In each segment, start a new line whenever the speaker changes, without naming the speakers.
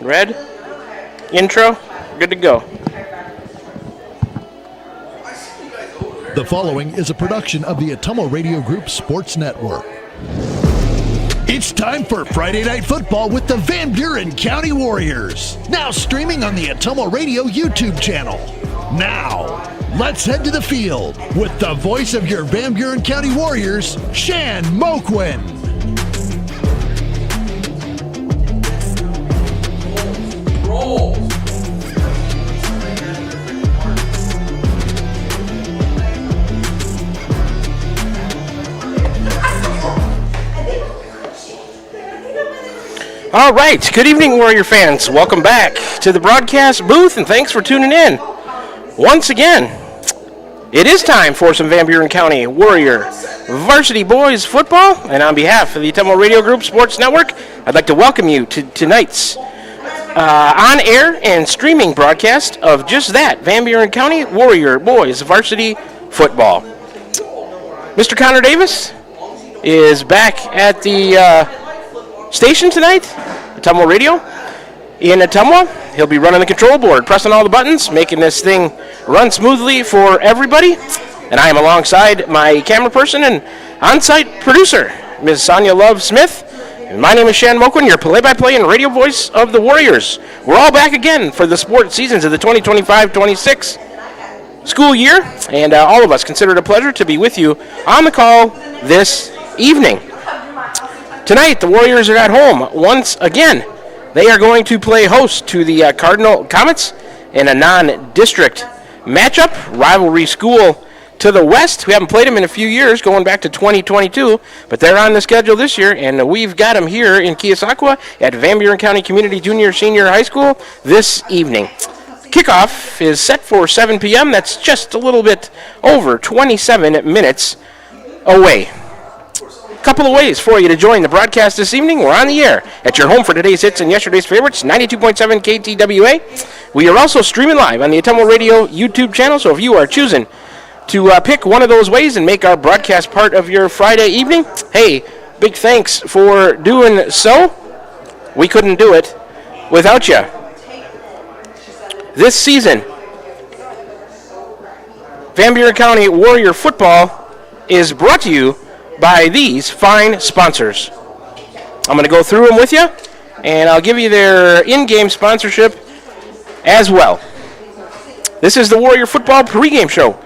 Red. Intro. Good to go.
The following is a production of the Atomo Radio Group Sports Network. It's time for Friday Night Football with the Van Buren County Warriors. Now streaming on the Atomo Radio YouTube channel. Now, let's head to the field with the voice of your Van Buren County Warriors, Shan Moquin.
All right, good evening, Warrior fans. Welcome back to the broadcast booth, and thanks for tuning in. Once again, it is time for some Van Buren County Warrior varsity boys football, and on behalf of the Atomo Radio Group Sports Network, I'd like to welcome you to tonight's on-air and streaming broadcast of just that, Van Buren County Warrior boys varsity football. Mr. Connor Davis is back at the station tonight, Atomo Radio, in Atomo. He'll be running the control board, pressing all the buttons, making this thing run smoothly for everybody. And I am alongside my camera person and on-site producer, Ms. Sonia Love Smith. And my name is Shan Moquin, your play-by-play and radio voice of the Warriors. We're all back again for the sports seasons of the 2025-26 school year, and all of us consider it a pleasure to be with you on the call this evening. Tonight, the Warriors are at home once again. They are going to play host to the Cardinal Comets in a non-district matchup, rivalry school to the west. We haven't played them in a few years, going back to 2022, but they're on the schedule this year, and we've got them here in Keosauqua at Van Buren County Community Junior Senior High School this evening. Kickoff is set for 7 p.m. That's just a little bit over 27 minutes away. Couple of ways for you to join the broadcast this evening. We're on the air at your home for today's hits and yesterday's favorites, 92.7 KTWA. We are also streaming live on the Atomo Radio YouTube channel, so if you are choosing to pick one of those ways and make our broadcast part of your Friday evening, hey, big thanks for doing so. We couldn't do it without you. This season, Van Buren County Warrior football is brought to you by these fine sponsors. I'm going to go through them with you, and I'll give you their in-game sponsorship as well. This is the Warrior Football Pregame Show,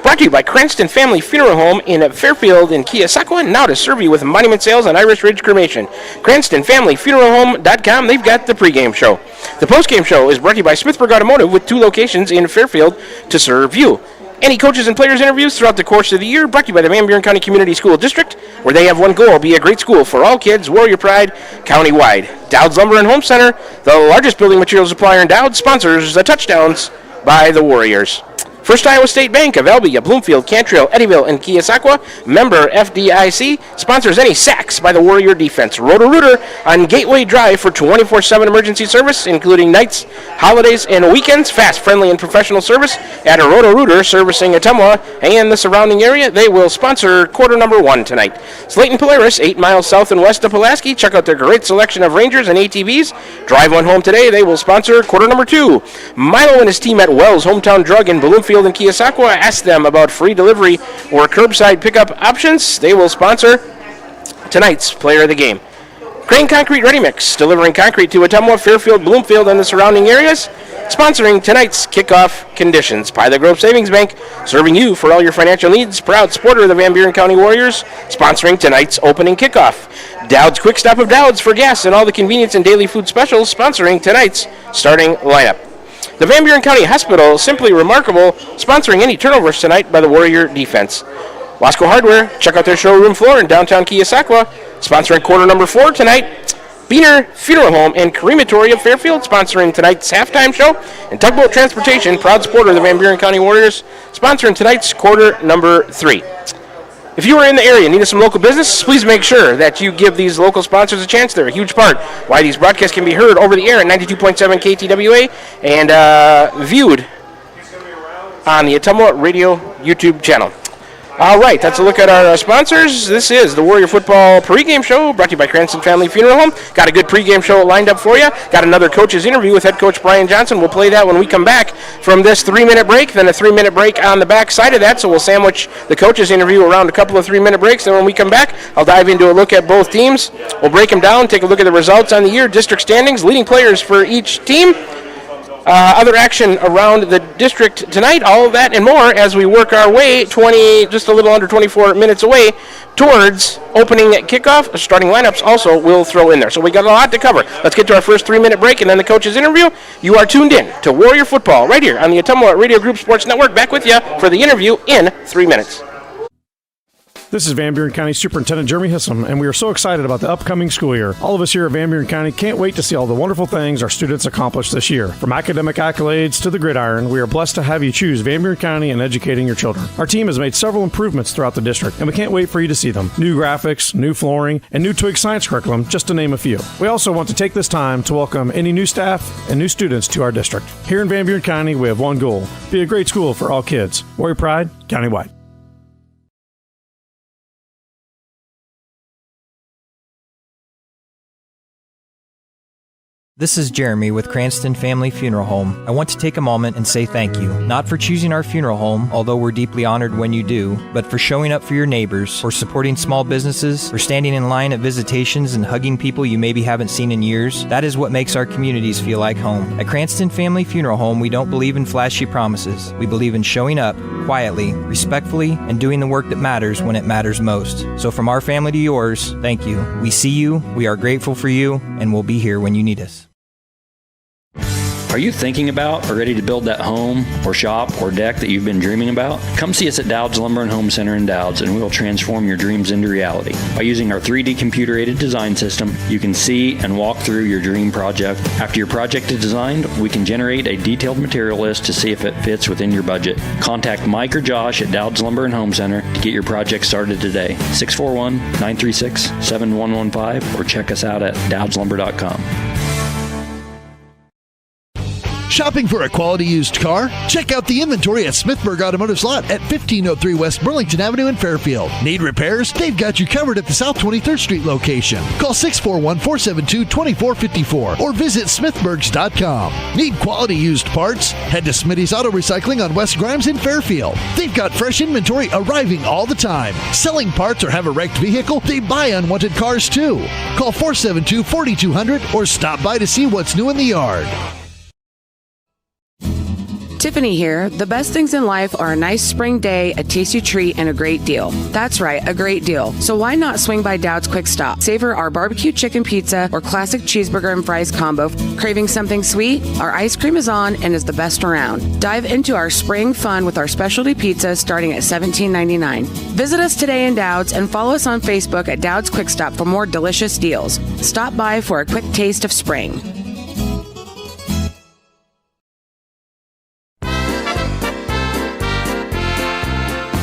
brought to you by Cranston Family Funeral Home in Fairfield and Keosauqua, now to serve you with monument sales on Irish Ridge Cremation. CranstonFamilyFuneralHome.com, they've got the pregame show. The postgame show is brought to you by Smithburg Automotive with 2 locations in Fairfield to serve you. Any coaches and players interviews throughout the course of the year brought to you by the Van Buren County Community School District, where they have one goal, be a great school for all kids, Warrior Pride, countywide. Dowd's Lumber and Home Center, the largest building materials supplier in Dowd, sponsors the touchdowns by the Warriors. First Iowa State Bank of Albia, Bloomfield, Cantrell, Eddyville, and Keosauqua, member FDIC, sponsors any sacks by the Warrior defense. Roto-Rooter on Gateway Drive for 24/7 emergency service, including nights, holidays, and weekends. Fast, friendly, and professional service at a Roto-Rooter servicing Ottumwa and the surrounding area. They will sponsor quarter number 1 tonight. Slayton Polaris, 8 miles south and west of Pulaski. Check out their great selection of Rangers and ATVs. Drive one home today. They will sponsor quarter number 2. Milo and his team at Wells Hometown Drug in Bloomfield and Keosauqua. Ask them about free delivery or curbside pickup options. They will sponsor tonight's player of the game. Crane Concrete Ready Mix, delivering concrete to Ottumwa, Fairfield, Bloomfield, and the surrounding areas. Sponsoring tonight's kickoff conditions. Pie the Grove Savings Bank, serving you for all your financial needs. Proud supporter of the Van Buren County Warriors, sponsoring tonight's opening kickoff. Dowd's Quick Stop of Dowd's for gas and all the convenience and daily food specials, sponsoring tonight's starting lineup. The Van Buren County Hospital, simply remarkable, sponsoring any turnovers tonight by the Warrior defense. Wasco Hardware, check out their showroom floor in downtown Keosauqua, sponsoring quarter number 4 tonight. Beener Funeral Home and Crematory of Fairfield, sponsoring tonight's halftime show. And Tugboat Transportation, proud supporter of the Van Buren County Warriors, sponsoring tonight's quarter number 3. If you are in the area and need some local business, please make sure that you give these local sponsors a chance. They're a huge part why these broadcasts can be heard over the air at 92.7 KTWA and viewed on the Ottumwa Radio YouTube channel. All right, that's a look at our sponsors. This is the Warrior Football Pregame Show, brought to you by Cranston Family Funeral Home. Got a good pregame show lined up for you. Got another coach's interview with head coach Brian Johnson. We'll play that when we come back from this 3-minute break, then a 3-minute break on the back side of that. So we'll sandwich the coach's interview around a couple of 3-minute breaks. Then when we come back, I'll dive into a look at both teams. We'll break them down, take a look at the results on the year, district standings, leading players for each team. Other action around the district tonight, all of that and more as we work our way just a little under 24 minutes away towards opening kickoff. Starting lineups also will throw in there. So we got a lot to cover. Let's get to our first 3-minute break and then the coach's interview. You are tuned in to Warrior Football right here on the Ottumwa Radio Group Sports Network. Back with you for the interview in 3 minutes.
This is Van Buren County Superintendent Jeremy Hissam, and we are so excited about the upcoming school year. All of us here at Van Buren County can't wait to see all the wonderful things our students accomplish this year. From academic accolades to the gridiron, we are blessed to have you choose Van Buren County in educating your children. Our team has made several improvements throughout the district, and we can't wait for you to see them. New graphics, new flooring, and new Twig science curriculum, just to name a few. We also want to take this time to welcome any new staff and new students to our district. Here in Van Buren County, we have one goal: be a great school for all kids. Warrior Pride, countywide.
This is Jeremy with Cranston Family Funeral Home. I want to take a moment and say thank you, not for choosing our funeral home, although we're deeply honored when you do, but for showing up for your neighbors, for supporting small businesses, for standing in line at visitations and hugging people you maybe haven't seen in years. That is what makes our communities feel like home. At Cranston Family Funeral Home, we don't believe in flashy promises. We believe in showing up quietly, respectfully, and doing the work that matters when it matters most. So from our family to yours, thank you. We see you, we are grateful for you, and we'll be here when you need us.
Are you thinking about or ready to build that home or shop or deck that you've been dreaming about? Come see us at Dowd's Lumber and Home Center in Dowd's, and we will transform your dreams into reality. By using our 3D computer-aided design system, you can see and walk through your dream project. After your project is designed, we can generate a detailed material list to see if it fits within your budget. Contact Mike or Josh at Dowd's Lumber and Home Center to get your project started today. 641-936-7115 or check us out at dowdslumber.com.
Shopping for a quality used car? Check out the inventory at Smithburg Automotive's lot at 1503 West Burlington Avenue in Fairfield. Need repairs? They've got you covered at the South 23rd Street location. Call 641-472-2454 or visit smithburgs.com. Need quality used parts? Head to Smitty's Auto Recycling on West Grimes in Fairfield. They've got fresh inventory arriving all the time. Selling parts or have a wrecked vehicle? They buy unwanted cars too. Call 472-4200 or stop by to see what's new in the yard.
Tiffany here. The best things in life are a nice spring day, a tasty treat, and a great deal. That's right, a great deal. So why not swing by Dowd's Quick Stop? Savor our barbecue chicken pizza or classic cheeseburger and fries combo. Craving something sweet? Our ice cream is on and is the best around. Dive into our spring fun with our specialty pizza starting at $17.99. Visit us today in Dowd's and follow us on Facebook at Dowd's Quick Stop for more delicious deals. Stop by for a quick taste of spring.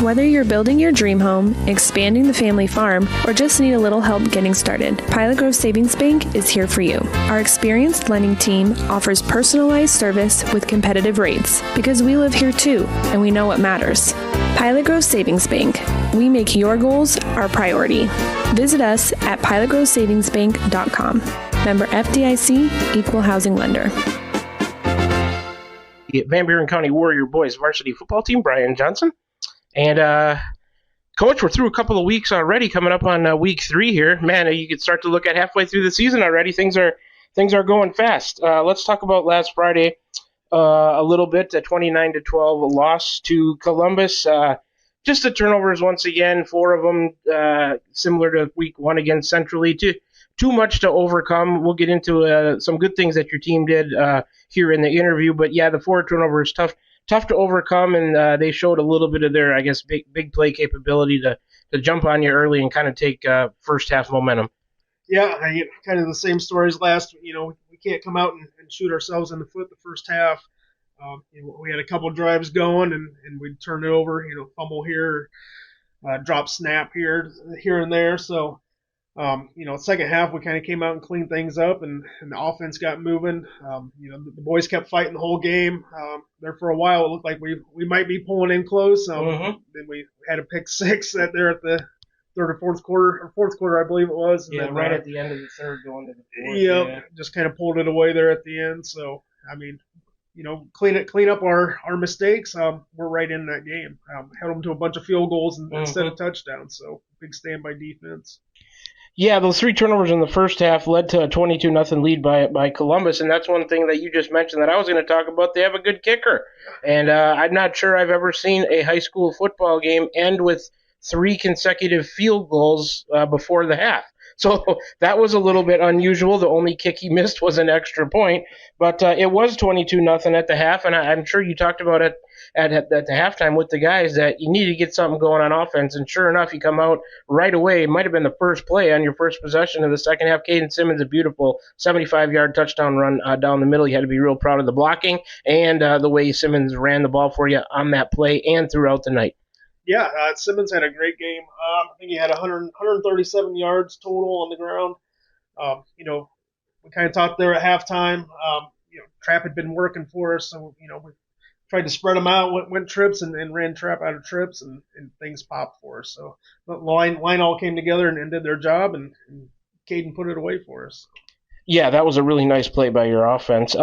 Whether you're building your dream home, expanding the family farm, or just need a little help getting started, Pilot Grove Savings Bank is here for you. Our experienced lending team offers personalized service with competitive rates because we live here too, and we know what matters. Pilot Grove Savings Bank. We make your goals our priority. Visit us at pilotgrovesavingsbank.com. Member FDIC, Equal Housing Lender.
Van Buren County Warrior Boys varsity football team, Brian Johnson. And, Coach, we're through a couple of weeks already, coming up on week 3 here. Man, you could start to look at halfway through the season already. Things are going fast. Let's talk about last Friday a little bit. A 29-12 loss to Columbus. Just the turnovers once again, 4 of them, similar to week 1 against Centrally. Too much to overcome. We'll get into some good things that your team did here in the interview. But, yeah, the 4 turnovers, tough to overcome, and they showed a little bit of their, I guess, big play capability to jump on you early and kind of take first half momentum.
Yeah, kind of the same story as last. We can't come out and shoot ourselves in the foot the first half. We had a couple drives going, and we'd turn it over, fumble here, drop snap here and there. So Second half we kind of came out and cleaned things up, and the offense got moving. The boys kept fighting the whole game. There for a while, it looked like we might be pulling in close. Then we had a pick six there at the third or fourth quarter, I believe it was. And then,
right at the end of the third, going to the fourth.
Yeah, just kind of pulled it away there at the end. So, I mean, clean up our mistakes. We're right in that game. Held them to a bunch of field goals instead of touchdowns. So, big stand by defense.
Yeah, those 3 turnovers in the first half led to a 22-0 lead by Columbus, and that's one thing that you just mentioned that I was going to talk about. They have a good kicker, and I'm not sure I've ever seen a high school football game end with 3 consecutive field goals before the half. So that was a little bit unusual. The only kick he missed was an extra point, but it was 22-0 at the half, and I'm sure you talked about it at the halftime with the guys that you need to get something going on offense, and sure enough, you come out right away. It might have been the first play on your first possession of the second half. Caden Simmons, a beautiful 75-yard touchdown run down the middle. You had to be real proud of the blocking and the way Simmons ran the ball for you on that play and throughout the night.
Yeah, Simmons had a great game. I think he had 137 yards total on the ground. We kind of talked there at halftime. Trap had been working for us, so we tried to spread them out, went trips and ran trap out of trips, and things popped for us. So the line all came together and did their job, and Caden put it away for us.
Yeah, that was a really nice play by your offense.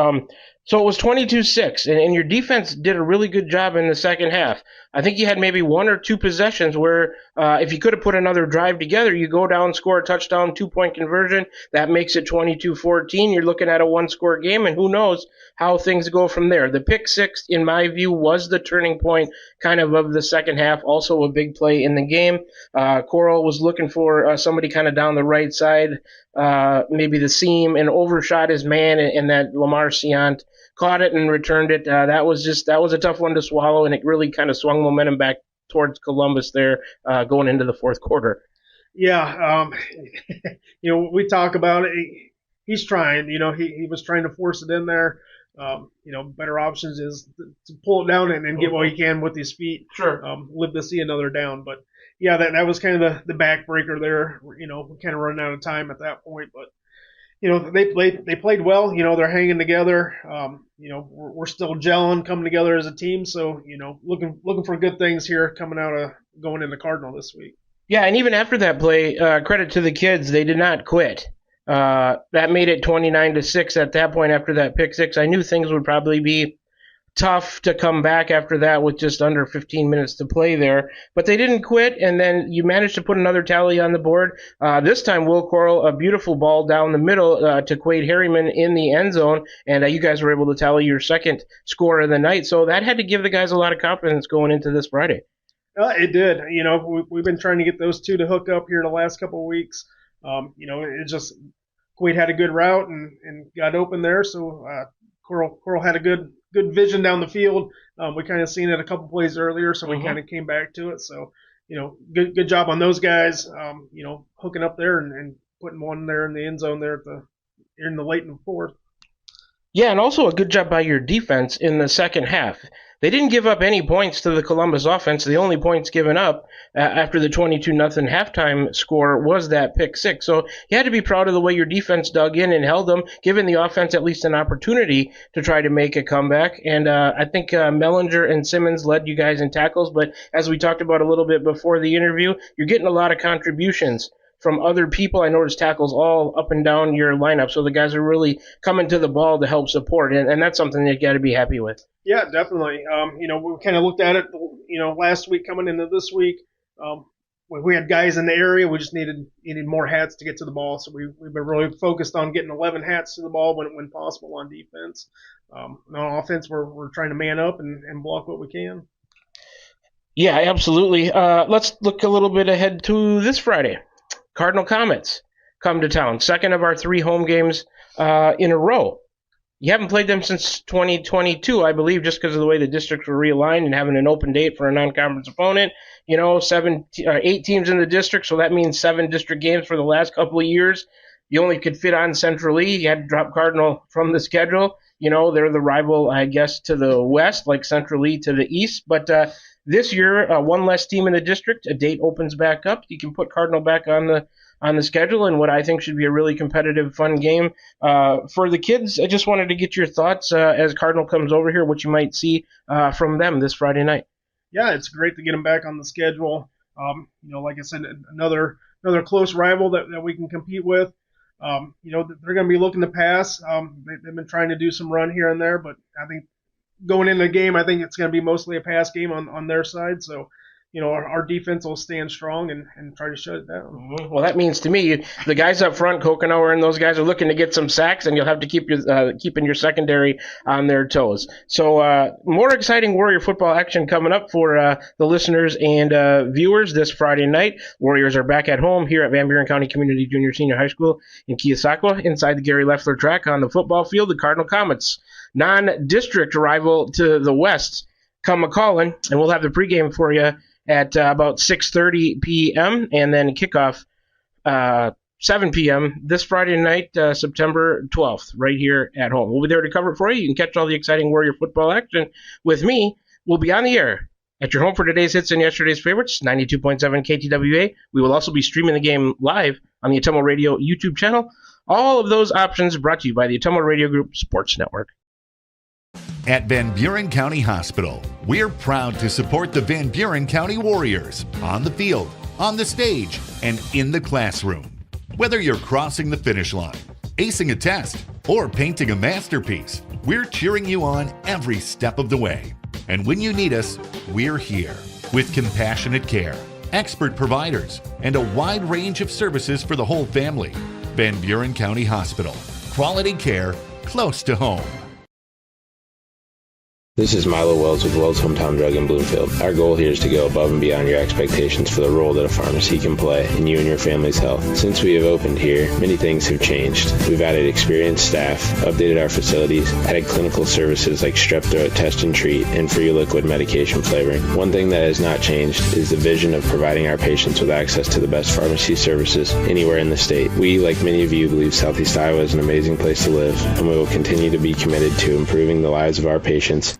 So it was 22-6, and your defense did a really good job in the second half. I think you had maybe 1 or 2 possessions where if you could have put another drive together, you go down, score a touchdown, 2-point conversion. That makes it 22-14. You're looking at a 1-score game, and who knows how things go from there. The pick six, in my view, was the turning point kind of the second half, also a big play in the game. Coral was looking for somebody kind of down the right side, maybe the seam, and overshot his man, and that Lamar Siant caught it and returned it. That was a tough one to swallow, and it really kind of swung momentum back towards Columbus there going into the fourth quarter.
Yeah, we talk about it. He's trying. He was trying to force it in there. Better options is to pull it down and get what he can with his feet.
Sure.
Live to see another down. But yeah, that was kind of the backbreaker there. We kind of running out of time at that point, but. They played well. They're hanging together. We're still gelling, coming together as a team. So, looking for good things here coming out of going into Cardinal this week.
Yeah, and even after that play, credit to the kids, they did not quit. That made it 29-6 at that point after that pick six. I knew things would probably be tough to come back after that with just under 15 minutes to play there. But they didn't quit, and then you managed to put another tally on the board. This time, Will Coral, a beautiful ball down the middle to Quade Harriman in the end zone, and you guys were able to tally your second score of the night. So that had to give the guys a lot of confidence going into this Friday.
It did. We've been trying to get those two to hook up here the last couple of weeks. It just Quade had a good route and got open there, so Coral had a good vision down the field. We kind of seen it a couple plays earlier, so we kind of came back to it. So, good job on those guys, hooking up there and putting one there in the end zone there in the late in the fourth.
Yeah, and also a good job by your defense in the second half. They didn't give up any points to the Columbus offense. The only points given up after the 22-0 halftime score was that pick six. So you had to be proud of the way your defense dug in and held them, giving the offense at least an opportunity to try to make a comeback. And I think Mellinger and Simmons led you guys in tackles. But as we talked about a little bit before the interview, you're getting a lot of contributions from other people. I noticed tackles all up and down your lineup. So the guys are really coming to the ball to help support. And that's something that you got to be happy with.
Yeah, definitely. We kind of looked at it, last week coming into this week. We had guys in the area. We just needed more hats to get to the ball. So we've been really focused on getting 11 hats to the ball when possible on defense. On offense, we're trying to man up and block what we can.
Yeah, absolutely. Let's look a little bit ahead to this Friday. Cardinal Comets come to town. Second of our 3 home games in a row. You haven't played them since 2022, I believe, just because of the way the districts were realigned and having an open date for a non-conference opponent. 8 teams in the district, so that means 7 district games for the last couple of years. You only could fit on Central E. You had to drop Cardinal from the schedule. They're the rival, I guess, to the west, like Central E to the east. But this year, one less team in the district. A date opens back up. You can put Cardinal back on on the schedule and what I think should be a really competitive, fun game for the kids. I just wanted to get your thoughts as Cardinal comes over here, what you might see from them this Friday night.
Yeah, it's great to get them back on the schedule. Like I said, another close rival that we can compete with. They're going to be looking to pass. They've been trying to do some run here and there, but I think going into the game, I think it's going to be mostly a pass game on their side. So, our defense will stand strong and try to shut it down.
Mm-hmm. Well, that means to me, the guys up front, Kokenauer and those guys, are looking to get some sacks, and you'll have to keep keeping your secondary on their toes. So more exciting Warrior football action coming up for the listeners and viewers this Friday night. Warriors are back at home here at Van Buren County Community Junior Senior High School in Keosauqua. Inside the Gary Leffler track on the football field, the Cardinal Comets, non-district rival to the west, come a-calling, and we'll have the pregame for you at about 6:30 p.m. and then kickoff 7 p.m. this Friday night, September 12th, right here at home. We'll be there to cover it for you. You can catch all the exciting Warrior football action with me. We'll be on the air at your home for today's hits and yesterday's favorites, 92.7 KTWA. We will also be streaming the game live on the Atomo Radio YouTube channel. All of those options brought to you by the Atomo Radio Group Sports Network.
At Van Buren County Hospital, we're proud to support the Van Buren County Warriors on the field, on the stage, and in the classroom. Whether you're crossing the finish line, acing a test, or painting a masterpiece, we're cheering you on every step of the way. And when you need us, we're here with compassionate care, expert providers, and a wide range of services for the whole family. Van Buren County Hospital. Quality care close to home.
This is Milo Wells with Wells Hometown Drug in Bloomfield. Our goal here is to go above and beyond your expectations for the role that a pharmacy can play in you and your family's health. Since we have opened here, many things have changed. We've added experienced staff, updated our facilities, added clinical services like strep throat test and treat, and free liquid medication flavoring. One thing that has not changed is the vision of providing our patients with access to the best pharmacy services anywhere in the state. We, like many of you, believe Southeast Iowa is an amazing place to live, and we will continue to be committed to improving the lives of our patients.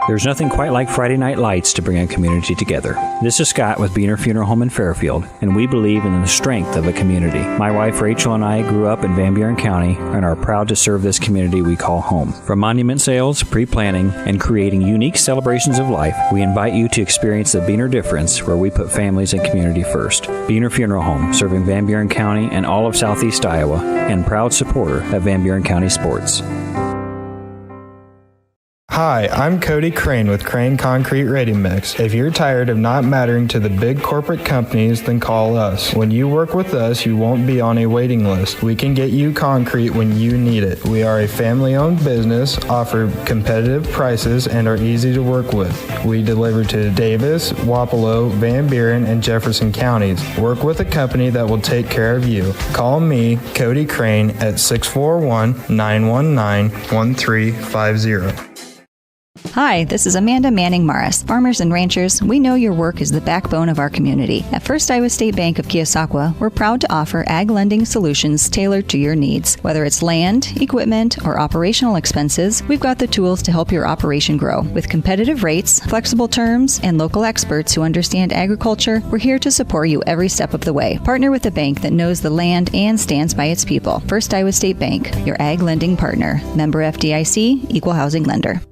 There's nothing quite like Friday Night Lights to bring a community together. This is Scott with Buren Funeral Home in Fairfield, and we believe in the strength of a community. My wife Rachel and I grew up in Van Buren County and are proud to serve this community we call home. From monument sales, pre-planning, and creating unique celebrations of life, we invite you to experience the Buren difference where we put families and community first. Buren Funeral Home, serving Van Buren County and all of Southeast Iowa, and proud supporter of Van Buren County sports.
Hi, I'm Cody Crane with Crane Concrete Ready Mix. If you're tired of not mattering to the big corporate companies, then call us. When you work with us, you won't be on a waiting list. We can get you concrete when you need it. We are a family-owned business, offer competitive prices, and are easy to work with. We deliver to Davis, Wapello, Van Buren, and Jefferson counties. Work with a company that will take care of you. Call me, Cody Crane, at 641-919-1350.
Hi, this is Amanda Manning Morris. Farmers and ranchers, we know your work is the backbone of our community. At First Iowa State Bank of Keosauqua, we're proud to offer ag lending solutions tailored to your needs. Whether it's land, equipment, or operational expenses, we've got the tools to help your operation grow. With competitive rates, flexible terms, and local experts who understand agriculture, we're here to support you every step of the way. Partner with a bank that knows the land and stands by its people. First Iowa State Bank, your ag lending partner. Member FDIC, Equal Housing Lender.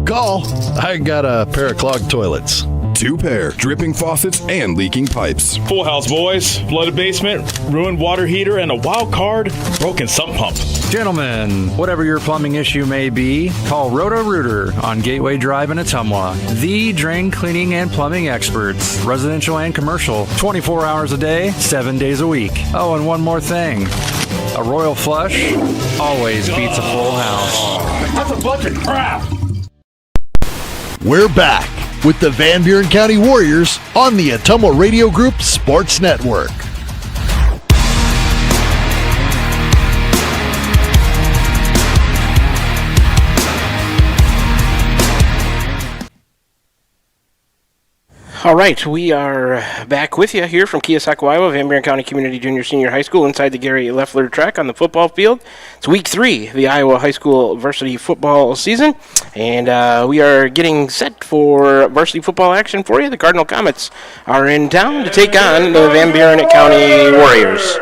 Call. I got a pair of clogged toilets.
2 pair, dripping faucets, and leaking pipes.
Full house, boys. Flooded basement, ruined water heater, and a wild card, broken sump pump.
Gentlemen, whatever your plumbing issue may be, call Roto-Rooter on Gateway Drive in Ottumwa. The drain cleaning and plumbing experts, residential and commercial, 24 hours a day, 7 days a week. Oh, and one more thing. A royal flush always beats a full house.
That's a bunch of crap.
We're back with the Van Buren County Warriors on the Atomo Radio Group Sports Network.
All All right, we are back with you here from Keosauqua, Iowa, Van Buren County Community Junior Senior High School inside the Gary Leffler track on the football field. It's week 3 of the Iowa High School varsity football season, and we are getting set for varsity football action for you. The Cardinal Comets are in town to take on the Van Buren County Warriors.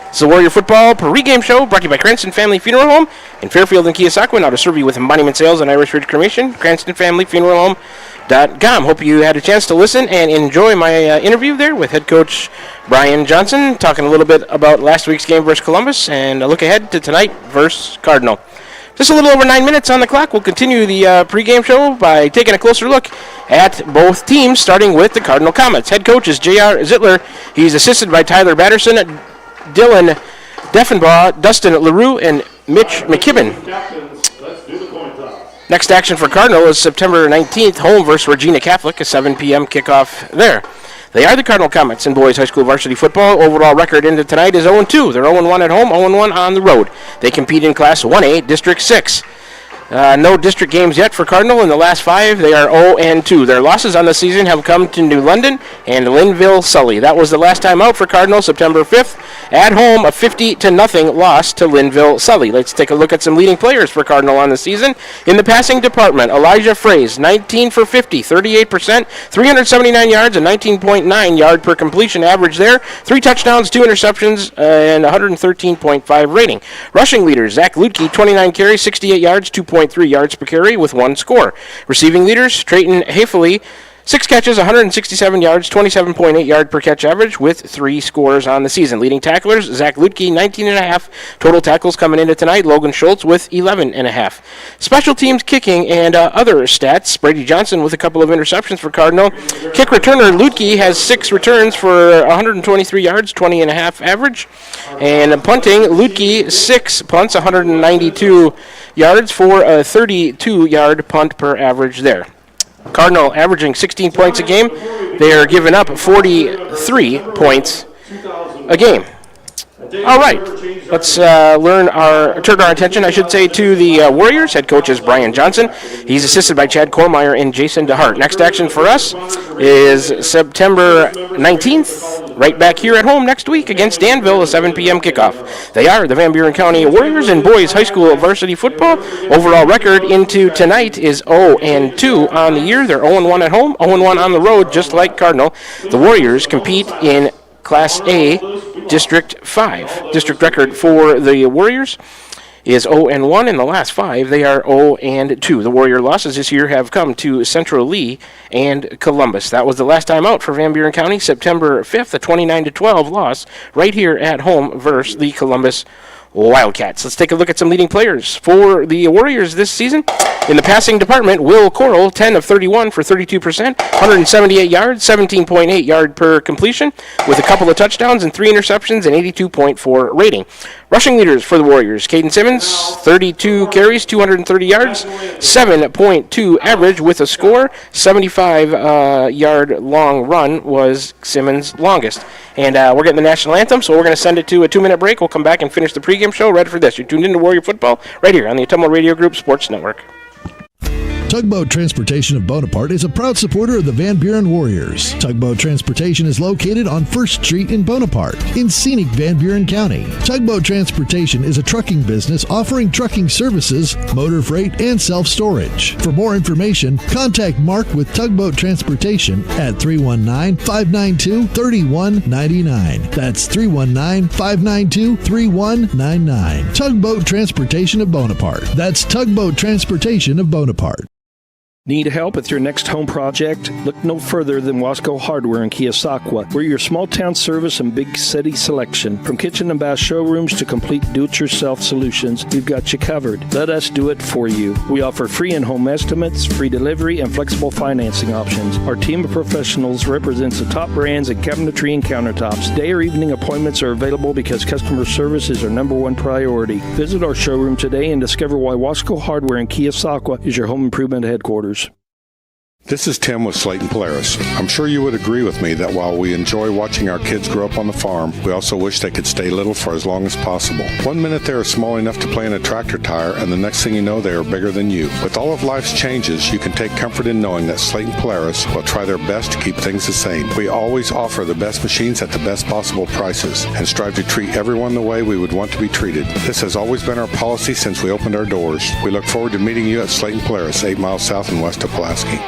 It's the Warrior Football Pregame Show brought to you by Cranston Family Funeral Home in Fairfield and Keosauqua, now to serve you with monument sales and Irish Ridge cremation. Cranston Family Funeral Home. Hope you had a chance to listen and enjoy my interview there with head coach Brian Johnson, talking a little bit about last week's game versus Columbus and a look ahead to tonight versus Cardinal. Just a little over 9 minutes on the clock. We'll continue the pregame show by taking a closer look at both teams, starting with the Cardinal Comets. Head coach is J.R. Zittler. He's assisted by Tyler Batterson, Dylan Deffenbaugh, Dustin LaRue, and Mitch McKibben. Next action for Cardinal is September 19th, home versus Regina Catholic, a 7 p.m. kickoff there. They are the Cardinal Comets in boys high school varsity football. Overall record into tonight is 0-2. They're 0-1 at home, 0-1 on the road. They compete in Class 1A, District 6. No district games yet for Cardinal. In the last 5, they are 0-2. Their losses on the season have come to New London and Linville-Sully. That was the last time out for Cardinal, September 5th. At home, a 50-0 loss to Linville-Sully. Let's take a look at some leading players for Cardinal on the season. In the passing department, Elijah Fraze, 19 for 50, 38%, 379 yards, and 19.9 yard per completion average there. 3 touchdowns, 2 interceptions, and 113.5 rating. Rushing leaders, Zach Lutke, 29 carries, 68 yards, 2.3 yards per carry with 1 score. Receiving leaders, Trayton Hafley, 6 catches, 167 yards, 27.8 yard per catch average with 3 scores on the season. Leading tacklers, Zach Lutke, 19.5 total tackles coming into tonight. Logan Schultz with 11.5. Special teams kicking and other stats, Brady Johnson with a couple of interceptions for Cardinal. Kick returner, Lutke has 6 returns for 123 yards, 20.5 average. And punting, Lutke, 6 punts, 192 yards for a 32-yard punt per average there. Cardinal averaging 16 points a game. They are giving up 43 points a game. All right, let's turn our attention, to the Warriors. Head coach is Brian Johnson. He's assisted by Chad Kormeyer and Jason DeHart. Next action for us is September 19th, right back here at home next week against Danville, a 7 p.m. kickoff. They are the Van Buren County Warriors in boys high school varsity football. Overall record into tonight is 0-2 on the year. They're 0-1 at home, 0-1 on the road, just like Cardinal. The Warriors compete in Class A, District 5. District record for the Warriors is 0-1. In the last 5, they are 0-2. The Warrior losses this year have come to Central Lee and Columbus. That was the last time out for Van Buren County, September 5th, a 29-12 loss right here at home versus the Columbus Wildcats. Let's take a look at some leading players for the Warriors this season. In the passing department, Will Coral, 10 of 31 for 32%, 178 yards, 17.8 yard per completion, with a couple of touchdowns and 3 interceptions and 82.4 rating. Rushing leaders for the Warriors, Caden Simmons, 32 carries, 230 yards, 7.2 average with a score. 75-yard long run was Simmons' longest. And we're getting the national anthem, so we're going to send it to a 2-minute break. We'll come back and finish the pregame show right after this. You're tuned into Warrior Football right here on the Atomo Radio Group Sports Network.
Tugboat Transportation of Bonaparte is a proud supporter of the Van Buren Warriors. Tugboat Transportation is located on 1st Street in Bonaparte, in scenic Van Buren County. Tugboat Transportation is a trucking business offering trucking services, motor freight, and self-storage. For more information, contact Mark with Tugboat Transportation at 319-592-3199. That's 319-592-3199. Tugboat Transportation of Bonaparte. That's Tugboat Transportation of Bonaparte.
Need help with your next home project? Look no further than Wasco Hardware in Keosauqua. We're your small town service and big city selection. From kitchen and bath showrooms to complete do-it-yourself solutions, we've got you covered. Let us do it for you. We offer free in-home estimates, free delivery, and flexible financing options. Our team of professionals represents the top brands in cabinetry and countertops. Day or evening appointments are available because customer service is our #1 priority. Visit our showroom today and discover why Wasco Hardware in Keosauqua is your home improvement headquarters.
This is Tim with Slayton Polaris. I'm sure you would agree with me that while we enjoy watching our kids grow up on the farm, we also wish they could stay little for as long as possible. 1 minute they are small enough to play in a tractor tire, and the next thing you know, they are bigger than you. With all of life's changes, you can take comfort in knowing that Slayton Polaris will try their best to keep things the same. We always offer the best machines at the best possible prices and strive to treat everyone the way we would want to be treated. This has always been our policy since we opened our doors. We look forward to meeting you at Slayton Polaris, 8 miles south and west of Pulaski.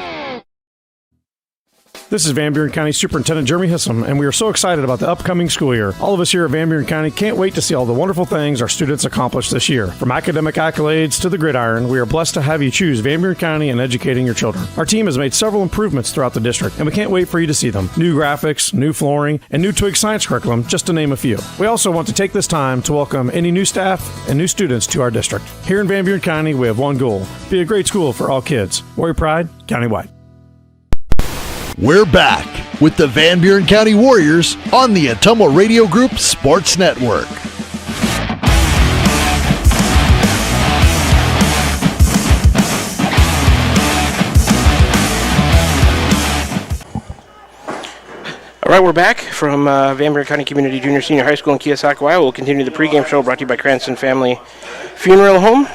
This is Van Buren County Superintendent Jeremy Hissam, and we are so excited about the upcoming school year. All of us here at Van Buren County can't wait to see all the wonderful things our students accomplish this year. From academic accolades to the gridiron, we are blessed to have you choose Van Buren County in educating your children. Our team has made several improvements throughout the district, and we can't wait for you to see them. New graphics, new flooring, and new Twig science curriculum, just to name a few. We also want to take this time to welcome any new staff and new students to our district. Here in Van Buren County, we have one goal: be a great school for all kids. Warrior Pride, countywide.
We're back with the Van Buren County Warriors on the Atomo Radio Group Sports Network.
All right, we're back from Van Buren County Community Junior Senior High School in Keosauqua, Iowa. We'll continue the pregame show brought to you by Cranston Family Funeral Home.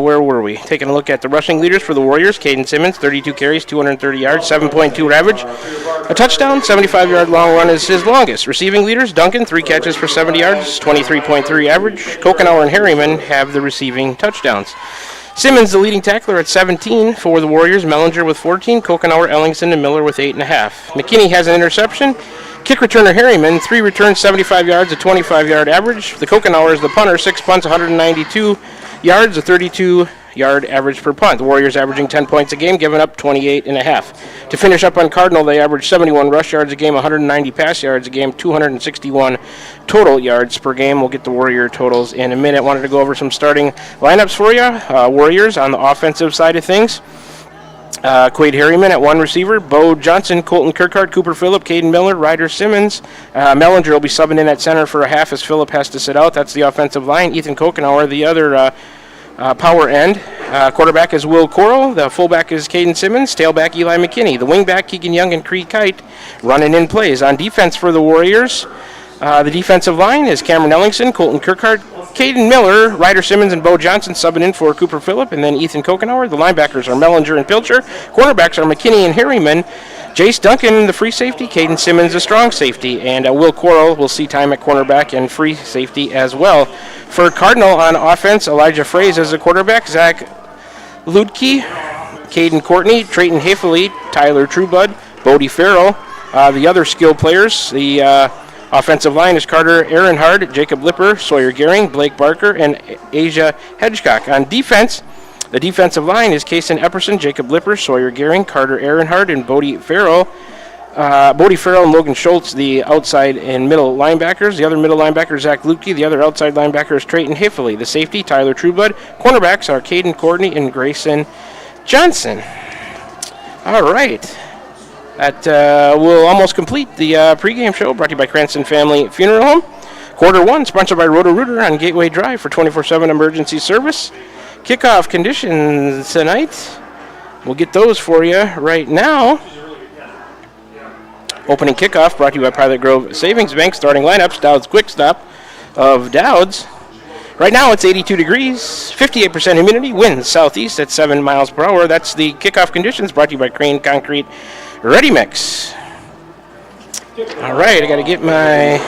Where were we? Taking a look at the rushing leaders for the Warriors. Caden Simmons, 32 carries, 230 yards, 7.2 average. A touchdown, 75-yard long run is his longest. Receiving leaders, Duncan, 3 catches for 70 yards, 23.3 average. Kokenauer and Harriman have the receiving touchdowns. Simmons, the leading tackler at 17 for the Warriors. Mellinger with 14. Kokenauer, Ellingson, and Miller with 8.5. McKinney has an interception. Kick returner Harriman, 3 returns, 75 yards, a 25-yard average. The Kokenauer is the punter, 6 punts, 192 yards, a 32-yard average per punt. The Warriors averaging 10 points a game, giving up 28.5. To finish up on Cardinal, they average 71 rush yards a game, 190 pass yards a game, 261 total yards per game. We'll get the Warrior totals in a minute. Wanted to go over some starting lineups for you. Warriors on the offensive side of things. Quade Harriman at 1 receiver, Bo Johnson, Colton Kirkhart, Cooper Phillip, Caden Miller, Ryder Simmons. Mellinger will be subbing in at center for a half as Phillip has to sit out. That's the offensive line. Ethan Kokenauer, the other power end. Quarterback is Will Coral. The fullback is Caden Simmons. Tailback Eli McKinney. The wingback Keegan Young and Cree Kite running in plays. On defense for the Warriors, the defensive line is Cameron Ellingson, Colton Kirkhart, Caden Miller, Ryder Simmons, and Bo Johnson subbing in for Cooper Phillip, and then Ethan Kokenauer. The linebackers are Mellinger and Pilcher. Cornerbacks are McKinney and Harriman. Jace Duncan, the free safety. Caden Simmons, the strong safety. And Will Coral will see time at cornerback and free safety as well. For Cardinal on offense, Elijah Fraze as the quarterback. Zach Ludke, Caden Courtney, Trayton Hafley, Tyler Trueblood, Bodie Farrell. The other skill players, the offensive line is Carter Ehrenhard, Jacob Lipper, Sawyer Gehring, Blake Barker, and Asia Hedgecock. On defense, the defensive line is Kason Epperson, Jacob Lipper, Sawyer Gehring, Carter Ehrenhard, and Bodie Farrell. Bodie Farrell and Logan Schultz, the outside and middle linebackers. The other middle linebacker is Zach Lutke. The other outside linebacker is Trayton Hafley. The safety, Tyler Trueblood. Cornerbacks are Caden Courtney and Grayson Johnson. All right. That will almost complete the pregame show brought to you by Cranston Family Funeral Home. Quarter 1, sponsored by Roto-Rooter on Gateway Drive for 24/7 emergency service. Kickoff conditions tonight. We'll get those for you right now. Opening kickoff brought to you by Pilot Grove Savings Bank. Starting lineups, Dowd's Quick Stop of Dowd's. Right now it's 82 degrees, 58% humidity, winds southeast at 7 miles per hour. That's the kickoff conditions brought to you by Crane Concrete Ready Mix. All right, I got to get my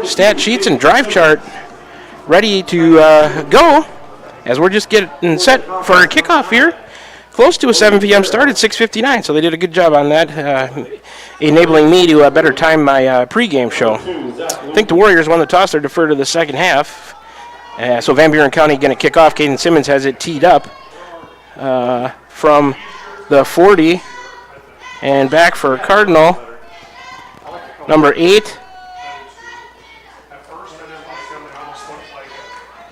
stat sheets and drive chart ready to go as we're just getting set for our kickoff here. Close to a 7 p.m. start at 6:59, so they did a good job on that, enabling me to better time my pregame show. I think the Warriors won the toss or defer to the second half. So Van Buren County going to kick off. Caden Simmons has it teed up from the 40 and back for Cardinal. Number 8.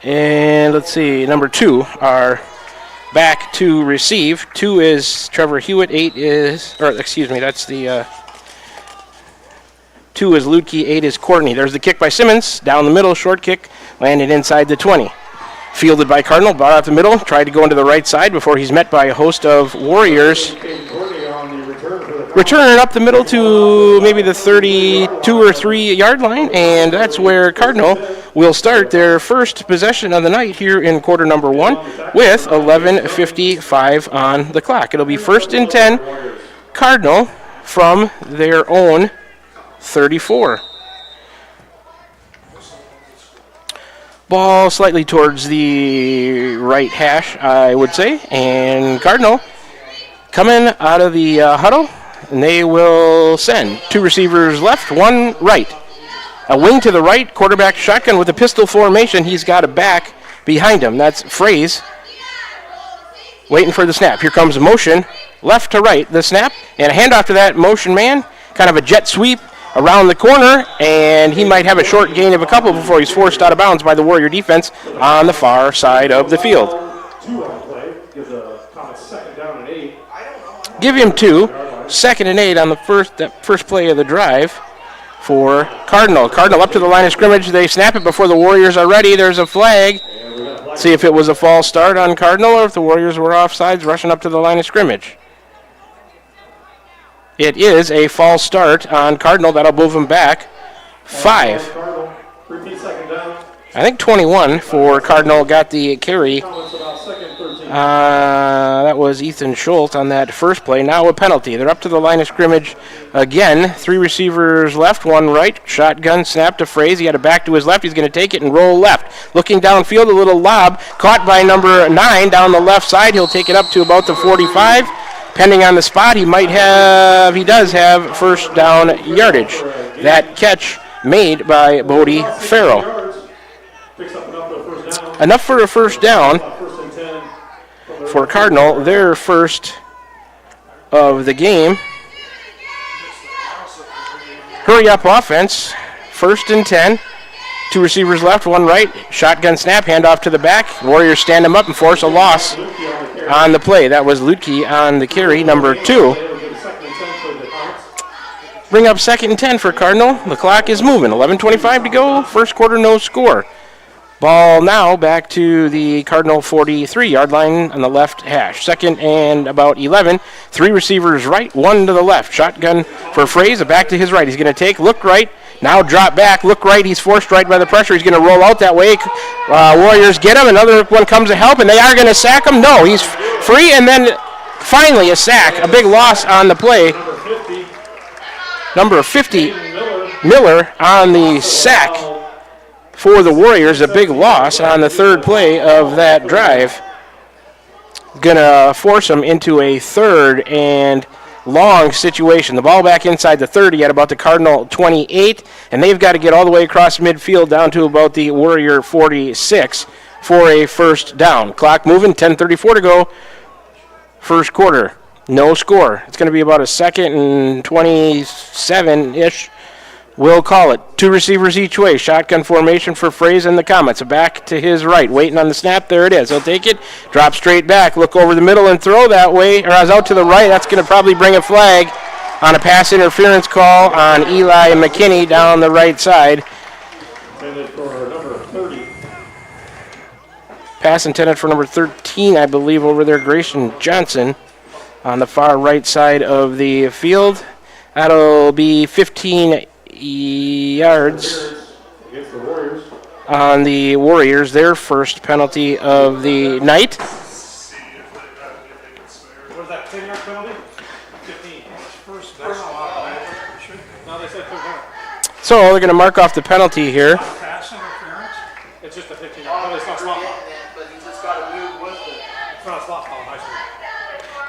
And let's see, number 2 are back to receive. 2 is Trevor Hewitt. 8 is, or excuse me, that's the 2 is Ludke. 8 is Courtney. There's the kick by Simmons. Down the middle, short kick, landed inside the 20. Fielded by Cardinal, ball out the middle, tried to go into the right side before he's met by a host of Warriors. Returning up the middle to maybe the 32 or 3 yard line, and that's where Cardinal will start their first possession of the night here in quarter number 1 with 11:55 on the clock. It'll be 1st and 10, Cardinal from their own 34. Ball slightly towards the right hash, I would say, and Cardinal coming out of the huddle, and they will send 2 receivers left, 1 right. A wing to the right, quarterback shotgun with a pistol formation. He's got a back behind him. That's Fraze waiting for the snap. Here comes motion, left to right, the snap, and a handoff to that motion man, kind of a jet sweep around the corner, and he might have a short gain of a couple before he's forced out of bounds by the Warrior defense on the far side of the field. Give him 2, 2nd and 8 on the first play of the drive for Cardinal. Cardinal up to the line of scrimmage. They snap it before the Warriors are ready. There's a flag. See if it was a false start on Cardinal or if the Warriors were offsides rushing up to the line of scrimmage. It is a false start on Cardinal. That'll move him back 5. I think 21 for Cardinal got the carry. That was Ethan Schultz on that first play. Now a penalty. They're up to the line of scrimmage again. 3 receivers left, 1 right. Shotgun snap to Fraze. He had a back to his left. He's going to take it and roll left. Looking downfield, a little lob. Caught by number 9 down the left side. He'll take it up to about the 45. Depending on the spot, he does have first down yardage. That catch made by Bodie Farrell. Enough for a first down for Cardinal, their first of the game. Hurry up offense, 1st and 10. 2 receivers left, 1 right. Shotgun snap, handoff to the back. Warriors stand him up and force a loss on the play. That was Lutke on the carry, number 2. Bring up 2nd and 10 for Cardinal. The clock is moving. 11:25 to go. First quarter, no score. Ball now back to the Cardinal 43-yard line on the left hash. 2nd and about 11. 3 receivers right, 1 to the left. Shotgun for Fraze, back to his right. He's going to take, look right, now drop back, look right. He's forced right by the pressure. He's going to roll out that way. Warriors get him. Another one comes to help, and they are going to sack him. No, he's free, and then finally a sack. A big loss on the play. Number 50, Miller on the sack for the Warriors, a big loss on the 3rd play of that drive. Going to force them into a 3rd and long situation. The ball back inside the 30 at about the Cardinal 28, and they've got to get all the way across midfield down to about the Warrior 46 for a first down. Clock moving, 10:34 to go. First quarter, no score. It's going to be about a 2nd and 27-ish. We'll call it. 2 receivers each way. Shotgun formation for Fraze and the Comets. Back to his right. Waiting on the snap. There it is. He'll take it. Drop straight back. Look over the middle and throw that way. Or out to the right. That's going to probably bring a flag on a pass interference call on Eli McKinney down the right side. Pass intended for number 13, I believe, over there. Grayson Johnson on the far right side of the field. That'll be 15 yards on the Warriors, their first penalty of the night.
Was that 10-yard penalty? 15. First down. No, they said 15.
So they're going to mark off the penalty here.
Pass interference. It's just a 15-yard. It's not slot ball. But you just got to move with it. It's not a slot ball.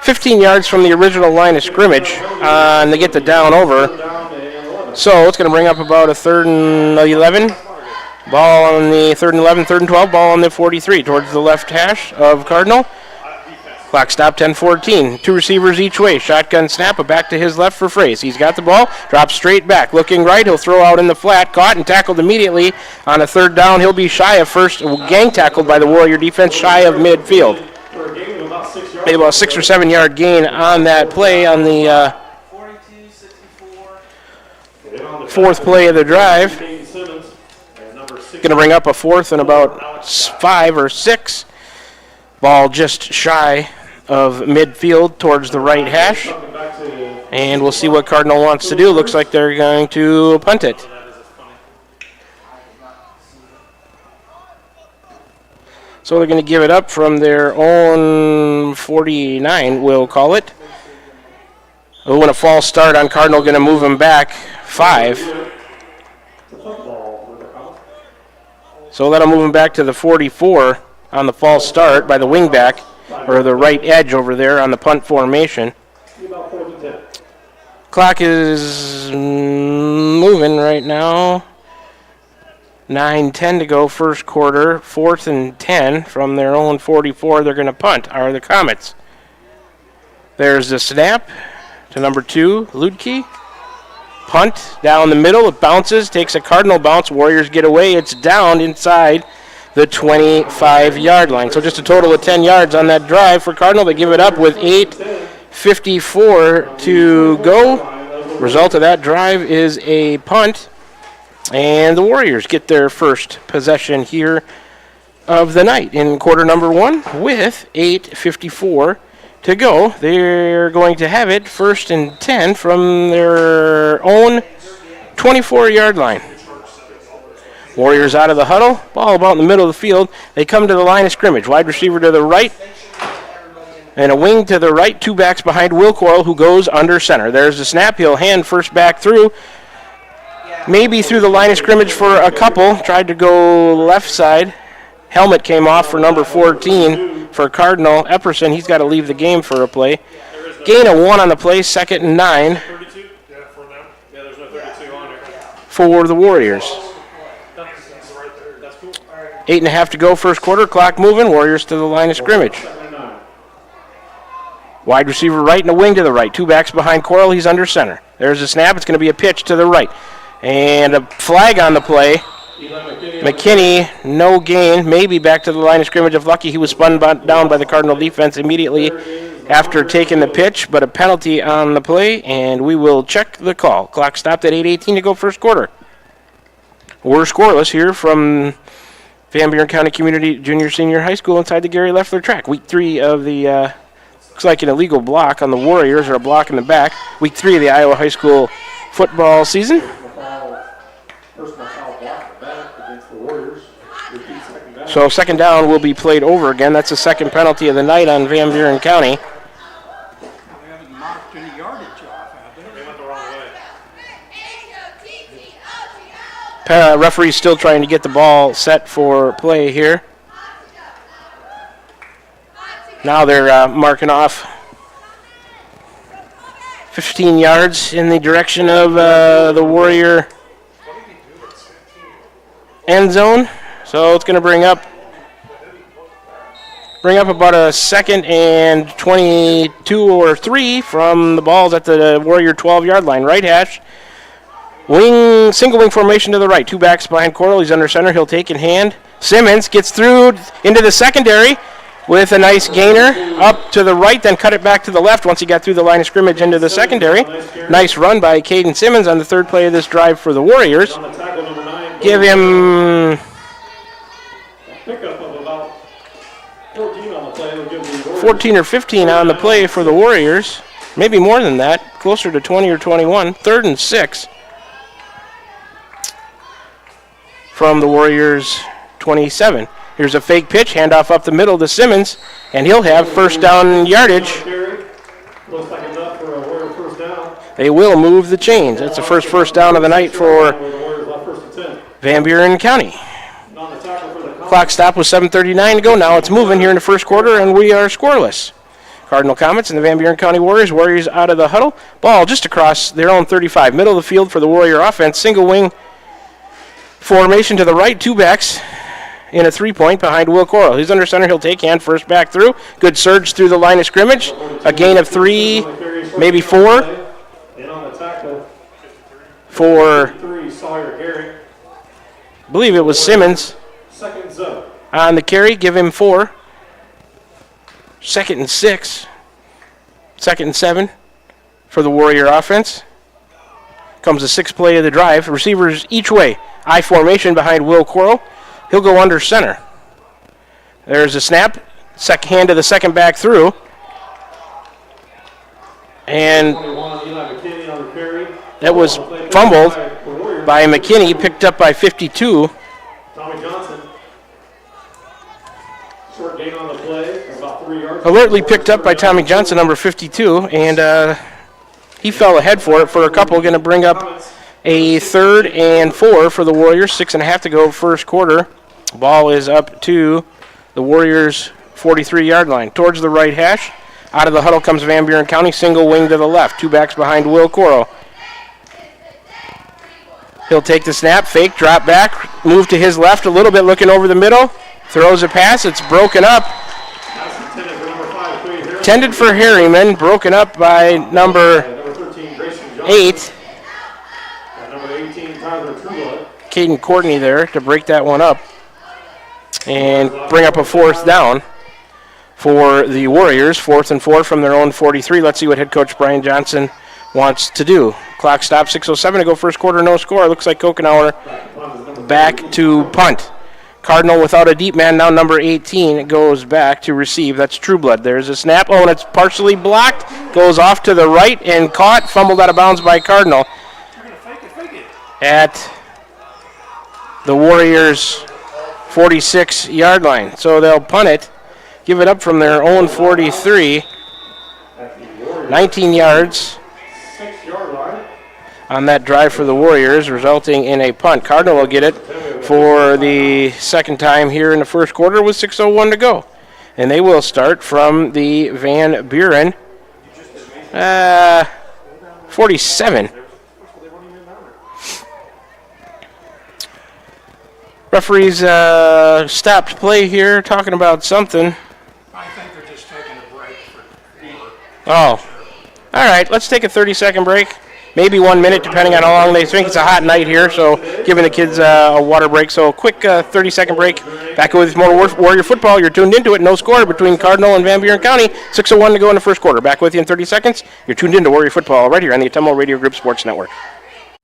15 yards from the original line of scrimmage, and they get the down over. So it's going to bring up about a 3rd and 11. Ball on the 3rd and 11, 3rd and 12. Ball on the 43 towards the left hash of Cardinal. Clock stop, 10:14. 2 receivers each way. Shotgun snap, a back to his left for Fraze. He's got the ball, drops straight back. Looking right, he'll throw out in the flat. Caught and tackled immediately on a 3rd down. He'll be shy of first. Gang tackled by the Warrior defense, shy of midfield. Maybe about a 6 or 7 yard gain on that play on the 4th play of the drive. Going to bring up a fourth and about 5 or 6. Ball just shy of midfield towards the right hash. And we'll see what Cardinal wants to do. Looks like they're going to punt it. So they're going to give it up from their own 49, we'll call it. Oh, and a false start on Cardinal, going to move him back 5. So that'll move him back to the 44 on the false start by the wingback, or the right edge over there on the punt formation. Clock is moving right now. 9:10 to go, first quarter. 4th and 10 from their own 44. They're going to punt, are the Comets. There's the snap to number 2, Ludke. Punt down the middle. It bounces, takes a Cardinal bounce. Warriors get away. It's down inside the 25-yard line. So just a total of 10 yards on that drive for Cardinal. They give it up with 8:54 to go. Result of that drive is a punt. And the Warriors get their first possession here of the night in quarter number 1 with 8:54 to go. They're going to have it 1st and 10 from their own 24-yard line. Warriors out of the huddle. Ball about in the middle of the field. They come to the line of scrimmage. Wide receiver to the right. And a wing to the right. 2 backs behind Will Coral, who goes under center. There's the snap. He'll hand first back through. Maybe through the line of scrimmage for a couple. Tried to go left side. Helmet came off for number 14 for Cardinal. Epperson, he's got to leave the game for a play. Gain of 1 on the play, 2nd and 9 for the Warriors. 8.5 to go, first quarter. Clock moving. Warriors to the line of scrimmage. Wide receiver right and a wing to the right. 2 backs behind Coral. He's under center. There's a snap. It's going to be a pitch to the right. And a flag on the play. McKinney, no gain. Maybe back to the line of scrimmage. If lucky, he was spun down by the Cardinal defense immediately after taking the pitch. But a penalty on the play, and we will check the call. Clock stopped at 8:18 to go, first quarter. We're scoreless here from Van Buren County Community Junior Senior High School inside the Gary Leffler track. Week 3 of the, looks like an illegal block on the Warriors, or a block in the back. Week 3 of the Iowa High School football season. So second down will be played over again. That's the second penalty of the night on Van Buren County. Referee's still trying to get the ball set for play here. Now they're marking off 15 yards in the direction of the Warrior end zone. So it's going to bring up about a 2nd and 22 or 3 from the balls at the Warrior 12-yard line. Right hash. Single wing formation to the right. 2 backs behind Coral. He's under center. He'll take in hand. Simmons gets through into the secondary with a nice gainer up to the right, then cut it back to the left once he got through the line of scrimmage into the secondary. Nice run by Caden Simmons on the 3rd play of this drive for the Warriors. Give him 14 or 15 on the play for the Warriors. Maybe more than that, closer to 20 or 21. 3rd and 6 from the Warriors 27. Here's a fake pitch, handoff up the middle to Simmons, and he'll have first down yardage. They will move the chains. That's the first down of the night for Van Buren County. Clock stop with 7:39 to go. Now it's moving here in the first quarter, and we are scoreless. Cardinal Comets and the Van Buren County Warriors. Warriors out of the huddle. Ball just across their own 35. Middle of the field for the Warrior offense. Single wing formation to the right. 2 backs in a 3-point behind Will Coral. He's under center. He'll take hand first back through. Good surge through the line of scrimmage. A gain of 3, maybe 4. For, I believe it was Simmons on the carry. Give him 4. 2nd and 6. 2nd and 7 for the Warrior offense. Comes the 6th play of the drive. Receivers each way. I formation behind Will Coral. He'll go under center. There's a snap. Hand to the second back through. And that was fumbled by McKinney, picked up by 52.
Tommy Johnson. Short gain on the play, about 3 yards.
Alertly picked up by Tommy Johnson, number 52, and he fell ahead for it for a couple. Going to bring up a 3rd and 4 for the Warriors. 6.5 to go first quarter. Ball is up to the Warriors' 43-yard line. Towards the right hash. Out of the huddle comes Van Buren County. Single wing to the left. 2 backs behind Will Coro. He'll take the snap, fake, drop back, move to his left a little bit, looking over the middle. Throws a pass. It's broken up. Intended for Harriman. Broken up by number 8. Caden Courtney there to break that one up and bring up a 4th down for the Warriors. 4th and 4 from their own 43. Let's see what head coach Brian Johnson wants to do. Clock stops, 6:07 to go first quarter, no score. Looks like Kokenauer back to punt. Cardinal without a deep man, now number 18 goes back to receive. That's Trueblood. There's a snap. Oh, and it's partially blocked. Goes off to the right and caught. Fumbled out of bounds by Cardinal at the Warriors' 46-yard line. So they'll punt it, give it up from their own 43. 19 yards on that drive for the Warriors, resulting in a punt. Cardinal will get it for the second time here in the first quarter with 6:01 to go. And they will start from the Van Buren 47. Referees stopped play here, talking about something.
I think they're just taking a break for
Oh. All right, let's take a 30-second break. Maybe 1 minute, depending on how long they think. It's a hot night here, so giving the kids a water break. So a quick 30-second break. Back with more Warrior football. You're tuned into it. No score between Cardinal and Van Buren County. 6:01 to go in the first quarter. Back with you in 30 seconds. You're tuned into Warrior football right here on the Autumnal Radio Group Sports Network.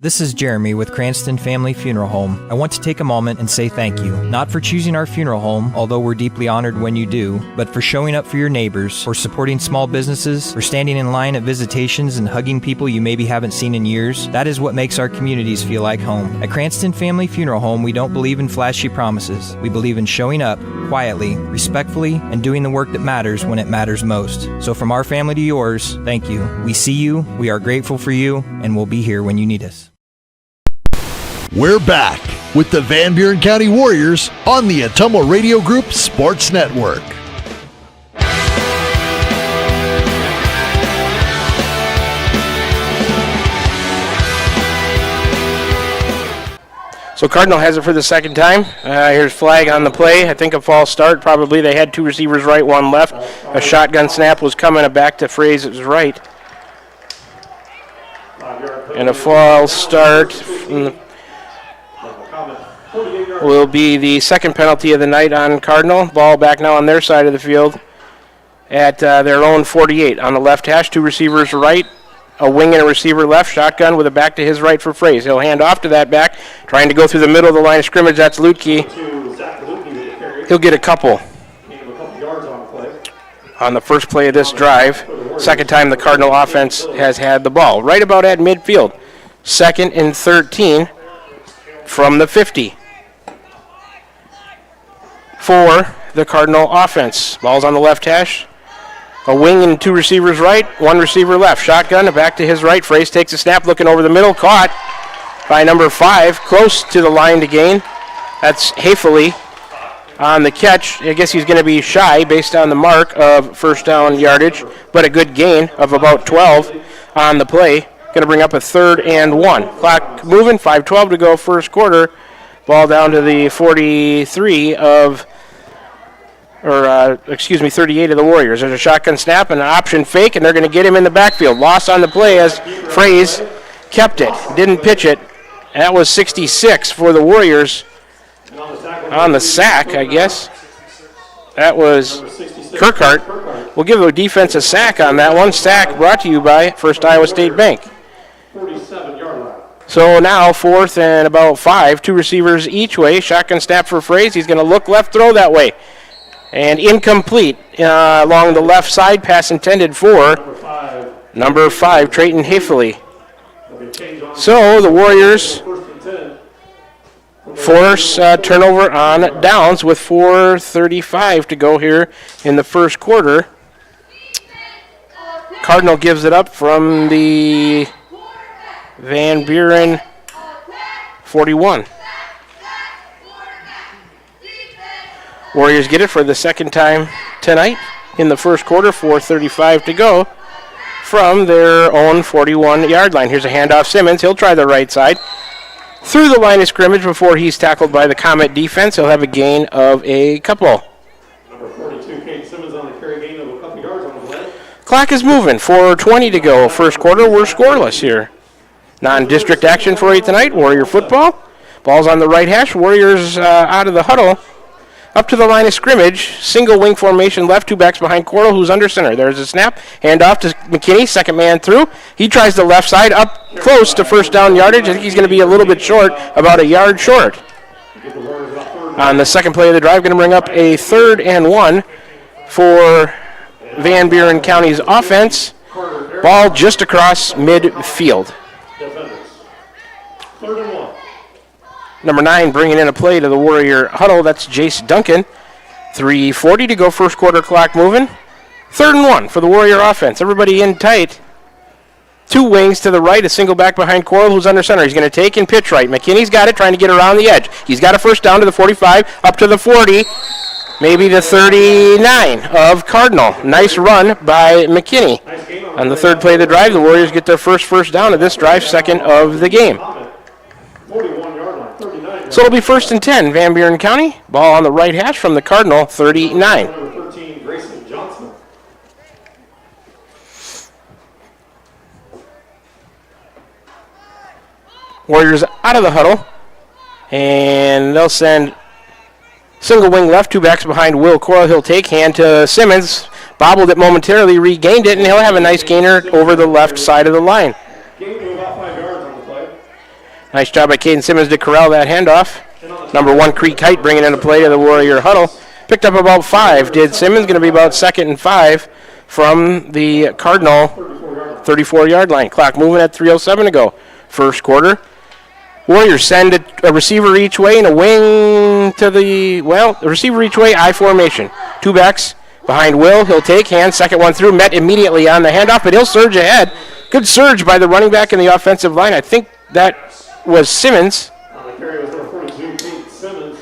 This is Jeremy with Cranston Family Funeral Home. I want to take a moment and say thank you, not for choosing our funeral home, although we're deeply honored when you do, but for showing up for your neighbors, for supporting small businesses, for standing in line at visitations and hugging people you maybe haven't seen in years. That is what makes our communities feel like home. At Cranston Family Funeral Home, we don't believe in flashy promises. We believe in showing up quietly, respectfully, and doing the work that matters when it matters most. So from our family to yours, thank you. We see you, we are grateful for you, and we'll be here when you need us.
We're back with the Van Buren County Warriors on the Autumnal Radio Group Sports Network.
So Cardinal has it for the second time. Here's flag on the play. I think a false start. Probably they had 2 receivers right, 1 left. A shotgun snap was coming back to Fraze's right. And a false start will be the second penalty of the night on Cardinal. Ball back now on their side of the field at their own 48. On the left hash, 2 receivers right, a wing and a receiver left. Shotgun with a back to his right for Fraze. He'll hand off to that back, trying to go through the middle of the line of scrimmage. That's Lutke. He'll get a couple on the first play of this drive. Second time the Cardinal offense has had the ball. Right about at midfield. 2nd and 13 from the 50. For the Cardinal offense. Ball's on the left hash. A wing and 2 receivers right, 1 receiver left. Shotgun, back to his right. Fraze takes a snap, looking over the middle. Caught by number 5, close to the line to gain. That's Hafele on the catch. I guess he's going to be shy based on the mark of first down yardage, but a good gain of about 12 on the play. Going to bring up a 3rd and 1. Clock moving, 5:12 to go first quarter. Ball down to the 43 of, 38 of the Warriors. There's a shotgun snap and an option fake, and they're going to get him in the backfield. Loss on the play as Fraze kept it, didn't pitch it. That was 66 for the Warriors on the sack, I guess. That was Kirkhart. We'll give the defense a sack on that one. Sack brought to you by First Iowa State Bank. So now 4th and about 5, 2 receivers each way. Shotgun snap for Fraze. He's going to look left, throw that way. And incomplete along the left side. Pass intended for number 5, Trayton Hafley. So the Warriors force turnover on downs with 4:35 to go here in the first quarter. Cardinal gives it up from the Van Buren 41. Warriors get it for the second time tonight in the first quarter, 4:35 to go from their own 41-yard line. Here's a handoff. Simmons, he'll try the right side. Through the line of scrimmage before he's tackled by the Comet defense. He'll have a gain of a couple.
Number 42, Kate Simmons on the carry gain of a couple yards on the play.
Clock is moving. 4:20 to go. First quarter, we're scoreless here. Non-district action for you tonight. Warrior football. Ball's on the right hash. Warriors out of the huddle. Up to the line of scrimmage. Single wing formation left. 2 backs behind Coral, who's under center. There's a snap. Hand off to McKinney. Second man through. He tries the left side up close to first down yardage. I think he's going to be a little bit short, about a yard short. On the second play of the drive, going to bring up a 3rd and 1 for Van Buren County's offense. Ball just across midfield.
3rd and 1.
Number 9 bringing in a play to the Warrior huddle. That's Jace Duncan. 3:40 to go. First quarter clock moving. 3rd and 1 for the Warrior offense. Everybody in tight. 2 wings to the right. A single back behind Coral, who's under center. He's going to take and pitch right. McKinney's got it, trying to get around the edge. He's got a first down to the 45, up to the 40, maybe the 39 of Cardinal. Nice run by McKinney. On the third play of the drive, the Warriors get their first down of this drive, second of the game.
41-yard line, 39.
So it'll be 1st and 10, Van Buren County. Ball on the right hash from the Cardinal, 39.
Number 13, Grayson Johnson.
Warriors out of the huddle. And they'll send single wing left, 2 backs behind Will Coral. He'll take, hand to Simmons. Bobbled it momentarily, regained it, and he'll have a nice gainer over the left side of the line.
Gain to about 5 yards on the play.
Nice job by Caden Simmons to corral that handoff. Number 1, Creek Height, bringing in a play to the Warrior huddle. Picked up about 5. Did Simmons, going to be about 2nd and 5 from the Cardinal 34-yard line. Clock moving at 3:07 to go. First quarter. Warriors send a receiver each way and a wing to the, a receiver each way, I formation. 2 backs behind Will. He'll take, hand, second one through, met immediately on the handoff, but he'll surge ahead. Good surge by the running back in the offensive line. I think that was Simmons.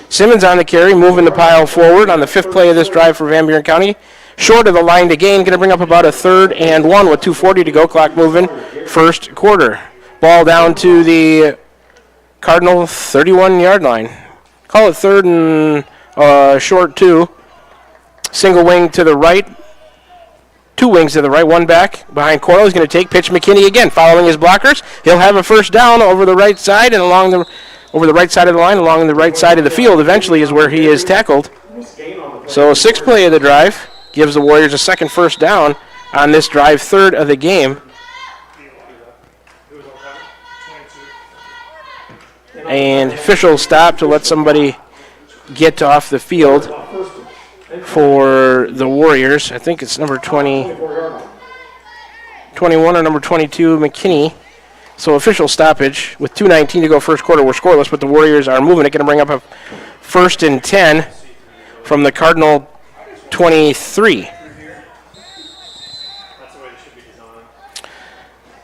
Simmons on the carry, moving the pile forward on the 5th play of this drive for Van Buren County. Short of the line to gain, going to bring up about a 3rd and 1 with 2:40 to go. Clock moving, first quarter. Ball down to the Cardinal 31-yard line. Call it 3rd and short 2. Single wing to the right. 2 wings to the right, 1 back behind Coral. He's going to take, pitch McKinney again, following his blockers. He'll have a first down over the right side and over the right side of the line, along the right side of the field. Eventually is where he is tackled. So 6th play of the drive gives the Warriors a second first down on this drive, 3rd of the game. And official stop to let somebody get off the field for the Warriors. I think it's number 21 or number 22, McKinney. So official stoppage with 2:19 to go first quarter. We're scoreless, but the Warriors are moving it. Going to bring up a 1st and 10 from the Cardinal 23.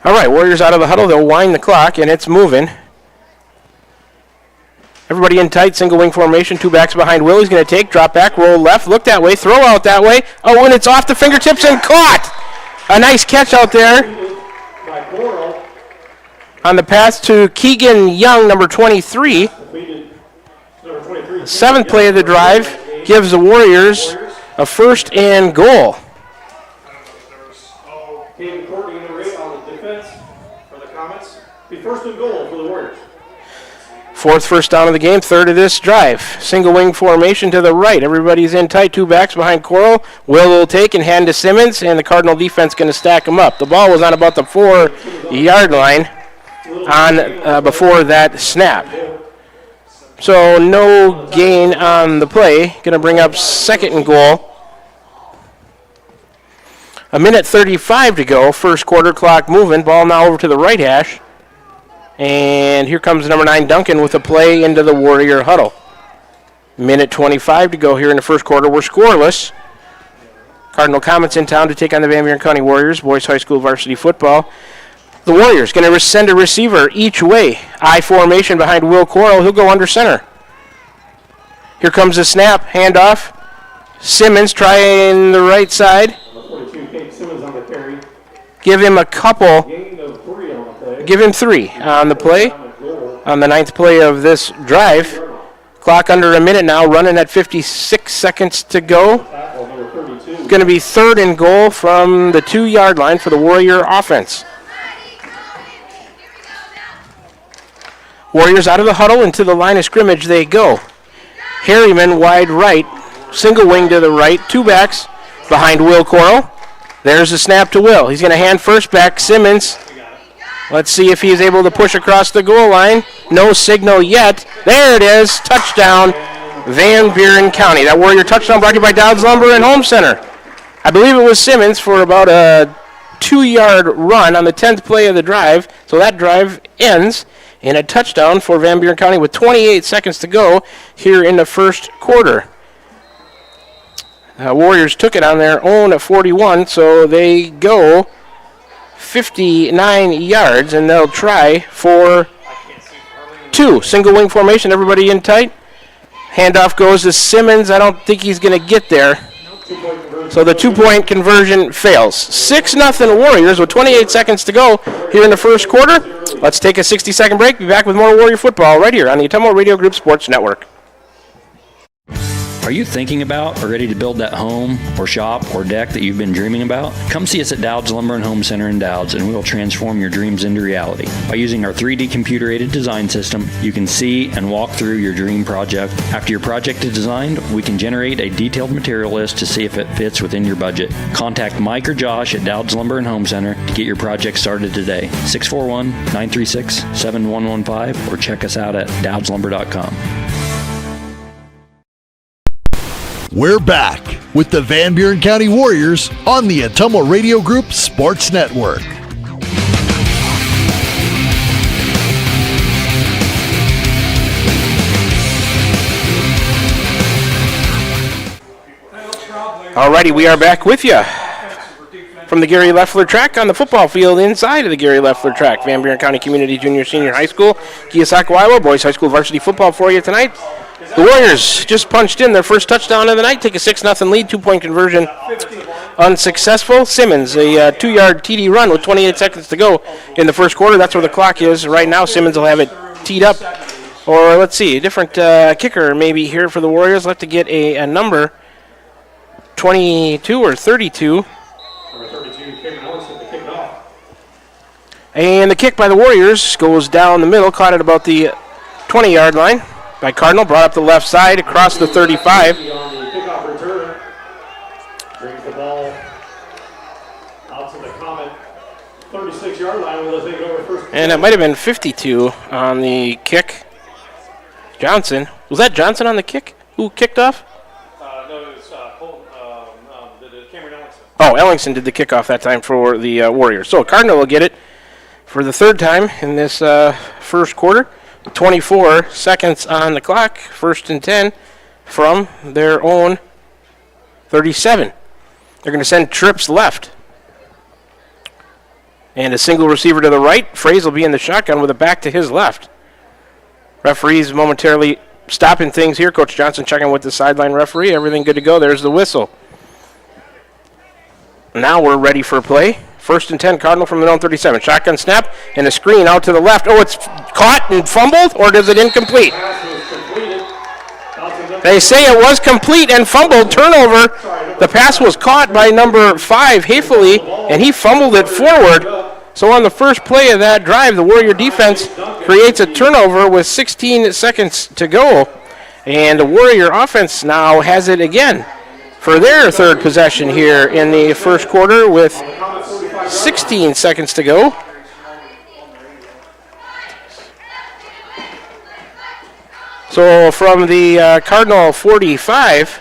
All right, Warriors out of the huddle. They'll wind the clock, and it's moving. Everybody in tight, single wing formation, 2 backs behind Will. He's going to take, drop back, roll left, look that way, throw out that way. Oh, and it's off the fingertips and caught. A nice catch out there on the pass to Keegan Young, number 23. 7th play of the drive gives the Warriors a 1st and goal.
Caden Courtney, number 8 on the defense for the Comets. Be 1st and goal for the Warriors.
4th first down of the game, 3rd of this drive. Single wing formation to the right. Everybody's in tight, 2 backs behind Coral. Will take and hand to Simmons, and the Cardinal defense going to stack them up. The ball was on about the 4-yard line. on before that snap. So no gain on the play. Going to bring up 2nd and goal. 1:35 to go. First quarter, clock moving. Ball now over to the right hash. And here comes number 9, Duncan, with a play into the Warrior huddle. 1:25 to go here in the first quarter. We're scoreless. Cardinal Comets in town to take on the Van Buren County Warriors, boys high school varsity football. The Warriors going to send a receiver each way. I formation behind Will Coral. He'll go under center. Here comes the snap. Handoff. Simmons trying the right side. Give him a couple. Give him 3 on the play. On the 9th play of this drive. Clock under a minute now, running at 56 seconds to go. It's going to be 3rd and goal from the 2-yard line for the Warrior offense. Warriors out of the huddle into the line of scrimmage they go. Harriman wide right, single wing to the right, 2 backs behind Will Coral. There's the snap to Will. He's going to hand first back Simmons. Let's see if he's able to push across the goal line. No signal yet. There it is. Touchdown, Van Buren County. That Warrior touchdown brought to you by Dowd's Lumber and Home Center. I believe it was Simmons for about a 2-yard run on the 10th play of the drive. So that drive ends in a touchdown for Van Buren County with 28 seconds to go here in the first quarter. Warriors took it on their own at 41, so they go 59 yards, and they'll try for 2. Single wing formation, everybody in tight. Handoff goes to Simmons. I don't think he's going to get there. So the 2-point conversion fails. 6-0 Warriors with 28 seconds to go here in the first quarter. Let's take a 60-second break. Be back with more Warrior football right here on the Atomo Radio Group Sports Network.
Are you thinking about or ready to build that home or shop or deck that you've been dreaming about? Come see us at Dowd's Lumber and Home Center in Dowd's, and we will transform your dreams into reality. By using our 3D computer-aided design system, you can see and walk through your dream project. After your project is designed, we can generate a detailed material list to see if it fits within your budget. Contact Mike or Josh at Dowd's Lumber and Home Center to get your project started today. 641-936-7115 or check us out at dowdslumber.com.
We're back with the Van Buren County Warriors on the Atomo Radio Group Sports Network.
Alrighty, we are back with you from the Gary Leffler track on the football field inside of the Gary Leffler track. Van Buren County Community Junior Senior High School, Keosauqua, Iowa. Boys High School varsity football for you tonight. The Warriors just punched in their first touchdown of the night, take a 6-0 lead, 2-point conversion unsuccessful. Simmons, a 2-yard TD run with 28 seconds to go in the first quarter. That's where the clock is right now. Simmons will have it teed up. Or let's see, a different kicker maybe here for the Warriors. We'll have to get a number, 22 or 32. And the kick by the Warriors goes down the middle, caught at about the 20-yard line by Cardinal, brought up the left side across the 35.
Kickoff return brings the ball out to the Comet 36-yard line. We'll take it over first.
And it might have been 52 on the kick. Johnson. Was that Johnson on the kick? Who kicked off?
No, it was Cameron Ellingson.
Oh, Ellingson did the kickoff that time for the Warriors. So Cardinal will get it for the third time in this first quarter. 24 seconds on the clock, 1st and 10 from their own 37. They're going to send trips left. And a single receiver to the right. Fraze will be in the shotgun with a back to his left. Referees momentarily stopping things here. Coach Johnson checking with the sideline referee. Everything good to go. There's the whistle. Now we're ready for play. 1st and 10, Cardinal from their own 37. Shotgun snap and a screen out to the left. Oh, it's caught and fumbled, or does it incomplete? They say it was complete and fumbled. Turnover. The pass was caught by number 5, Hayfley, and he fumbled it forward. So on the first play of that drive, the Warrior defense creates a turnover with 16 seconds to go. And the Warrior offense now has it again for their third possession here in the first quarter with 16 seconds to go. So from the Cardinal 45,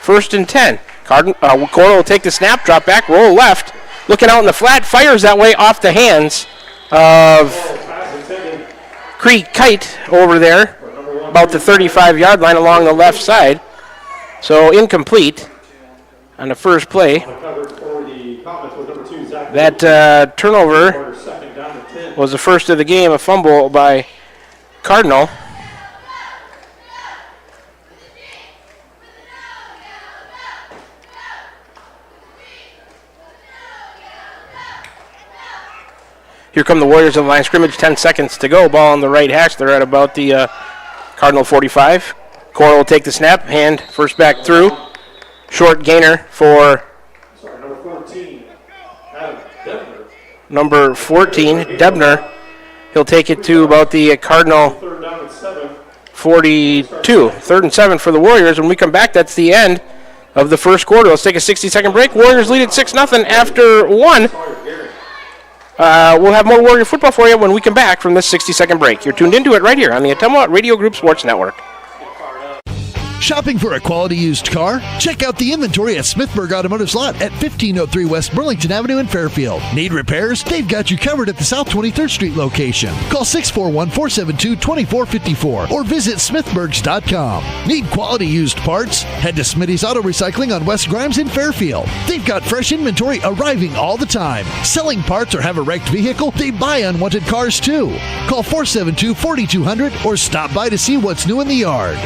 1st and 10. Coral will take the snap, drop back, roll left. Looking out in the flat, fires that way off the hands of Creek Kite over there, about the 35-yard line along the left side. So incomplete on the first play. That turnover was the first of the game, a fumble by Cardinal. Here come the Warriors of the line of scrimmage, 10 seconds to go. Ball on the right hash. They're at about the Cardinal 45. Coral will take the snap, hand first back through. Short gainer for number 14, Debner. He'll take it to about the Cardinal 42. 3rd and 7 for the Warriors. When we come back, that's the end of the first quarter. Let's take a 60-second break. Warriors lead at 6-0 after 1. We'll have more Warrior football for you when we come back from this 60-second break. You're tuned into it right here on the Ottumwa Radio Group Sports Network.
Shopping for a quality used car? Check out the inventory at Smithburg Automotive Lot at 1503 West Burlington Avenue in Fairfield. Need repairs? They've got you covered at the South 23rd Street location. Call 641-472-2454 or visit smithburgs.com. Need quality used parts? Head to Smitty's Auto Recycling on West Grimes in Fairfield. They've got fresh inventory arriving all the time. Selling parts or have a wrecked vehicle? They buy unwanted cars too. Call 472-4200 or stop by to see what's new in the yard.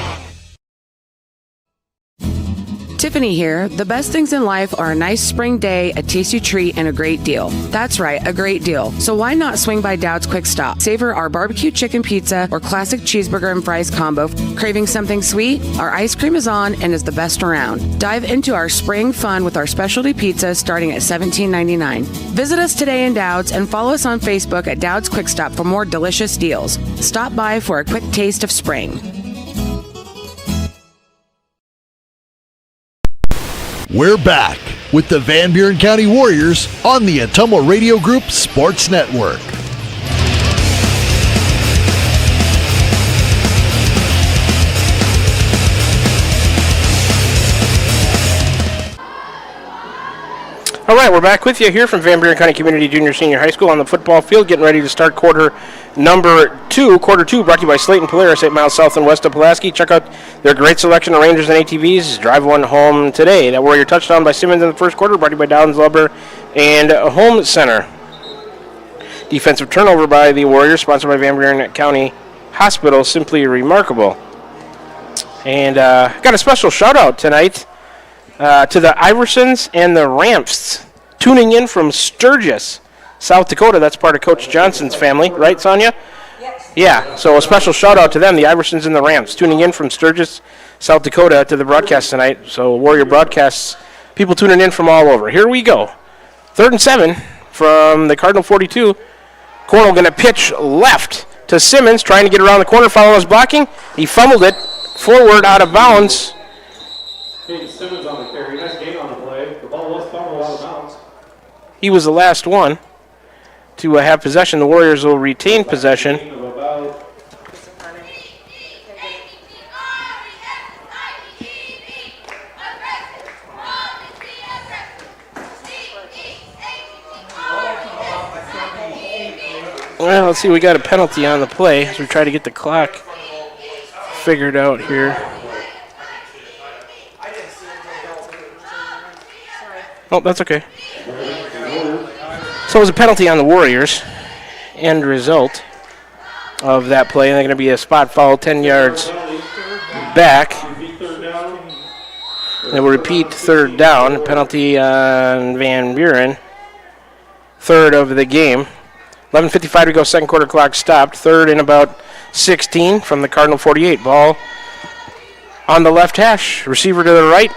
Tiffany here. The best things in life are a nice spring day, a tasty treat, and a great deal. That's right, a great deal. So why not swing by Dowd's Quick Stop? Savor our barbecue chicken pizza or classic cheeseburger and fries combo. Craving something sweet? Our ice cream is on and is the best around. Dive into our spring fun with our specialty pizza starting at $17.99. Visit us today in Dowd's and follow us on Facebook at Dowd's Quick Stop for more delicious deals. Stop by for a quick taste of spring.
We're back with the Van Buren County Warriors on the Ottumwa Radio Group Sports Network.
All right, we're back with you here from Van Buren County Community Junior Senior High School on the football field, getting ready to start quarter two, brought to you by Slayton Polaris, 8 miles south and west of Pulaski. Check out their great selection of Rangers and ATVs. Drive one home today. That Warrior touchdown by Simmons in the first quarter, brought to you by Dowdens Lumber and Home Center. Defensive turnover by the Warriors, sponsored by Van Buren County Hospital, simply remarkable. And got a special shout-out tonight to the Iversons and the Ramps, tuning in from Sturgis, South Dakota. That's part of Coach Johnson's family, right, Sonia? Yes. Yeah, so a special shout-out to them, the Iversons and the Ramps, tuning in from Sturgis, South Dakota to the broadcast tonight. So Warrior broadcasts, people tuning in from all over. Here we go. 3rd and 7 from the Cardinal 42. Coral going to pitch left to Simmons, trying to get around the corner, following his blocking. He fumbled it forward out of bounds.
Simmons on the carry. Nice gain on the play. The ball was fumbled out of bounds.
He was the last one to have possession. The Warriors will retain possession. Well, let's see. We got a penalty on the play as we try to get the clock figured out here. Oh, that's okay. So it was a penalty on the Warriors. End result of that play. They're going to be a spot foul 10 yards back. They will repeat 3rd down. Penalty on Van Buren. 3rd of the game. 11:55 to go. Second quarter clock stopped. 3rd and about 16 from the Cardinal 48. Ball on the left hash. Receiver to the right.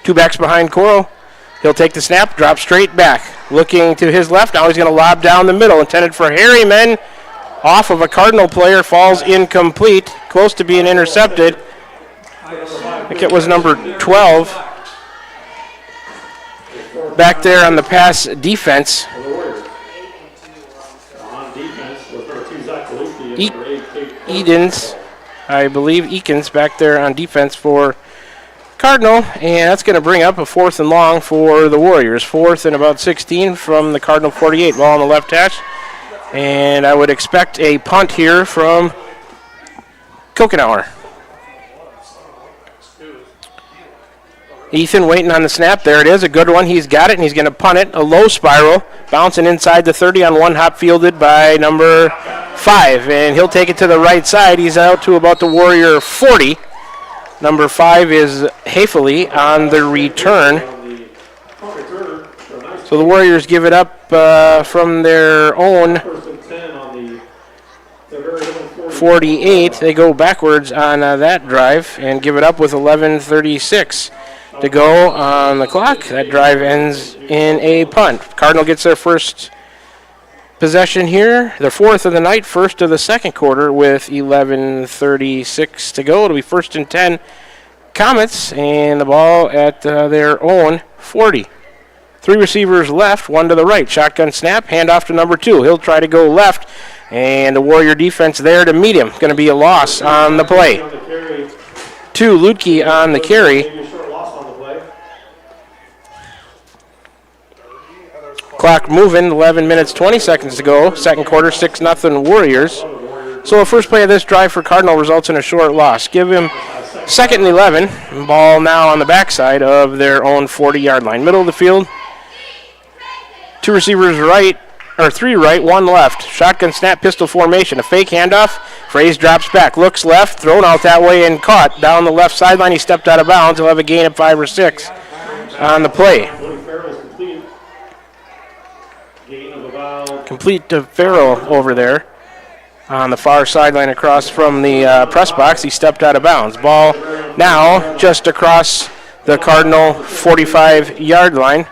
2 backs behind Coral. He'll take the snap, drop straight back. Looking to his left, now he's going to lob down the middle. Intended for Harriman. Off of a Cardinal player, falls incomplete. Close to being intercepted. I think it was number 12. Back there on the pass defense. Eakins back there on defense for Cardinal, and that's going to bring up a 4th and long for the Warriors. 4th and about 16 from the Cardinal 48. Ball on the left hash, and I would expect a punt here from Kokenauer. Ethan waiting on the snap. There it is, a good one. He's got it, and he's going to punt it. A low spiral, bouncing inside the 30 on one hop, fielded by number 5, and he'll take it to the right side. He's out to about the Warrior 40. Number 5 is Hafely on the return. So the Warriors give it up from their own 48. They go backwards on that drive and give it up with 11:36 to go on the clock. That drive ends in a punt. Cardinal gets their first possession here, their 4th of the night, first of the second quarter with 11:36 to go. It'll be 1st and 10 Comets, and the ball at their own 40. 3 receivers left, 1 to the right. Shotgun snap, handoff to number 2. He'll try to go left, and the Warrior defense there to meet him. Going to be a loss on the play. 2, Ludke on the carry. Clock moving, 11 minutes, 20 seconds to go. Second quarter, 6-0 Warriors. So the first play of this drive for Cardinal results in a short loss. Give him 2nd and 11. Ball now on the backside of their own 40-yard line. Middle of the field. 2 receivers right, or 3 right, 1 left. Shotgun snap, pistol formation. A fake handoff. Fraze drops back, looks left, thrown out that way and caught. Down the left sideline, he stepped out of bounds. He'll have a gain of 5 or 6 on the play. Complete to Farrell over there on the far sideline across from the press box. He stepped out of bounds. Ball now just across the Cardinal 45-yard line.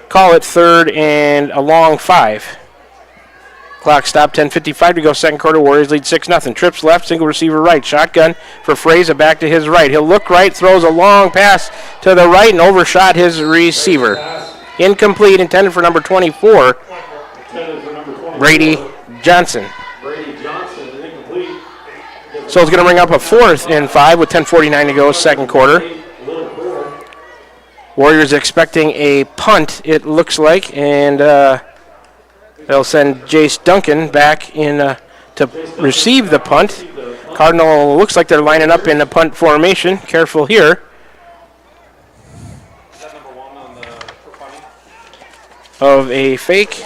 Call it 3rd and a long 5. Clock stopped, 10:55 to go, second quarter. Warriors lead 6-0. Trips left, single receiver right. Shotgun for Fraser back to his right. He'll look right, throws a long pass to the right and overshot his receiver. Incomplete, intended for number 24, Brady Johnson. So it's going to bring up a 4th and 5 with 10:49 to go, second quarter. Warriors expecting a punt, it looks like, and they'll send Jace Duncan back in to receive the punt. Cardinal looks like they're lining up in a punt formation. Careful here. Of a fake.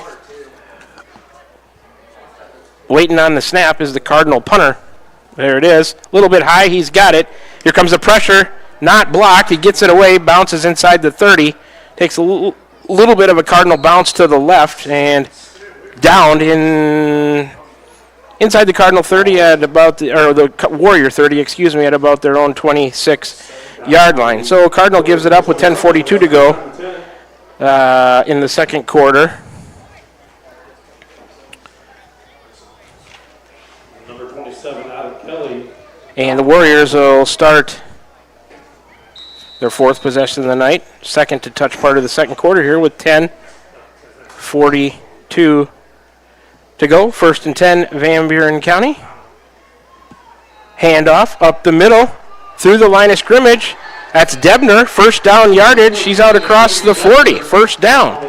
Waiting on the snap is the Cardinal punter. There it is. A little bit high. He's got it. Here comes the pressure. Not blocked. He gets it away. Bounces inside the 30. Takes a little bit of a Cardinal bounce to the left and downed inside the Cardinal 30 at about the Warrior 30, at about their own 26-yard line. So Cardinal gives it up with 10:42 to go in the second quarter. And the Warriors will start their 4th possession of the night, second to touch part of the second quarter here with 10:42 to go. 1st and 10, Van Buren County. Handoff up the middle, through the line of scrimmage. That's Debner, first down yardage. She's out across the 40, first down.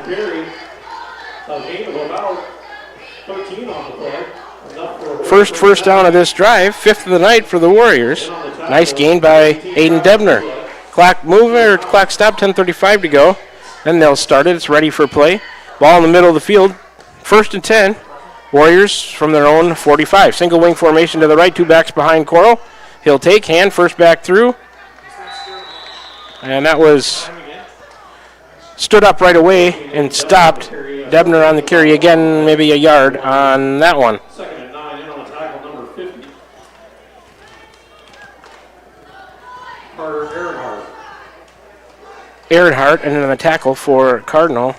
First down of this drive, 5th of the night for the Warriors. Nice gain by Aiden Debner. Clock stopped, 10:35 to go. Then they'll start it. It's ready for play. Ball in the middle of the field. 1st and 10. Warriors from their own 45. Single wing formation to the right, 2 backs behind Coral. He'll take hand, first back through. And that was stood up right away and stopped. Debner on the carry again, maybe a yard on that one. Ehrenhardt and then a tackle for Cardinal.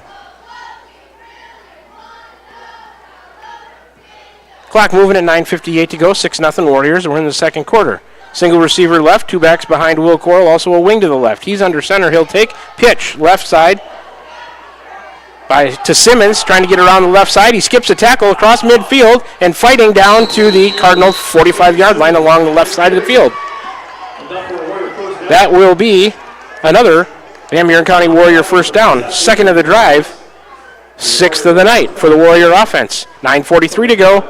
Clock moving at 9:58 to go, 6-0 Warriors. We're in the second quarter. Single receiver left, 2 backs behind Will Coral, also a wing to the left. He's under center, he'll take. Pitch, left side. to Simmons, trying to get around the left side. He skips a tackle across midfield and fighting down to the Cardinal 45-yard line along the left side of the field. That will be another Van Buren County Warrior first down. Second of the drive, sixth of the night for the Warrior offense. 9:43 to go.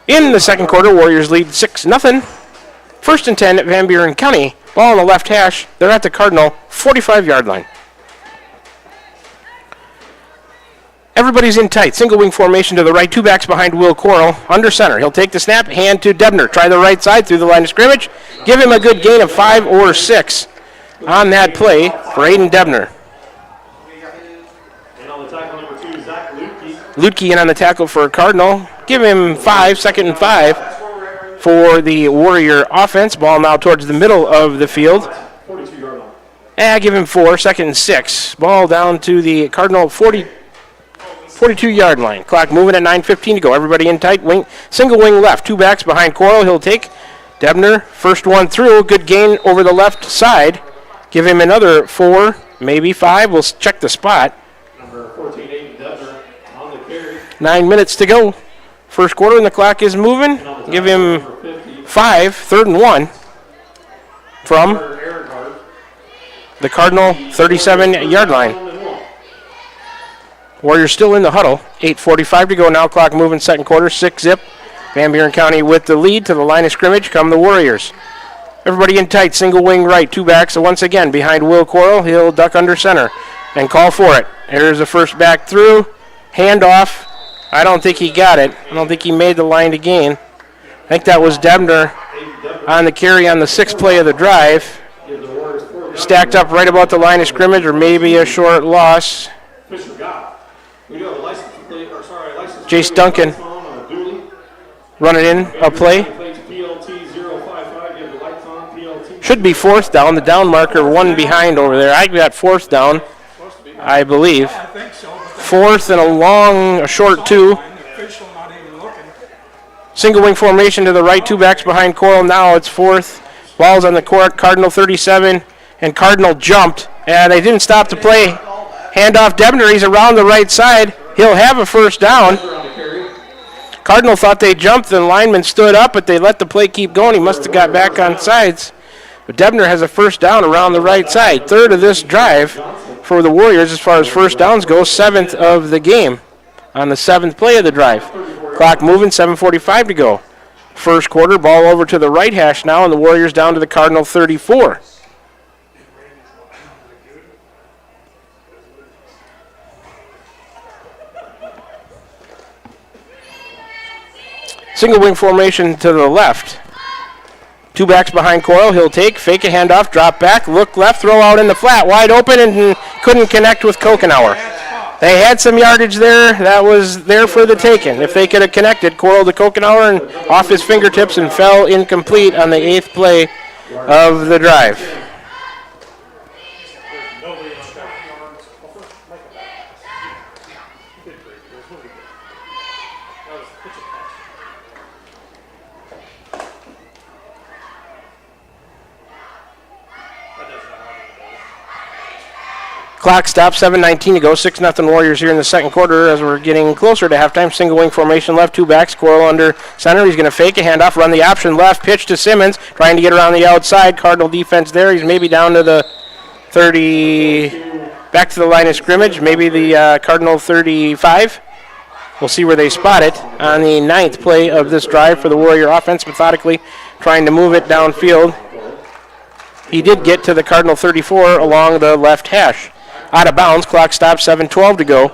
In the second quarter, Warriors lead 6-0. First and 10 at Van Buren County. Ball on the left hash. They're at the Cardinal 45-yard line. Everybody's in tight. Single wing formation to the right. Two backs behind Will Coral. Under center. He'll take the snap. Hand to Debner. Try the right side through the line of scrimmage. Give him a good gain of 5 or 6 on that play for Aiden Debner. Lutke in on the tackle for Cardinal. Give him 5, second and 5 for the Warrior offense. Ball now towards the middle of the field. 42-yard line. Give him 4, second and 6. Ball down to the Cardinal 42-yard line. Clock moving at 9:15 to go. Everybody in tight. Single wing left. Two backs behind Coral. He'll take Debner. First one through. Good gain over the left side. Give him another 4, maybe 5. We'll check the spot.
Number 14, Aiden Debner on the carry.
9 minutes to go. First quarter and the clock is moving. Give him 5, third and 1 from the Cardinal 37-yard line. Warriors still in the huddle. 8:45 to go now. Clock moving second quarter. 6-zip. Van Buren County with the lead to the line of scrimmage. Come the Warriors. Everybody in tight. Single wing right. Two backs once again behind Will Coral. He'll duck under center and call for it. Here's the first back through. Handoff. I don't think he got it. I don't think he made the line to gain. I think that was Debner on the carry on the 6th play of the drive. Stacked up right about the line of scrimmage, or maybe a short loss. Jace Duncan running in a play. Should be 4th down. The down marker 1 behind over there. I got 4th down, I believe. 4th and a short 2. Single wing formation to the right. Two backs behind Coral. Now it's 4th. Ball's on the court. Cardinal 37. And Cardinal jumped. And they didn't stop the play. Handoff Debner. He's around the right side. He'll have a first down. Cardinal thought they jumped. The lineman stood up, but they let the play keep going. He must have got back on sides. But Debner has a first down around the right side. Third of this drive for the Warriors as far as first downs go. 7th of the game on the 7th play of the drive. Clock moving, 7:45 to go. First quarter, ball over to the right hash now, and the Warriors down to the Cardinal 34. Single wing formation to the left. Two backs behind Coral. He'll take, fake a handoff, drop back, look left, throw out in the flat, wide open, and couldn't connect with Kokenauer. They had some yardage there. That was there for the taking. If they could have connected, Coral to Kokenauer and off his fingertips and fell incomplete on the 8th play of the drive. Clock stops, 7:19 to go. 6-0 Warriors here in the second quarter as we're getting closer to halftime. Single wing formation left, two backs. Coral under center. He's going to fake a handoff, run the option left, pitch to Simmons, trying to get around the outside. Cardinal defense there. He's maybe down to the 30, back to the line of scrimmage, maybe the Cardinal 35. We'll see where they spot it on the 9th play of this drive for the Warrior offense, methodically trying to move it downfield. He did get to the Cardinal 34 along the left hash. Out of bounds, clock stops, 7:12 to go.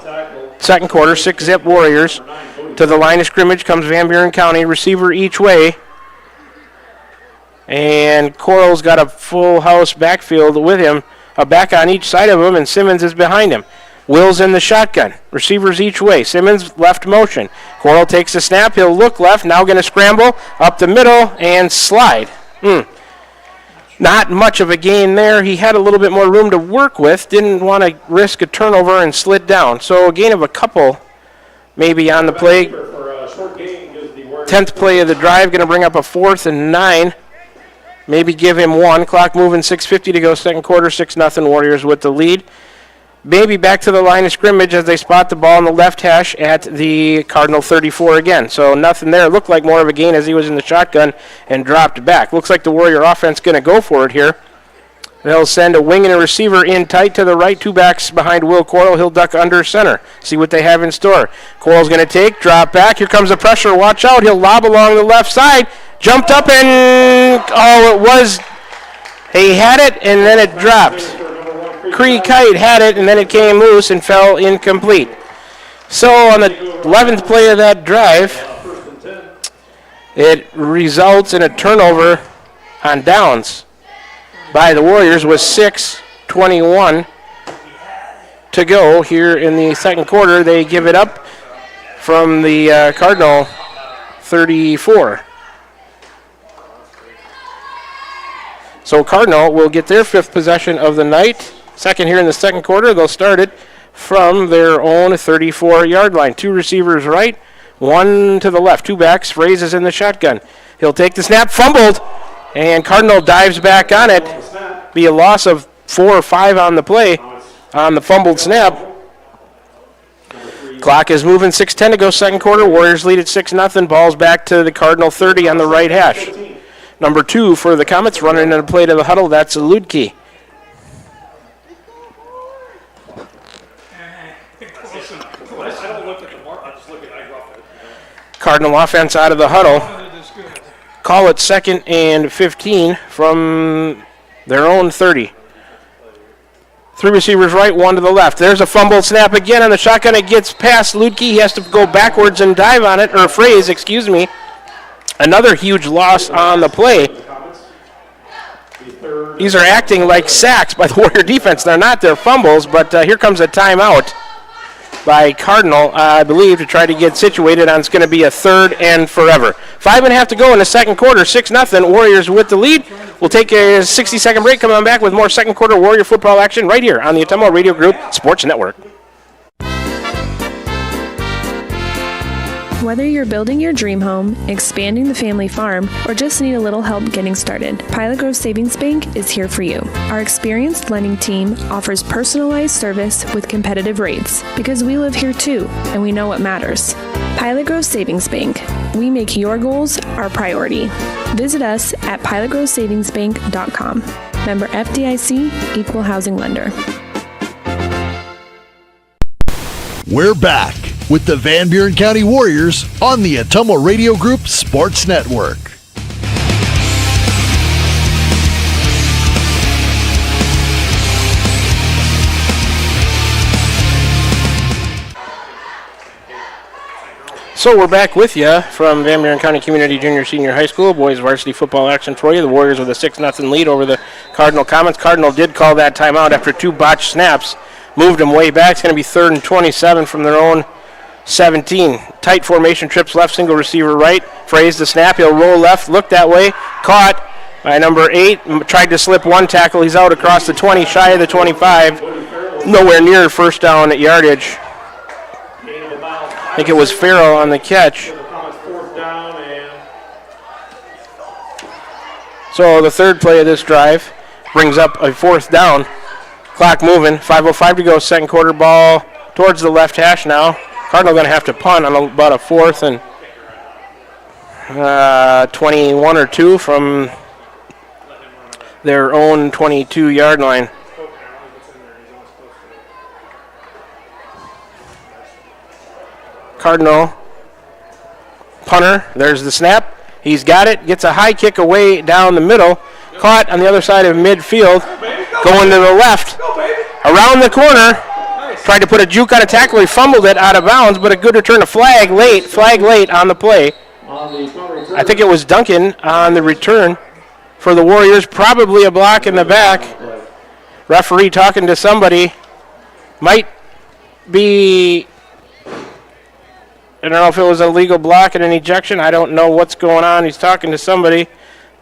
Second quarter, 6-zip Warriors. To the line of scrimmage comes Van Buren County, receiver each way. And Coral's got a full house backfield with him, a back on each side of him, and Simmons is behind him. Will's in the shotgun. Receivers each way. Simmons left motion. Coral takes a snap. He'll look left. Now going to scramble up the middle and slide. Not much of a gain there. He had a little bit more room to work with. Didn't want to risk a turnover and slid down. So a gain of a couple maybe on the play. 10th play of the drive. Going to bring up a 4th and 9. Maybe give him 1. Clock moving, 6:50 to go. Second quarter, 6-0 Warriors with the lead. maybe back to the line of scrimmage as they spot the ball on the left hash at the Cardinal 34 again. So nothing there. It looked like more of a gain as he was in the shotgun and dropped back. Looks like the Warrior offense going to go for it here. They'll send a wing and a receiver in tight to the right. Two backs behind Will Coral. He'll duck under center. See what they have in store. Coral's going to take, drop back. Here comes the pressure. Watch out. He'll lob along the left side. Jumped up and, he had it and then it dropped. Cree Kite had it and then it came loose and fell incomplete. So on the 11th play of that drive, it results in a turnover on downs by the Warriors with 6:21 to go here in the second quarter. They give it up from the Cardinal 34. So Cardinal will get their 5th possession of the night. Second here in the second quarter. They'll start it from their own 34-yard line. 2 receivers right, 1 to the left. 2 backs. Fraze is in the shotgun. He'll take the snap, fumbled, and Cardinal dives back on it. Be a loss of 4 or 5 on the play on the fumbled snap. Clock is moving, 6:10 to go second quarter. Warriors lead at 6-0. Ball's back to the Cardinal 30 on the right hash. Number 2 for the Comets running in a play to the huddle. That's Ludke. Cardinal offense out of the huddle. Call it 2nd and 15 from their own 30. 3 receivers right, 1 to the left. There's a fumble snap again on the shotgun. It gets past Ludke. He has to go backwards and dive on it, or Fraze, excuse me. Another huge loss on the play. These are acting like sacks by the Warrior defense. They're not, they're fumbles, but here comes a timeout by Cardinal, I believe, to try to get situated on. It's going to be a 3rd and forever. 5.5 to go in the second quarter, 6-0. Warriors with the lead. We'll take a 60-second break, coming back with more second quarter Warrior football action right here on the Atomo Radio Group Sports Network.
Whether you're building your dream home, expanding the family farm, or just need a little help getting started, Pilot Grove Savings Bank is here for you. Our experienced lending team offers personalized service with competitive rates because we live here too, and we know what matters. Pilot Grove Savings Bank. We make your goals our priority. Visit us at pilotgrovesavingsbank.com. Member FDIC, Equal Housing Lender.
We're back with the Van Buren County Warriors on the Atomo Radio Group Sports Network.
So we're back with you from Van Buren County Community Junior Senior High School. Boys varsity football action for you. The Warriors with a 6-0 lead over the Cardinal Comets. Cardinal did call that timeout after 2 botched snaps. Moved them way back. It's going to be 3rd and 27 from their own 17. Tight formation, trips left, single receiver right. Fraze the snap. He'll roll left, look that way. Caught by number 8. Tried to slip 1 tackle. He's out across the 20, shy of the 25. Nowhere near first down at yardage. I think it was Farrell on the catch. So the 3rd play of this drive brings up a 4th down. Clock moving, 5:05 to go, second quarter. Ball towards the left hash now. Cardinal going to have to punt on about a 4th and 21 or 2 from their own 22-yard line. Cardinal punter, there's the snap. He's got it, gets a high kick away down the middle. Caught on the other side of midfield, going to the left. Around the corner, tried to put a juke on a tackle. He fumbled it out of bounds, but a good return. A flag late on the play. I think it was Duncan on the return for the Warriors. Probably a block in the back. Referee talking to somebody. Might be, I don't know if it was a legal block and an ejection. I don't know what's going on. He's talking to somebody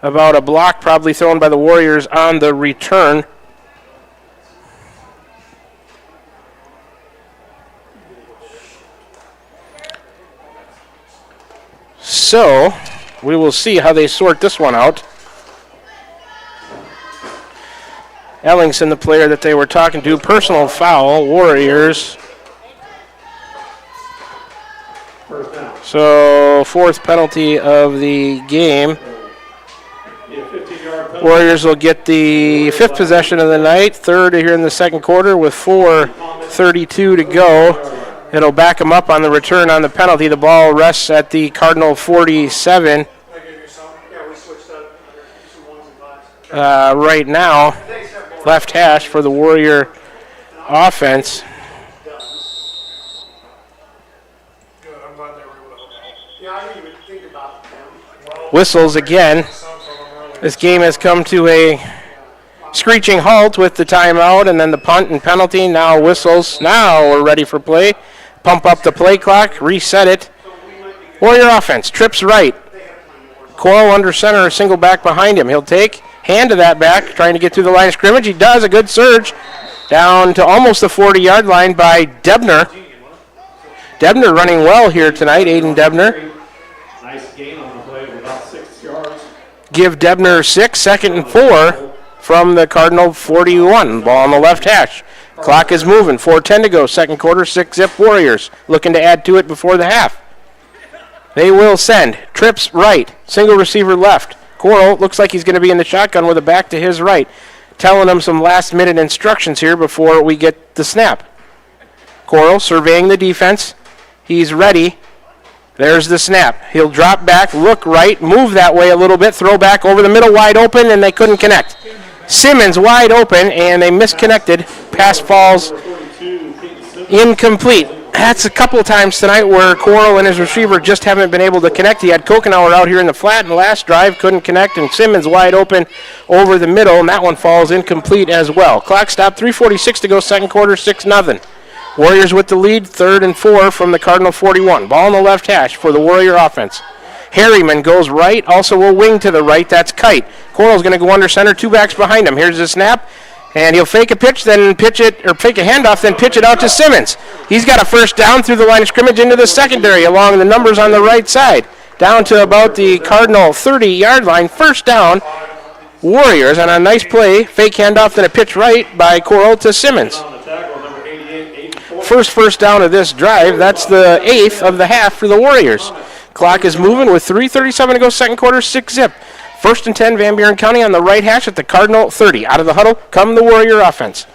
about a block probably thrown by the Warriors on the return. So we will see how they sort this one out. Ellingson, the player that they were talking to. Personal foul, Warriors. So, fourth penalty of the game. Warriors will get the fifth possession of the night, third here in the second quarter with 4:32 to go. It'll back them up on the return on the penalty. The ball rests at the Cardinal 47. Right now, left hash for the Warrior offense. Whistles again. This game has come to a screeching halt with the timeout and then the punt and penalty. Now whistles. Now we're ready for play. Pump up the play clock, reset it. Warrior offense, trips right. Coyle under center, a single back behind him. He'll take, hand to that back, trying to get through the line of scrimmage. He does, a good surge. Down to almost the 40-yard line by Debner. Debner running well here tonight, Aiden Debner.
Nice gain on the play of about 6 yards.
Give Debner 6, 2nd and 4 from the Cardinal 41. Ball on the left hash. Clock is moving, 4:10 to go, second quarter, 6-zip Warriors. Looking to add to it before the half. They will send. Trips right, single receiver left. Coral looks like he's going to be in the shotgun with a back to his right. Telling him some last-minute instructions here before we get the snap. Coral surveying the defense. He's ready. There's the snap. He'll drop back, look right, move that way a little bit, throw back over the middle wide open, and they couldn't connect. Simmons wide open, and they misconnected. Pass falls incomplete. That's a couple of times tonight where Coral and his receiver just haven't been able to connect. He had Kokenauer out here in the flat in the last drive, couldn't connect, and Simmons wide open over the middle, and that one falls incomplete as well. Clock stopped, 3:46 to go, second quarter, 6-0. Warriors with the lead, 3rd and 4 from the Cardinal 41. Ball on the left hash for the Warrior offense. Harriman goes right, also a wing to the right, that's Kite. Coral's going to go under center, two backs behind him. Here's the snap, and he'll fake a pitch, then pitch it, or fake a handoff, then pitch it out to Simmons. He's got a first down through the line of scrimmage into the secondary along the numbers on the right side. Down to about the Cardinal 30-yard line, first down, Warriors, and a nice play, fake handoff, then a pitch right by Coral to Simmons. First down of this drive, that's the 8th of the half for the Warriors. Clock is moving with 3:37 to go, second quarter, 6-zip. 1st and 10, Van Buren County on the right hash at the Cardinal 30. Out of the huddle come the Warrior offense.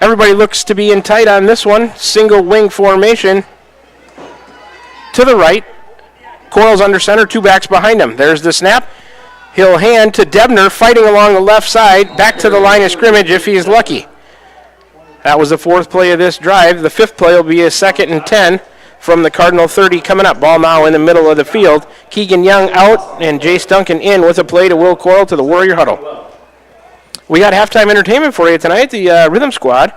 Everybody looks to be in tight on this one. Single wing formation to the right. Coral's under center, two backs behind him. There's the snap. He'll hand to Debner, fighting along the left side, back to the line of scrimmage if he's lucky. That was the 4th play of this drive. The 5th play will be a 2nd and 10 from the Cardinal 30 coming up. Ball now in the middle of the field. Keegan Young out and Jace Duncan in with a play to Will Coral to the Warrior huddle. We got halftime entertainment for you tonight. The Rhythm Squad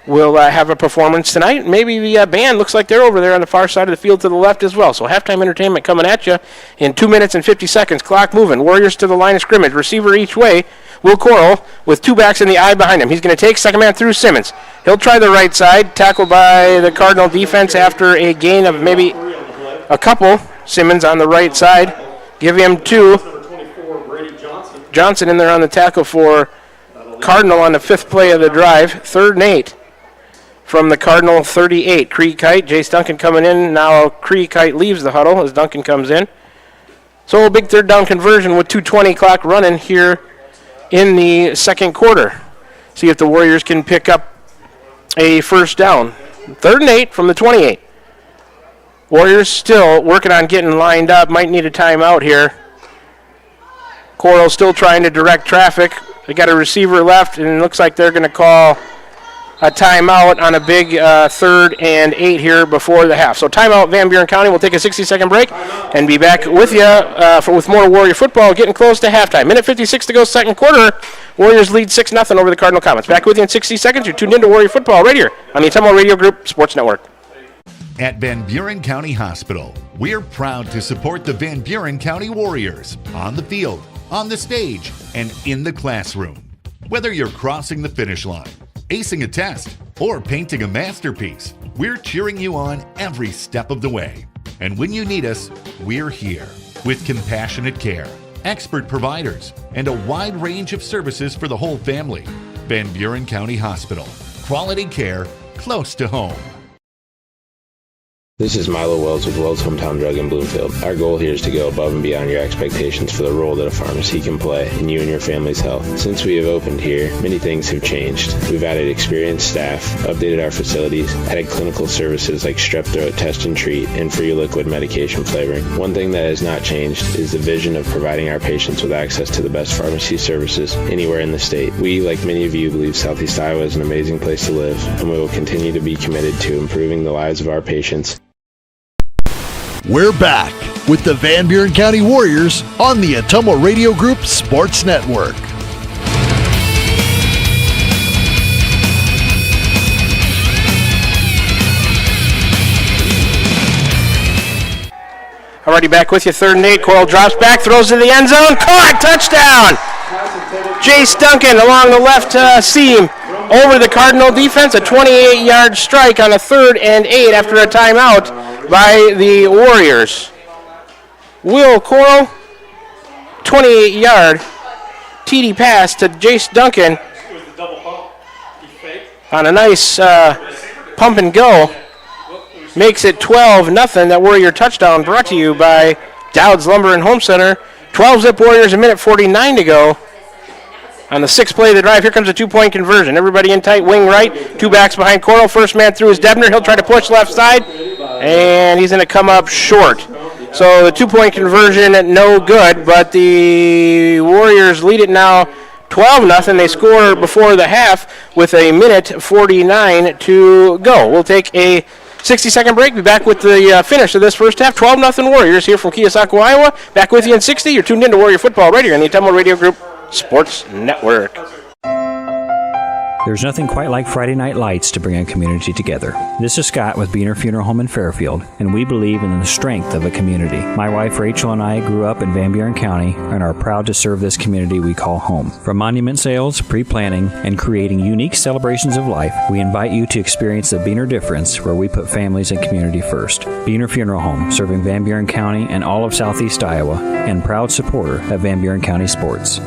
will have a performance tonight. Maybe the band looks like they're over there on the far side of the field to the left as well. So halftime entertainment coming at you in 2 minutes and 50 seconds. Clock moving. Warriors to the line of scrimmage. Receiver each way. Will Coral with two backs in the eye behind him. He's going to take second man through Simmons. He'll try the right side. Tackled by the Cardinal defense after a gain of maybe a couple. Simmons on the right side. Give him 2. Johnson in there on the tackle for Cardinal on the 5th play of the drive. 3rd and 8 from the Cardinal 38. Cree Kite, Jace Duncan coming in. Now Cree Kite leaves the huddle as Duncan comes in. So a big 3rd down conversion with 2:20 clock running here in the second quarter. See if the Warriors can pick up a first down. 3rd and 8 from the 28. Warriors still working on getting lined up. Might need a timeout here. Coral still trying to direct traffic. They got a receiver left, and it looks like they're going to call a timeout on a big 3rd and 8 here before the half. So timeout, Van Buren County. We'll take a 60-second break and be back with you with more Warrior football, getting close to halftime. Minute 56 to go, second quarter. Warriors lead 6-0 over the Cardinal Comets. Back with you in 60 seconds. You're tuned into Warrior football right here on the Atomo Radio Group Sports Network.
At Van Buren County Hospital, we're proud to support the Van Buren County Warriors on the field, on the stage, and in the classroom. Whether you're crossing the finish line, acing a test, or painting a masterpiece, we're cheering you on every step of the way. And when you need us, we're here with compassionate care, expert providers, and a wide range of services for the whole family. Van Buren County Hospital. Quality care close to home.
This is Milo Wells with Wells Hometown Drug in Bloomfield. Our goal here is to go above and beyond your expectations for the role that a pharmacy can play in you and your family's health. Since we have opened here, many things have changed. We've added experienced staff, updated our facilities, added clinical services like strep throat test and treat, and free liquid medication flavoring. One thing that has not changed is the vision of providing our patients with access to the best pharmacy services anywhere in the state. We, like many of you, believe Southeast Iowa is an amazing place to live, and we will continue to be committed to improving the lives of our patients.
We're back with the Van Buren County Warriors on the Atomo Radio Group Sports Network.
Already back with you, 3rd and 8. Coral drops back, throws to the end zone. Caught! Touchdown! Jace Duncan along the left seam over the Cardinal defense. A 28-yard strike on a 3rd and 8 after a timeout by the Warriors. Will Coral, 28-yard TD pass to Jace Duncan on a nice pump and go. Makes it 12-0. That Warrior touchdown brought to you by Dowd's Lumber and Home Center. 12-zip Warriors, a minute 49 to go. On the 6th play of the drive, here comes a 2-point conversion. Everybody in tight, wing right. 2 backs behind Coral. First man through is Debner. He'll try to push left side, and he's going to come up short. So the 2-point conversion, no good, but the Warriors lead it now 12-0. They score before the half with a minute 49 to go. We'll take a 60-second break. Be back with the finish of this first half. 12-0 Warriors here from Keosauqua, Iowa. Back with you in 60. You're tuned into Warrior Football right here on the Atomo Radio Group Sports Network.
There's nothing quite like Friday Night Lights to bring a community together. This is Scott with Buren Funeral Home in Fairfield, and we believe in the strength of a community. My wife Rachel and I grew up in Van Buren County and are proud to serve this community we call home. From monument sales, pre-planning, and creating unique celebrations of life, we invite you to experience the Buren difference where we put families and community first. Buren Funeral Home, serving Van Buren County and all of Southeast Iowa, and proud supporter of Van Buren County sports.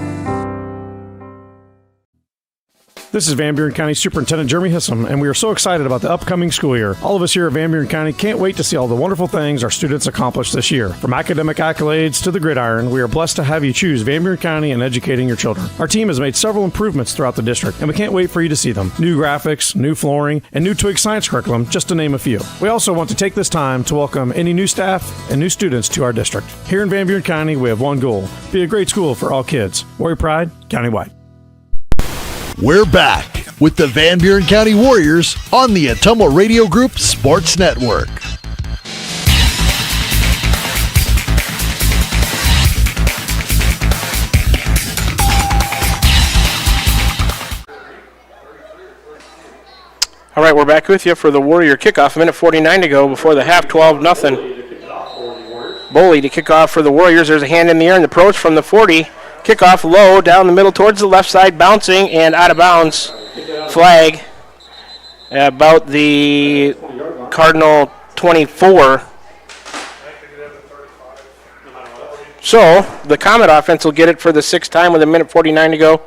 This is Van Buren County Superintendent Jeremy Hissam, and we are so excited about the upcoming school year. All of us here at Van Buren County can't wait to see all the wonderful things our students accomplish this year. From academic accolades to the gridiron, we are blessed to have you choose Van Buren County in educating your children. Our team has made several improvements throughout the district, and we can't wait for you to see them. New graphics, new flooring, and new Twig science curriculum, just to name a few. We also want to take this time to welcome any new staff and new students to our district. Here in Van Buren County, we have one goal: be a great school for all kids. Warrior Pride, countywide.
We're back with the Van Buren County Warriors on the Atomo Radio Group Sports Network.
All right, we're back with you for the Warrior kickoff. A minute 49 to go before the half, 12-0. Boley to kick off for the Warriors. There's a hand in the air and the approach from the 40. Kickoff low, down the middle towards the left side, bouncing and out of bounds. Flag about the Cardinal 24. So the Comet offense will get it for the 6th time with a minute 49 to go.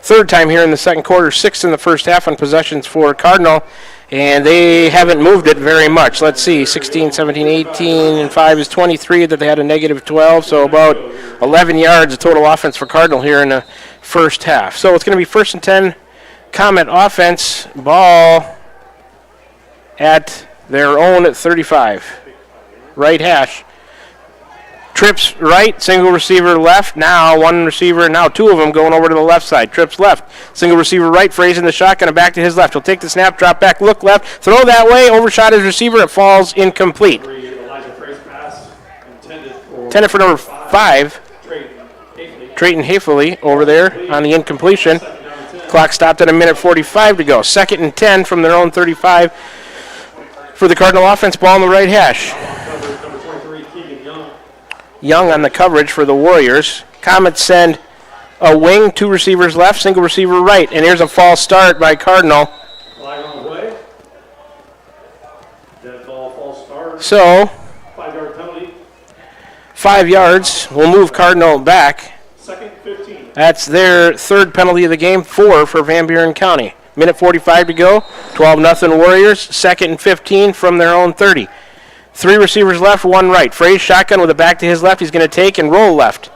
3rd time here in the second quarter, 6th in the first half on possessions for Cardinal. And they haven't moved it very much. Let's see, 16, 17, 18, and 5 is 23 that they had a negative 12. So about 11 yards of total offense for Cardinal here in the first half. So it's going to be 1st and 10 Comet offense. Ball at their own at 35. Right hash. Trips right, single receiver left. Now one receiver, now 2 of them going over to the left side. Trips left, single receiver right, Fraser in the shotgun and back to his left. He'll take the snap, drop back, look left, throw that way, overshot his receiver, it falls incomplete. Intended for number 5, Trayton Hafley over there on the incompletion. Clock stopped at a minute 45 to go. 2nd and 10 from their own 35 for the Cardinal offense, ball in the right hash. Young on the coverage for the Warriors. Comets send a wing, 2 receivers left, single receiver right. And here's a false start by Cardinal.
Flag on the way. Dead ball, false start.
So,
5-yard penalty.
5 yards. We'll move Cardinal back.
Second 15.
That's their third penalty of the game, 4 for Van Buren County. Minute 45 to go, 12-0 Warriors, second and 15 from their own 30. 3 receivers left, 1 right. Fraze shotgun with a back to his left. He's going to take and roll left.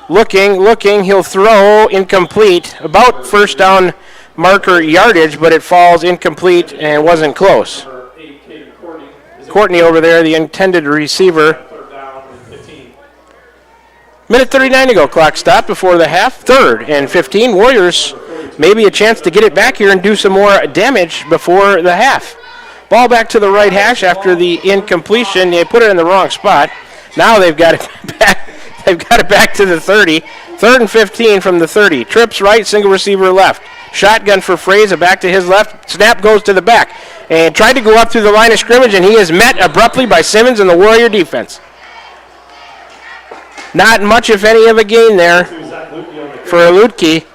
Looking, he'll throw, incomplete. About first down marker yardage, but it falls incomplete and wasn't close. Courtney over there, the intended receiver. Minute 39 to go, clock stop before the half. Third and 15, Warriors maybe a chance to get it back here and do some more damage before the half. Ball back to the right hash after the incompletion. They put it in the wrong spot. Now they've got it back. They've got it back to the 30. Third and 15 from the 30. Trips right, single receiver left. Shotgun for Fraze, back to his left. Snap goes to the back. And tried to go up through the line of scrimmage, and he is met abruptly by Simmons and the Warrior defense. Not much, if any, of a gain there for Lutke.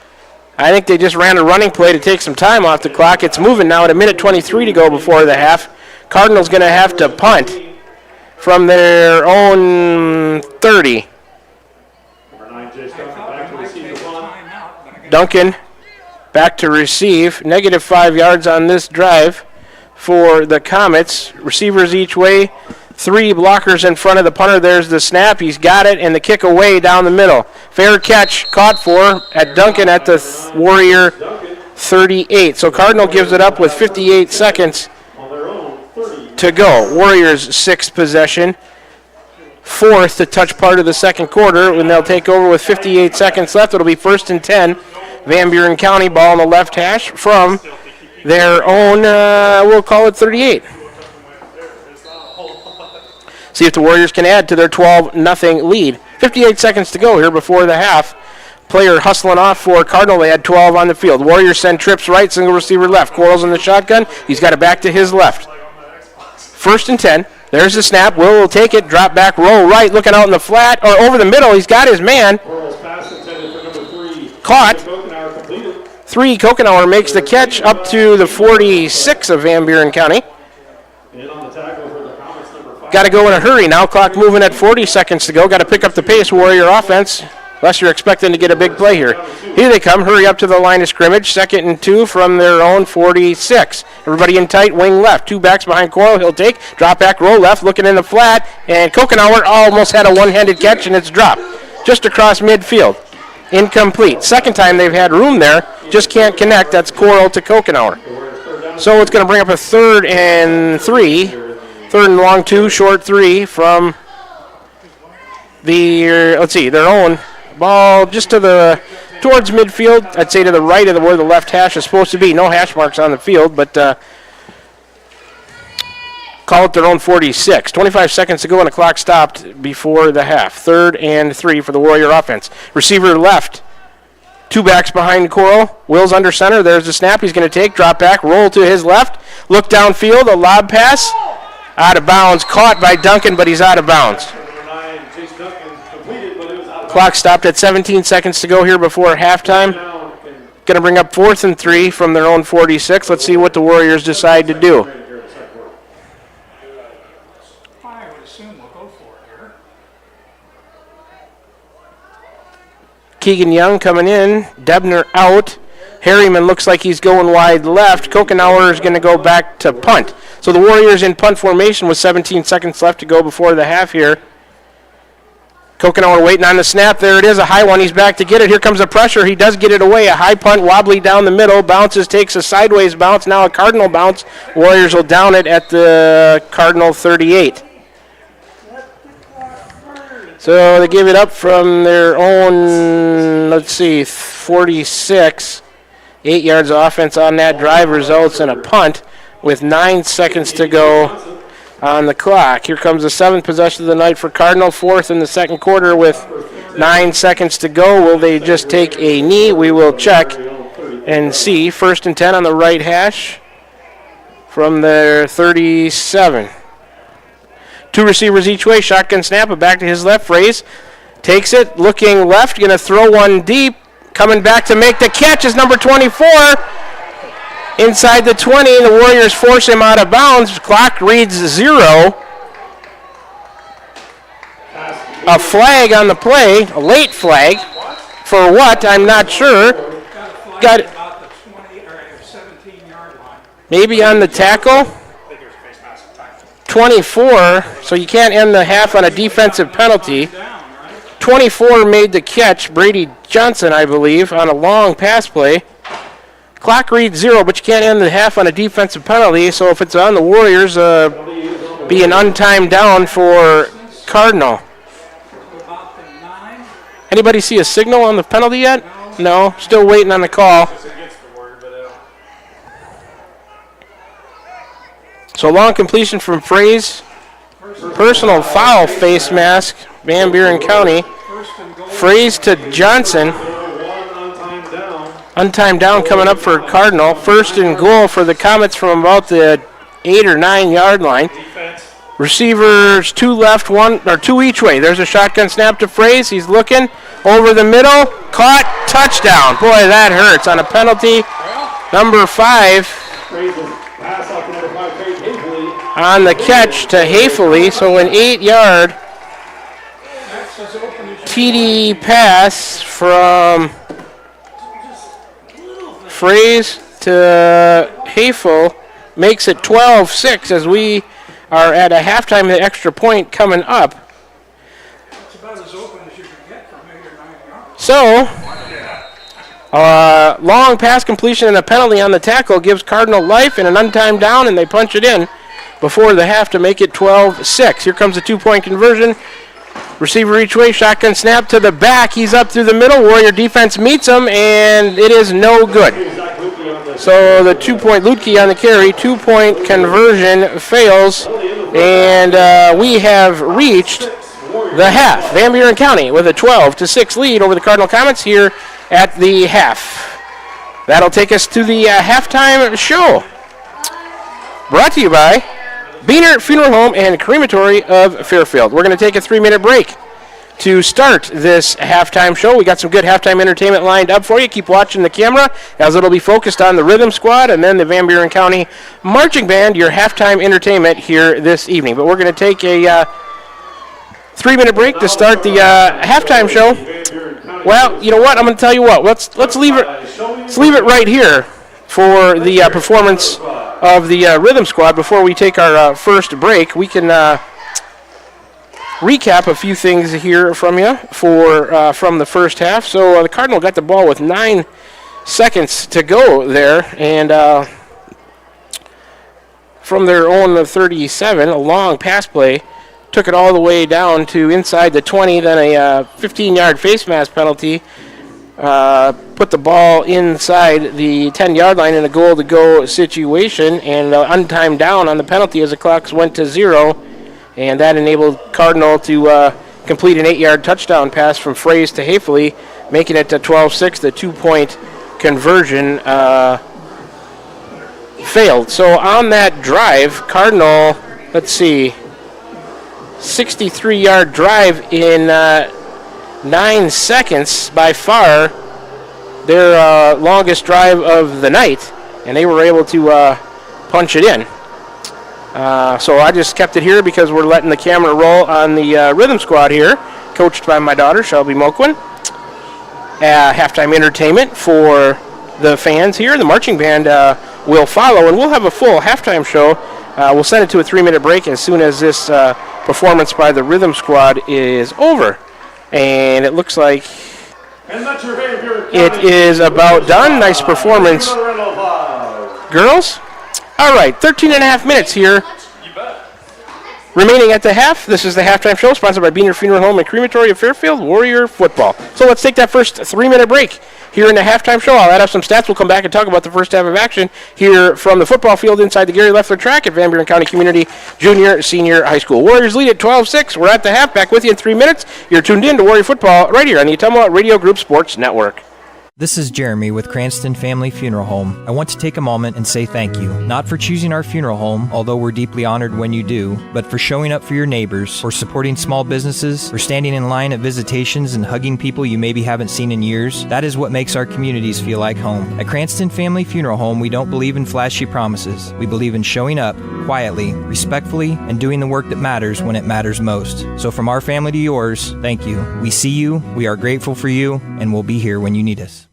I think they just ran a running play to take some time off the clock. It's moving now at a minute 23 to go before the half. Cardinals going to have to punt from their own 30. Duncan back to receive. Negative 5 yards on this drive for the Comets. Receivers each way. 3 blockers in front of the punter. There's the snap. He's got it, and the kick away down the middle. Fair catch caught for at Duncan at the Warrior 38. So Cardinal gives it up with 58 seconds to go. Warriors' 6th possession. 4th to touch part of the second quarter, when they'll take over with 58 seconds left. It'll be 1st and 10. Van Buren County ball on the left hash from their own, we'll call it 38. See if the Warriors can add to their 12-0 lead. 58 seconds to go here before the half. Player hustling off for Cardinal. They had 12 on the field. Warriors send trips right, single receiver left. Quarles in the shotgun. He's got it back to his left. 1st and 10. There's the snap. Will take it. Drop back, roll right. Looking out in the flat, or over the middle. He's got his man. Caught. 3, Kokenauer makes the catch up to the 46 of Van Buren County. Got to go in a hurry now. Clock moving at 40 seconds to go. Got to pick up the pace, Warrior offense, unless you're expecting to get a big play here. Here they come. Hurry up to the line of scrimmage. 2nd and 2 from their own 46. Everybody in tight, wing left. 2 backs behind Coral. He'll take. Drop back, roll left, looking in the flat. And Kokenauer almost had a one-handed catch, and it's dropped just across midfield. Incomplete. Second time they've had room there. Just can't connect. That's Coral to Kokenauer. So it's going to bring up a 3rd and 3. 3rd and long 2, short 3 from their own ball just towards midfield. I'd say to the right of where the left hash is supposed to be. No hash marks on the field, but call it their own 46. 25 seconds to go and the clock stopped before the half. 3rd and 3 for the Warrior offense. Receiver left. 2 backs behind Coral. Will's under center. There's the snap. He's going to take. Drop back. Roll to his left. Look downfield. A lob pass. Out of bounds. Caught by Duncan, but he's out of bounds. Clock stopped at 17 seconds to go here before halftime. Going to bring up 4th and 3 from their own 46. Let's see what the Warriors decide to do.
I would assume we'll go for it here.
Keegan Young coming in. Debner out. Harriman looks like he's going wide left. Kokenauer is going to go back to punt. So the Warriors in punt formation with 17 seconds left to go before the half here. Kokenauer waiting on the snap. There it is, a high one. He's back to get it. Here comes the pressure. He does get it away. A high punt, wobbly down the middle. Bounces, takes a sideways bounce. Now a Cardinal bounce. Warriors will down it at the Cardinal 38. So they give it up from their own, 46. 8 yards of offense on that drive results in a punt with 9 seconds to go on the clock. Here comes the 7th possession of the night for Cardinal. 4th in the second quarter with 9 seconds to go. Will they just take a knee? We will check and see. 1st and 10 on the right hash from their 37. 2 receivers each way. Shotgun snap. Back to his left. Fraze takes it. Looking left. Going to throw one deep. Coming back to make the catch is number 24. Inside the 20, the Warriors force him out of bounds. Clock reads 0. a flag on the play, a late flag. For what? I'm not sure. Got it. Maybe on the tackle. 24, so you can't end the half on a defensive penalty. 24 made the catch, Brady Johnson, I believe, on a long pass play. Clock reads 0, but you can't end the half on a defensive penalty, so if it's on the Warriors, be an untimed down for Cardinal. Anybody see a signal on the penalty yet? No, still waiting on the call. So long completion from Fraze. Personal foul face mask, Van Buren County. Fraze to Johnson. Untimed down coming up for Cardinal. First and goal for the Comets from about the 8 or 9 yard line. Receivers 2 left, 1 or 2 each way. There's a shotgun snap to Fraze. He's looking over the middle. Caught, touchdown. Boy, that hurts on a penalty. Number 5. On the catch to Hafley, so an 8-yard TD pass from Fraze to Hafel makes it 12-6 as we are at a halftime extra point coming up. So, long pass completion and a penalty on the tackle gives Cardinal life and an untimed down, and they punch it in before the half to make it 12-6. Here comes a 2-point conversion. Receiver each way, shotgun snap to the back. He's up through the middle. Warrior defense meets him, and it is no good. So the 2-point Lutke on the carry, 2-point conversion fails, and we have reached the half. Van Buren County with a 12-6 lead over the Cardinal Comets here at the half. That'll take us to the halftime show. Brought to you by Buren Funeral Home and Crematory of Fairfield. We're going to take a 3-minute break to start this halftime show. We got some good halftime entertainment lined up for you. Keep watching the camera as it'll be focused on the Rhythm Squad and then the Van Buren County Marching Band, your halftime entertainment here this evening. But we're going to take a 3-minute break to start the halftime show. Well, you know what? I'm going to tell you what. Let's leave it right here for the performance of the Rhythm Squad. Before we take our first break, we can recap a few things here from you from the first half. So the Cardinal got the ball with 9 seconds to go there, and from their own 37, a long pass play took it all the way down to inside the 20, then a 15-yard face mask penalty. Put the ball inside the 10-yard line in a goal-to-go situation, and untimed down on the penalty as the clocks went to 0, and that enabled Cardinal to complete an 8-yard touchdown pass from Fraze to Hafley, making it to 12-6. The 2-point conversion failed. So on that drive, Cardinal, 63-yard drive in 9 seconds, by far their longest drive of the night, and they were able to punch it in. So I just kept it here because we're letting the camera roll on the Rhythm Squad here, coached by my daughter, Shelby Moquin. Halftime entertainment for the fans here. The marching band will follow, and we'll have a full halftime show. We'll send it to a 3-minute break as soon as this performance by the Rhythm Squad is over. And it looks like it is about done. Nice performance, girls. All right, 13 and a half minutes here remaining at the half. This is the halftime show sponsored by Buren Funeral Home and Crematory of Fairfield, Warrior football. So let's take that first 3-minute break here in the halftime show. I'll add up some stats. We'll come back and talk about the first half of action here from the football field inside the Gary Leffler track at Van Buren County Community Junior Senior High School. Warriors lead at 12-6. We're at the half. Back with you in 3 minutes. You're tuned in to Warrior football right here on the Ottumwa Radio Group Sports Network.
This is Jeremy with Cranston Family Funeral Home. I want to take a moment and say thank you, not for choosing our funeral home, although we're deeply honored when you do, but for showing up for your neighbors, for supporting small businesses, for standing in line at visitations and hugging people you maybe haven't seen in years. That is what makes our communities feel like home. At Cranston Family Funeral Home, we don't believe in flashy promises. We believe in showing up quietly, respectfully, and doing the work that matters when it matters most. So from our family to yours, thank you. We see you, we are grateful for you, and we'll be here when you need us.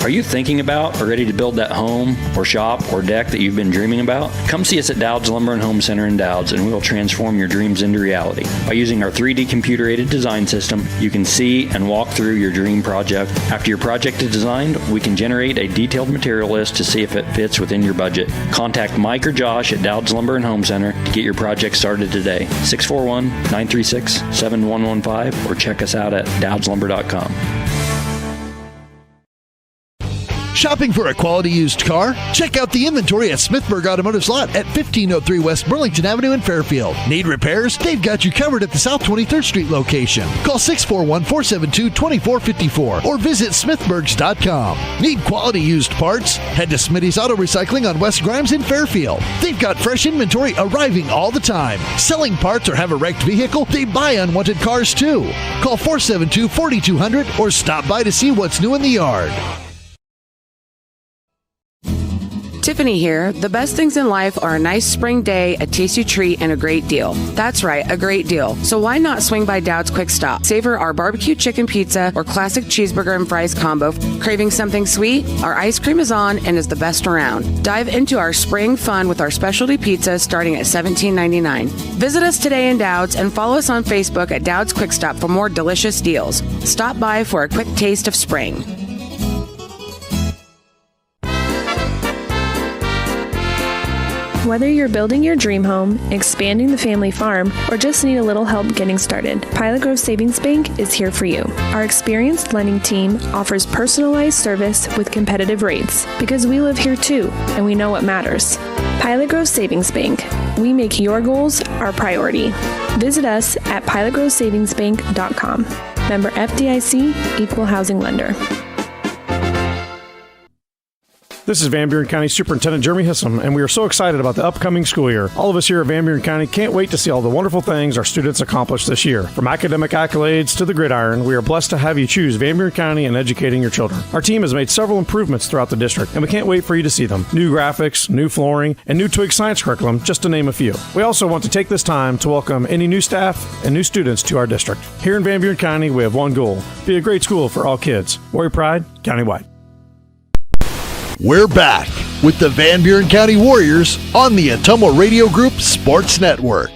Are you thinking about or ready to build that home or shop or deck that you've been dreaming about? Come see us at Dowd's Lumber and Home Center in Dowd's, and we will transform your dreams into reality. By using our 3D computer-aided design system, you can see and walk through your dream project. After your project is designed, we can generate a detailed material list to see if it fits within your budget. Contact Mike or Josh at Dowd's Lumber and Home Center to get your project started today. 641-936-7115 or check us out at dowdslumber.com.
Shopping for a quality used car? Check out the inventory at Smithburg Automotive's lot at 1503 West Burlington Avenue in Fairfield. Need repairs? They've got you covered at the South 23rd Street location. Call 641-472-2454 or visit smithburgs.com. Need quality used parts? Head to Smitty's Auto Recycling on West Grimes in Fairfield. They've got fresh inventory arriving all the time. Selling parts or have a wrecked vehicle? They buy unwanted cars too. Call 472-4200 or stop by to see what's new in the yard.
Tiffany here. The best things in life are a nice spring day, a tasty treat, and a great deal. That's right, a great deal. So why not swing by Dowd's Quick Stop? Savor our barbecue chicken pizza or classic cheeseburger and fries combo. Craving something sweet? Our ice cream is on and is the best around. Dive into our spring fun with our specialty pizza starting at $17.99. Visit us today in Dowd's and follow us on Facebook at Dowd's Quick Stop for more delicious deals. Stop by for a quick taste of spring.
Whether you're building your dream home, expanding the family farm, or just need a little help getting started, Pilot Grove Savings Bank is here for you. Our experienced lending team offers personalized service with competitive rates because we live here too, and we know what matters. Pilot Grove Savings Bank. We make your goals our priority. Visit us at pilotgrovesavingsbank.com. Member FDIC, Equal Housing Lender.
This is Van Buren County Superintendent Jeremy Hissam, and we are so excited about the upcoming school year. All of us here at Van Buren County can't wait to see all the wonderful things our students accomplish this year. From academic accolades to the gridiron, we are blessed to have you choose Van Buren County in educating your children. Our team has made several improvements throughout the district, and we can't wait for you to see them. New graphics, new flooring, and new Twig science curriculum, just to name a few. We also want to take this time to welcome any new staff and new students to our district. Here in Van Buren County, we have one goal: be a great school for all kids. Warrior Pride, countywide.
We're back with the Van Buren County Warriors on the Atomo Radio Group Sports Network.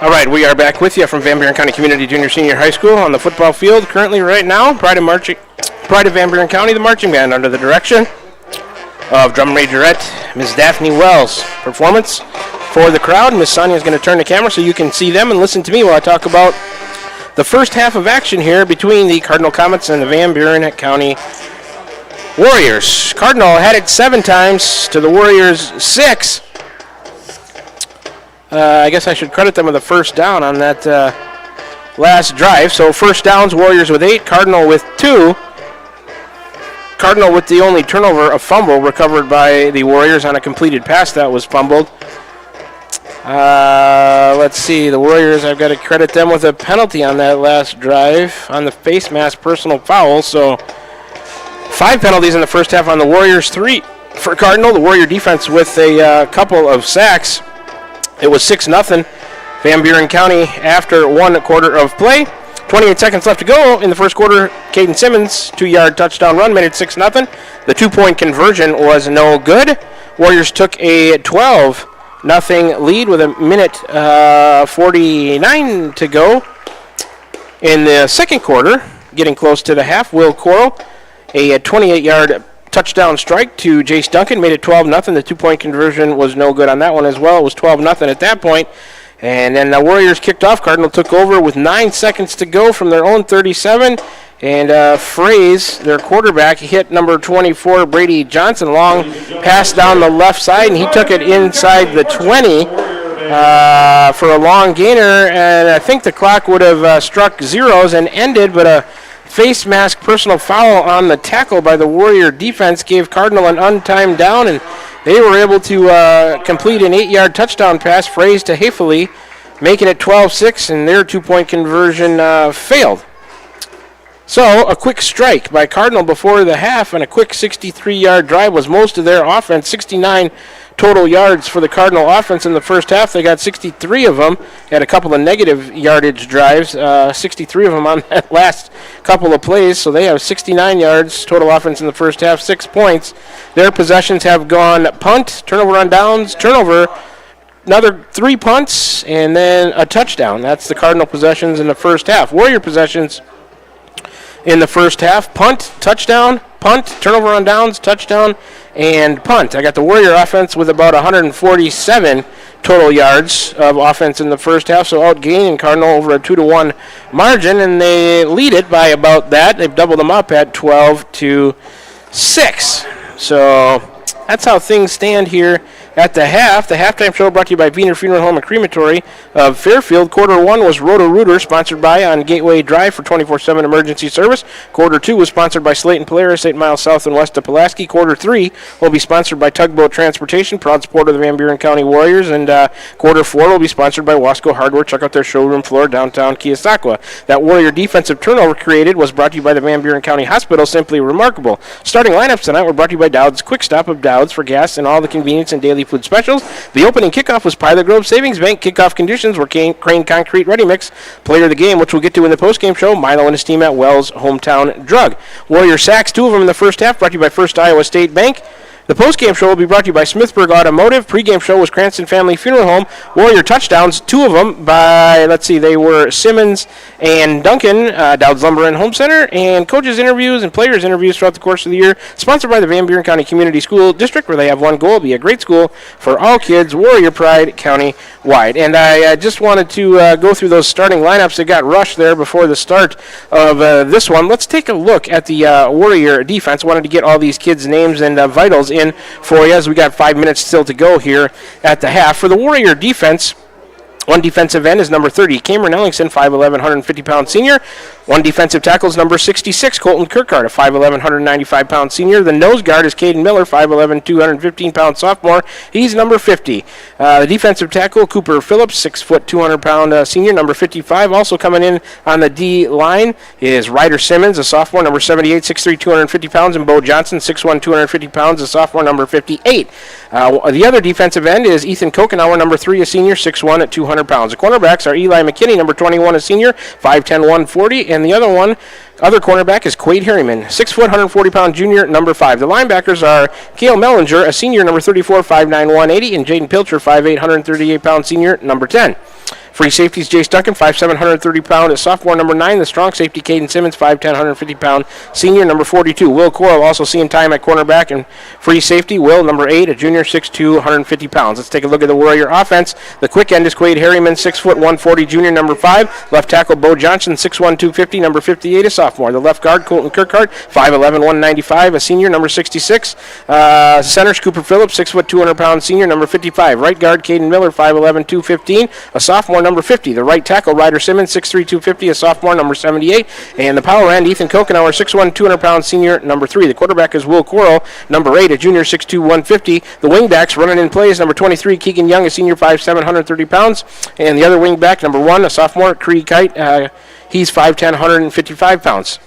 All right, we are back with you from Van Buren County Community Junior Senior High School on the football field. Currently, right now, Pride of Van Buren County, the marching band, under the direction of drum majorette Ms. Daphne Wells. Performance for the crowd. Miss Sonia is going to turn the camera so you can see them and listen to me while I talk about the first half of action here between the Cardinal Comets and the Van Buren County Warriors. Cardinal had it 7 times to the Warriors 6. I guess I should credit them with a first down on that last drive. So first downs, Warriors with 8, Cardinal with 2. Cardinal with the only turnover, a fumble recovered by the Warriors on a completed pass that was fumbled. Let's see, the Warriors, I've got to credit them with a penalty on that last drive on the face mask personal foul. So 5 penalties in the first half on the Warriors, 3 for Cardinal. The Warrior defense with a couple of sacks. It was 6-0 Van Buren County after 1 quarter of play. 28 seconds left to go in the first quarter. Caden Simmons, 2-yard touchdown run, made it 6-0. The 2-point conversion was no good. Warriors took a 12-0 lead with a minute 49 to go in the second quarter. Getting close to the half, Will Coral, a 28-yard touchdown strike to Jace Duncan, made it 12-0. The 2-point conversion was no good on that one as well. It was 12-0 at that point. And then the Warriors kicked off. Cardinal took over with 9 seconds to go from their own 37. And Fraze, their quarterback, hit number 24, Brady Johnson, long pass down the left side, and he took it inside the 20 for a long gainer. And I think the clock would have struck zeros and ended, but a face mask personal foul on the tackle by the Warrior defense gave Cardinal an untimed down, and they were able to complete an 8-yard touchdown pass, Fraze to Hafele, making it 12-6, and their 2-point conversion failed. So, a quick strike by Cardinal before the half and a quick 63-yard drive was most of their offense. 69 total yards for the Cardinal offense in the first half. They got 63 of them. Had a couple of negative yardage drives, 63 of them on that last couple of plays. So they have 69 yards total offense in the first half, 6 points. Their possessions have gone punt, turnover on downs, turnover, another 3 punts, and then a touchdown. That's the Cardinal possessions in the first half. Warrior possessions in the first half: punt, touchdown, punt, turnover on downs, touchdown, and punt. I got the Warrior offense with about 147 total yards of offense in the first half, so outgaining Cardinal over a 2-1 margin, and they lead it by about that. They've doubled them up at 12-6. So that's how things stand here at the half. The halftime show brought to you by Buren Funeral Home and Crematory of Fairfield. Quarter 1 was Roto-Rooter, sponsored by on Gateway Drive for 24/7 emergency service. Quarter 2 was sponsored by Slayton Polaris, 8 miles south and west of Pulaski. Quarter 3 will be sponsored by Tugboat Transportation, proud supporter of the Van Buren County Warriors. And Quarter 4 will be sponsored by Wasco Hardware. Check out their showroom floor downtown Keosauqua. That Warrior defensive turnover created was brought to you by the Van Buren County Hospital. Simply remarkable. Starting lineups tonight were brought to you by Dowd's Quick Stop of Dowd's for gas and all the convenience and daily food specials. The opening kickoff was Pilot Grove Savings Bank. Kickoff conditions were Crane Concrete Ready Mix. Player of the game, which we'll get to in the postgame show, Milo and his team at Wells Hometown Drug. Warrior sacks, 2 of them in the first half, brought to you by First Iowa State Bank. The postgame show will be brought to you by Smithburg Automotive. Pregame show was Cranston Family Funeral Home. Warrior touchdowns, 2 of them by, they were Simmons and Duncan, Dowd's Lumber and Home Center, and coaches interviews and players interviews throughout the course of the year, sponsored by the Van Buren County Community School District, where they have one goal: be a great school for all kids. Warrior pride county-wide. And I just wanted to go through those starting lineups that got rushed there before the start of this one. Let's take a look at the Warrior defense. I wanted to get all these kids' names and vitals in for you, as we got 5 minutes still to go here at the half. For the Warrior defense, one defensive end is number 30, Cameron Ellingson, 5'11", 150-pound senior. One defensive tackle is number 66, Colton Kirkhardt, a 5'11", 195-pound senior. The nose guard is Caden Miller, 5'11", 215-pound sophomore. He's number 50. The defensive tackle, Cooper Phillips, 6 foot, 200-pound senior, number 55. Also coming in on the D line is Ryder Simmons, a sophomore, number 78, 6'3", 250 pounds, and Bo Johnson, 6'1", 250 pounds, a sophomore, number 58. The other defensive end is Ethan Kokenauer, number 3, a senior, 6'1", at 200 pounds. The cornerbacks are Eli McKinney, number 21, a senior, 5'10", 140, and the other cornerback is Quade Harriman, 6 foot, 140-pound junior, number 5. The linebackers are Cale Mellinger, a senior, number 34, 5'9", 180, and Jaden Pilcher, 5'8", 138-pound senior, number 10. Free safeties, Jace Duncan, 5'7", 130-pound sophomore, number 9. The strong safety, Caden Simmons, 5'10", 150-pound senior, number 42. Will Coral also seeing time at cornerback and free safety. Will, number 8, a junior, 6'2", 150 pounds. Let's take a look at the Warrior offense. The quick end is Quade Harriman, 6 foot, 140, junior, number 5. Left tackle, Bo Johnson, 6'1", 250, number 58, a sophomore. The left guard, Colton Kirkhardt, 5'11", 195, a senior, number 66. Centers, Cooper Phillips, 6 foot, 200-pound senior, number 55. Right guard, Caden Miller, 5'11", 215, a sophomore, number 50. The right tackle, Ryder Simmons, 6'3", 250, a sophomore, number 78. And the power end, Ethan Kokenauer, 6'1", 200-pound senior, number 3. The quarterback is Will Coral, number 8, a junior, 6'2", 150. The wingbacks running in plays, number 23, Keegan Young, a senior, 5'7", 130 pounds. And the other wingback, number 1, a sophomore, Cree Kite, he's 5'10", 155 pounds.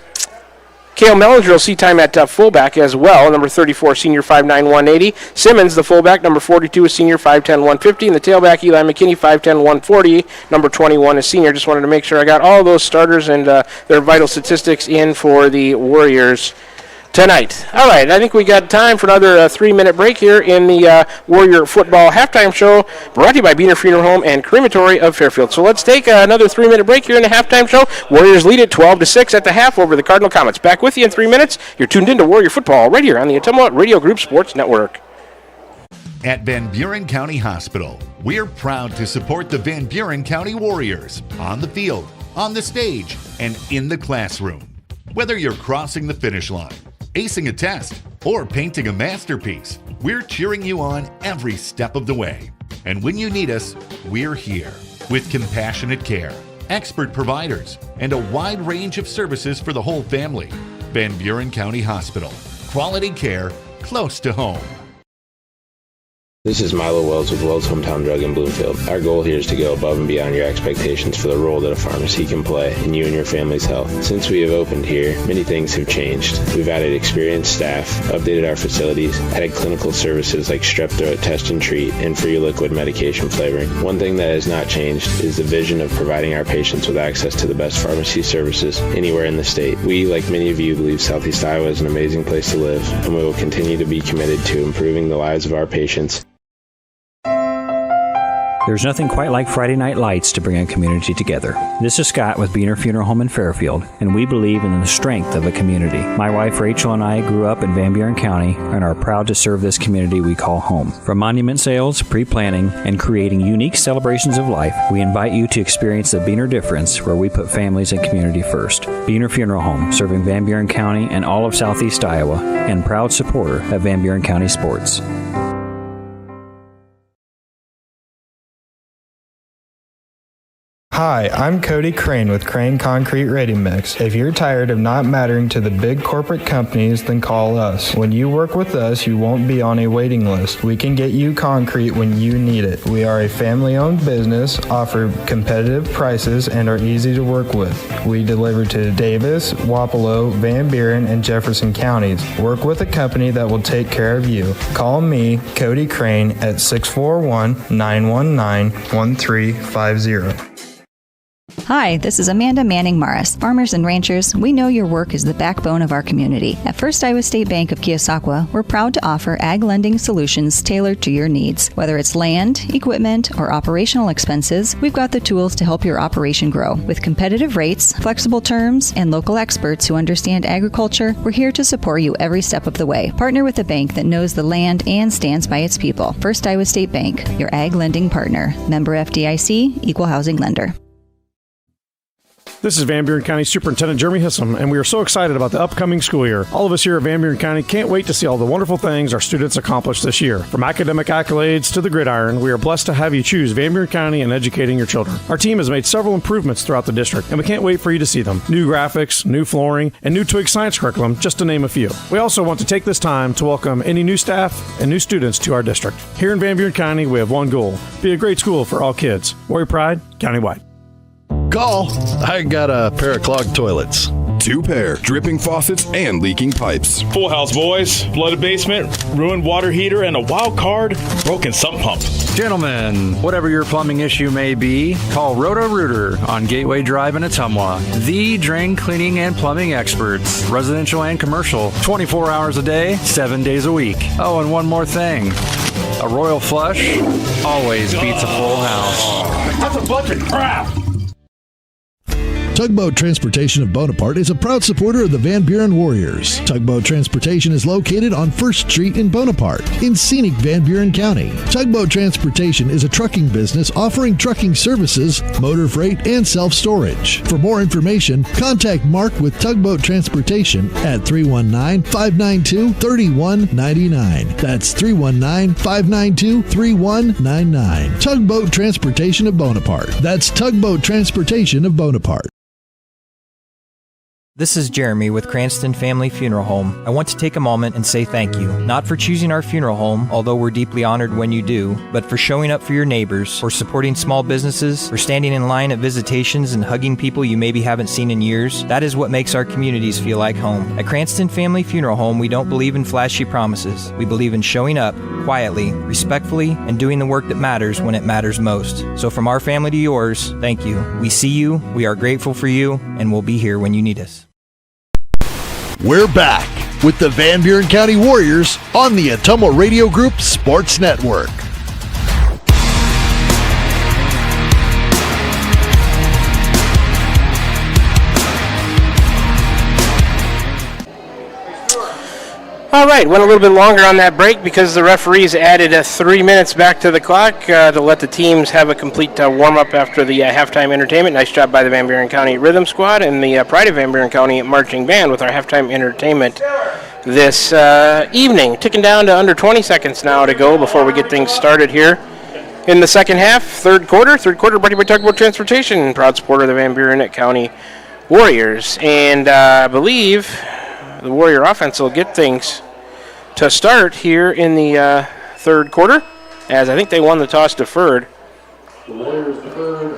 Cale Mellinger will see time at fullback as well, number 34, senior, 5'9", 180. Simmons, the fullback, number 42, a senior, 5'10", 150. And the tailback, Eli McKinney, 5'10", 140, number 21, a senior. Just wanted to make sure I got all those starters and their vital statistics in for the Warriors tonight. All right, I think we got time for another 3-minute break here in the Warrior football halftime show, brought to you by Buren Funeral Home and Crematory of Fairfield. So let's take another 3-minute break here in the halftime show. Warriors lead it 12-6 at the half over the Cardinal Comets. Back with you in 3 minutes. You're tuned into Warrior football right here on the Ottumwa Radio Group Sports Network.
At Van Buren County Hospital, we're proud to support the Van Buren County Warriors on the field, on the stage, and in the classroom. Whether you're crossing the finish line, acing a test, or painting a masterpiece, we're cheering you on every step of the way. And when you need us, we're here with compassionate care, expert providers, and a wide range of services for the whole family. Van Buren County Hospital. Quality care close to home.
This is Milo Wells with Wells Hometown Drug in Bloomfield. Our goal here is to go above and beyond your expectations for the role that a pharmacy can play in you and your family's health. Since we have opened here, many things have changed. We've added experienced staff, updated our facilities, added clinical services like strep throat test and treat, and free liquid medication flavoring. One thing that has not changed is the vision of providing our patients with access to the best pharmacy services anywhere in the state. We, like many of you, believe Southeast Iowa is an amazing place to live, and we will continue to be committed to improving the lives of our patients.
There's nothing quite like Friday night lights to bring a community together. This is Scott with Buren Funeral Home in Fairfield, and we believe in the strength of a community. My wife Rachel and I grew up in Van Buren County and are proud to serve this community we call home. From monument sales, pre-planning, and creating unique celebrations of life, we invite you to experience the Buren difference where we put families and community first. Buren Funeral Home, serving Van Buren County and all of Southeast Iowa, and proud supporter of Van Buren County sports.
Hi, I'm Cody Crane with Crane Concrete Ready Mix. If you're tired of not mattering to the big corporate companies, then call us. When you work with us, you won't be on a waiting list. We can get you concrete when you need it. We are a family-owned business, offer competitive prices, and are easy to work with. We deliver to Davis, Wapello, Van Buren, and Jefferson counties. Work with a company that will take care of you. Call me, Cody Crane, at 641-919-1350.
Hi, this is Amanda Manning Morris. Farmers and ranchers, we know your work is the backbone of our community. At First Iowa State Bank of Keosauqua, we're proud to offer ag lending solutions tailored to your needs. Whether it's land, equipment, or operational expenses, we've got the tools to help your operation grow. With competitive rates, flexible terms, and local experts who understand agriculture, we're here to support you every step of the way. Partner with a bank that knows the land and stands by its people. First Iowa State Bank, your ag lending partner. Member FDIC, Equal Housing Lender.
This is Van Buren County Superintendent Jeremy Hissom, and we are so excited about the upcoming school year. All of us here at Van Buren County can't wait to see all the wonderful things our students accomplish this year. From academic accolades to the gridiron, we are blessed to have you choose Van Buren County in educating your children. Our team has made several improvements throughout the district, and we can't wait for you to see them. New graphics, new flooring, and new Twig science curriculum, just to name a few. We also want to take this time to welcome any new staff and new students to our district. Here in Van Buren County, we have one goal: be a great school for all kids. Warrior Pride, countywide.
Call. I got a pair of clogged toilets.
2 pair, dripping faucets and leaking pipes.
Full house, boys. Flooded basement, ruined water heater, and a wild card, broken sump pump.
Gentlemen, whatever your plumbing issue may be, call Roto-Rooter on Gateway Drive in Ottumwa. The drain cleaning and plumbing experts, residential and commercial, 24 hours a day, 7 days a week. Oh, and one more thing. A royal flush always beats a full house.
That's a bunch of crap.
Tugboat Transportation of Bonaparte is a proud supporter of the Van Buren Warriors. Tugboat Transportation is located on 1st Street in Bonaparte, in scenic Van Buren County. Tugboat Transportation is a trucking business offering trucking services, motor freight, and self-storage. For more information, contact Mark with Tugboat Transportation at 319-592-3199. That's 319-592-3199. Tugboat Transportation of Bonaparte. That's Tugboat Transportation of Bonaparte.
This is Jeremy with Cranston Family Funeral Home. I want to take a moment and say thank you, not for choosing our funeral home, although we're deeply honored when you do, but for showing up for your neighbors, for supporting small businesses, for standing in line at visitations and hugging people you maybe haven't seen in years. That is what makes our communities feel like home. At Cranston Family Funeral Home, we don't believe in flashy promises. We believe in showing up quietly, respectfully, and doing the work that matters when it matters most. So from our family to yours, thank you. We see you, we are grateful for you, and we'll be here when you need us.
We're back with the Van Buren County Warriors on the Ottumwa Radio Group Sports Network.
All right, went a little bit longer on that break because the referees added 3 minutes back to the clock to let the teams have a complete warm-up after the halftime entertainment. Nice job by the Van Buren County Rhythm Squad and the Pride of Van Buren County Marching Band with our halftime entertainment this evening. Ticking down to under 20 seconds now to go before we get things started here in the second half, third quarter brought to you by Tugboat Transportation, proud supporter of the Van Buren County Warriors. And I believe the Warrior offense will get things to start here in the third quarter, as I think they won the toss deferred
The Warriors deferred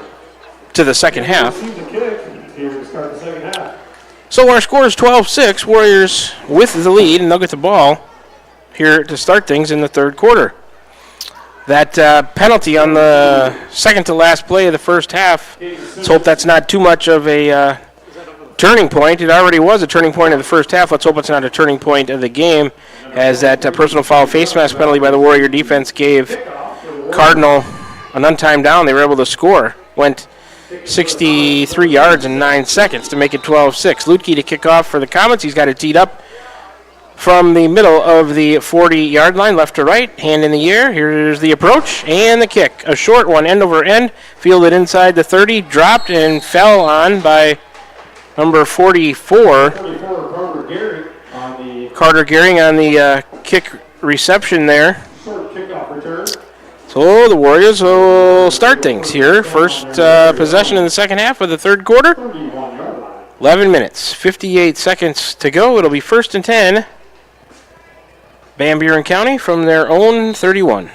to the second half.
Here to start the second half.
So our score is 12-6, Warriors with the lead, and they'll get the ball here to start things in the third quarter. That penalty on the second to last play of the first half, let's hope that's not too much of a turning point. It already was a turning point of the first half. Let's hope it's not a turning point of the game, as that personal foul face mask penalty by the Warrior defense gave Cardinal an untimed down. They were able to score. Went 63 yards in 9 seconds to make it 12-6. Lutke to kick off for the Comets. He's got it teed up from the middle of the 40-yard line, left to right, hand in the air. Here's the approach and the kick. A short one, end over end, fielded inside the 30, dropped and fell on by number 44. Carter Gehring on the kick reception there. So the Warriors will start things here. First possession in the second half of the third quarter. 11 minutes, 58 seconds to go. It'll be 1st and 10. Van Buren County from their own 31.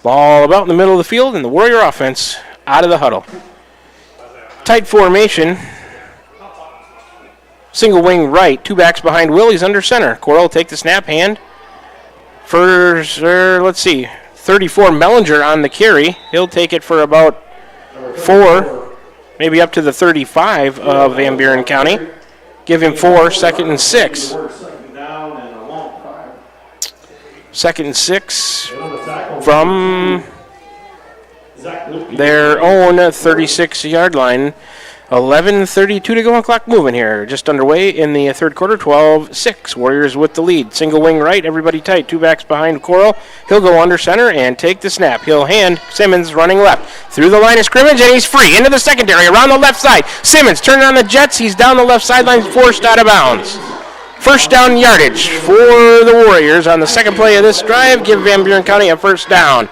Ball about in the middle of the field, and the Warrior offense out of the huddle. Tight formation. Single wing right, two backs behind Will. He's under center. Coral will take the snap, hand. First, let's see, 34 Mellinger on the carry. He'll take it for about 4, maybe up to the 35 of Van Buren County. Give him 4, 2nd and 6. 2nd and 6 from their own 36-yard line. 11:32 to go on clock moving here. Just underway in the third quarter, 12-6. Warriors with the lead. Single wing right, everybody tight. Two backs behind Coral. He'll go under center and take the snap. He'll hand Simmons running left. Through the line of scrimmage, and he's free. Into the secondary, around the left side. Simmons turning on the Jets. He's down the left sideline, forced out of bounds. First down yardage for the Warriors on the second play of this drive. Give Van Buren County a first down.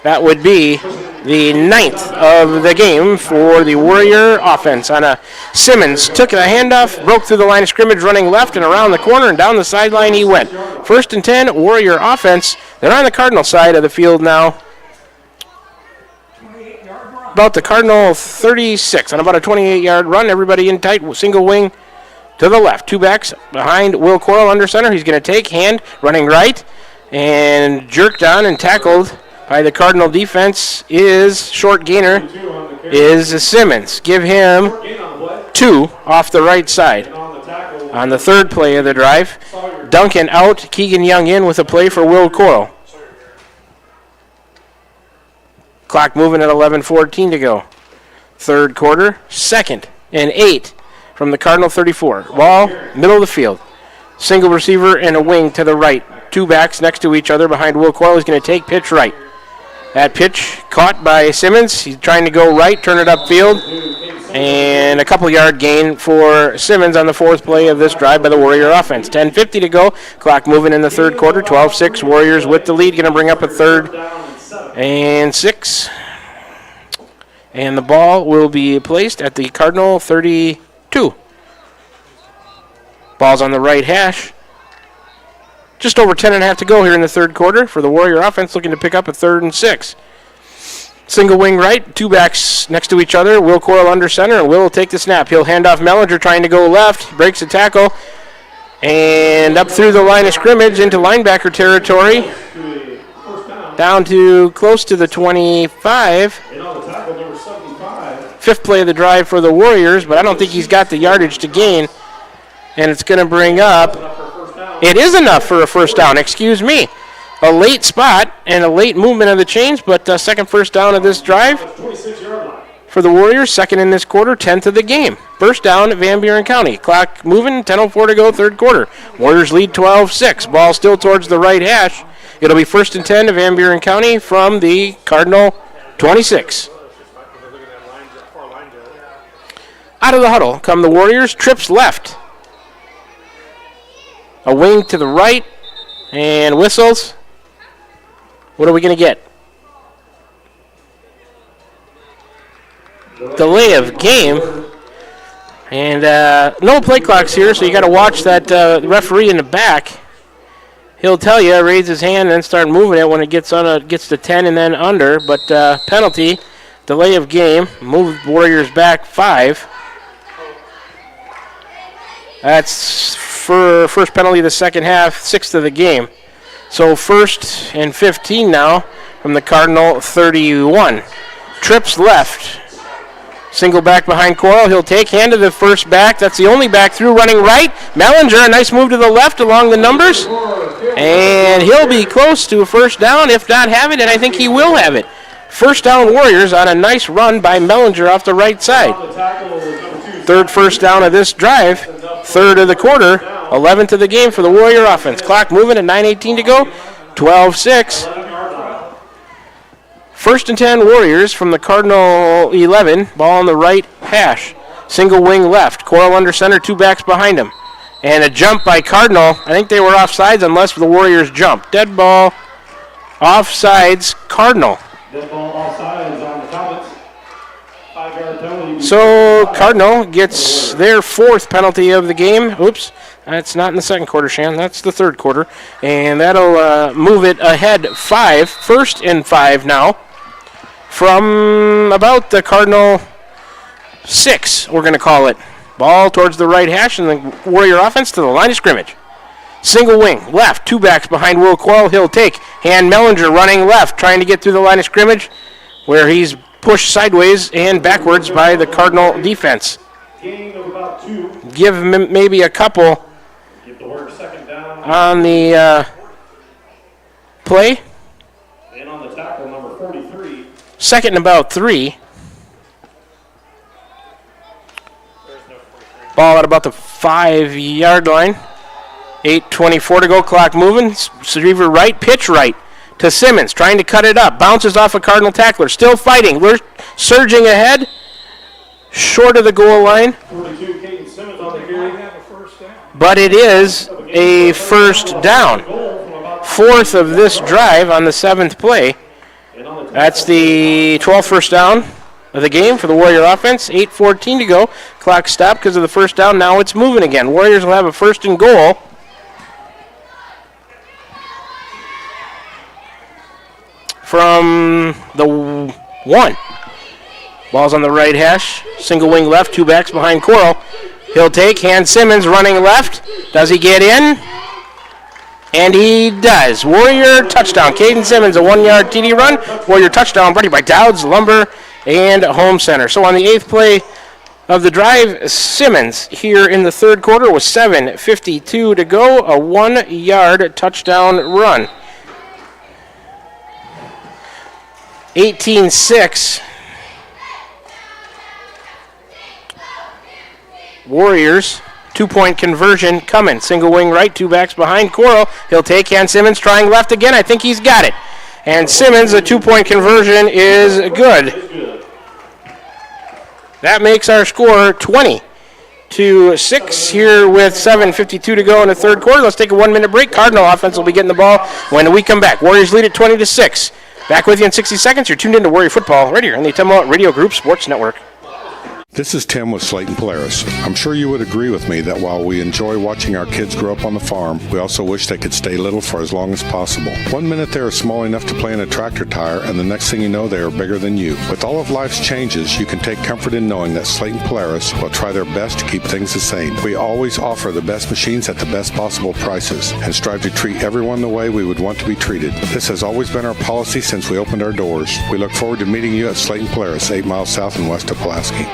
That would be the 9th of the game for the Warrior offense. On a Simmons took a handoff, broke through the line of scrimmage, running left and around the corner, and down the sideline he went. 1st and 10, Warrior offense. They're on the Cardinal side of the field now. About the Cardinal 36 on about a 28-yard run. Everybody in tight, single wing to the left. Two backs behind Will Coral under center. He's going to take hand, running right, and jerked on and tackled by the Cardinal defense is short gainer is Simmons. Give him 2 off the right side. On the third play of the drive, Duncan out, Keegan Young in with a play for Will Coral. Clock moving at 11:14 to go. Third quarter, 2nd and 8 from the Cardinal 34. Ball, middle of the field. Single receiver and a wing to the right. Two backs next to each other behind Will Coral. He's going to take pitch right. That pitch caught by Simmons. He's trying to go right, turn it upfield, and a couple-yard gain for Simmons on the 4th play of this drive by the Warrior offense. 10:50 to go. Clock moving in the third quarter. 12-6. Warriors with the lead. Going to bring up a 3rd and 6. And the ball will be placed at the Cardinal 32. Ball's on the right hash. Just over 10.5 to go here in the third quarter for the Warrior offense, looking to pick up a 3rd and 6. Single wing right, two backs next to each other. Will Coral under center, and Will take the snap. He'll hand off Mellinger trying to go left, breaks a tackle, and up through the line of scrimmage into linebacker territory. Down to close to the 25. 5th play of the drive for the Warriors, but I don't think he's got the yardage to gain. And it's going to bring up... It is enough for a first down, excuse me. A late spot and a late movement of the chains, but second first down of this drive for for the Warriors. Second in this quarter, 10th of the game. First down, Van Buren County. Clock moving, 10:04 to go, third quarter. Warriors lead 12-6. Ball still towards the right hash. It'll be 1st and 10 to Van Buren County from the Cardinal 26. Out of the huddle come the Warriors. Trips left. A wing to the right. And whistles. What are we going to get? Delay of game. And no play clocks here, so you got to watch that referee in the back. He'll tell you, raise his hand, and then start moving it when it gets to 10 and then under. But penalty, delay of game, move Warriors back 5. That's for first penalty of the second half, 6th of the game. So 1st and 15 now from the Cardinal 31. Trips left. Single back behind Coral. He'll take, hand to the first back. That's the only back through, running right. Mellinger, a nice move to the left along the numbers. And he'll be close to a first down, if not have it, and I think he will have it. First down Warriors on a nice run by Mellinger off the right side. Third first down of this drive. Third of the quarter. 11th of the game for the Warrior offense. Clock moving at 9:18 to go. 12-6. 1st and 10 Warriors from the Cardinal 11. Ball on the right hash. Single wing left. Coral under center, 2 backs behind him. And a jump by Cardinal. I think they were offsides unless the Warriors jump. Dead ball, offsides, Cardinal.
Dead ball offsides on the Comets. 5-yard penalty.
So Cardinal gets their 4th penalty of the game. Oops, that's not in the second quarter, Shan. That's the third quarter. And that'll move it ahead 5. 1st and 5 now. From about the Cardinal 6, we're going to call it. Ball towards the right hash, and the Warrior offense to the line of scrimmage. Single wing, left, 2 backs behind Will Coyle. He'll take. Hand Mellinger running left, trying to get through the line of scrimmage, where he's pushed sideways and backwards by the Cardinal defense.
Gain of about 2.
Give him maybe a couple
Give the Warriors second down.
on the play.
And on the tackle, number 43.
Second and about 3. Ball at about the 5-yard line. 8:24 to go, clock moving. Receiver right, pitch right to Simmons, trying to cut it up. Bounces off a Cardinal tackler, still fighting. We're surging ahead, short of the goal line.
42, Caden Simmons on the carry.
But it is a first down. 4th of this drive on the 7th play. That's the 12th first down of the game for the Warrior offense. 8:14 to go. Clock stopped because of the first down. Now it's moving again. Warriors will have a 1st and goal from the 1. Ball's on the right hash. Single wing left, 2 backs behind Coral. He'll take. Hand Simmons running left. Does he get in? And he does. Warrior touchdown. Caden Simmons, a 1-yard TD run. Warrior touchdown brought to you by Dowd's Lumber and Home Center. So on the 8th play of the drive, Simmons here in the third quarter with 7:52 to go. A 1-yard touchdown run. 18-6. Warriors. 2-point conversion coming. Single wing right, 2 backs behind Coral. He'll take. Hand Simmons trying left again. I think he's got it. And Simmons, a 2-point conversion is good. That makes our score 20-6 here with 7:52 to go in the third quarter. Let's take a 1-minute break. Cardinal offense will be getting the ball when we come back. Warriors lead at 20-6. Back with you in 60 seconds. You're tuned into Warrior Football right here on the Ottumwa Radio Group Sports Network.
This is Tim with Slayton Polaris. I'm sure you would agree with me that while we enjoy watching our kids grow up on the farm, we also wish they could stay little for as long as possible. 1 minute they are small enough to play in a tractor tire, and the next thing you know, they are bigger than you. With all of life's changes, you can take comfort in knowing that Slayton Polaris will try their best to keep things the same. We always offer the best machines at the best possible prices and strive to treat everyone the way we would want to be treated. This has always been our policy since we opened our doors. We look forward to meeting you at Slayton Polaris, 8 miles south and west of Pulaski.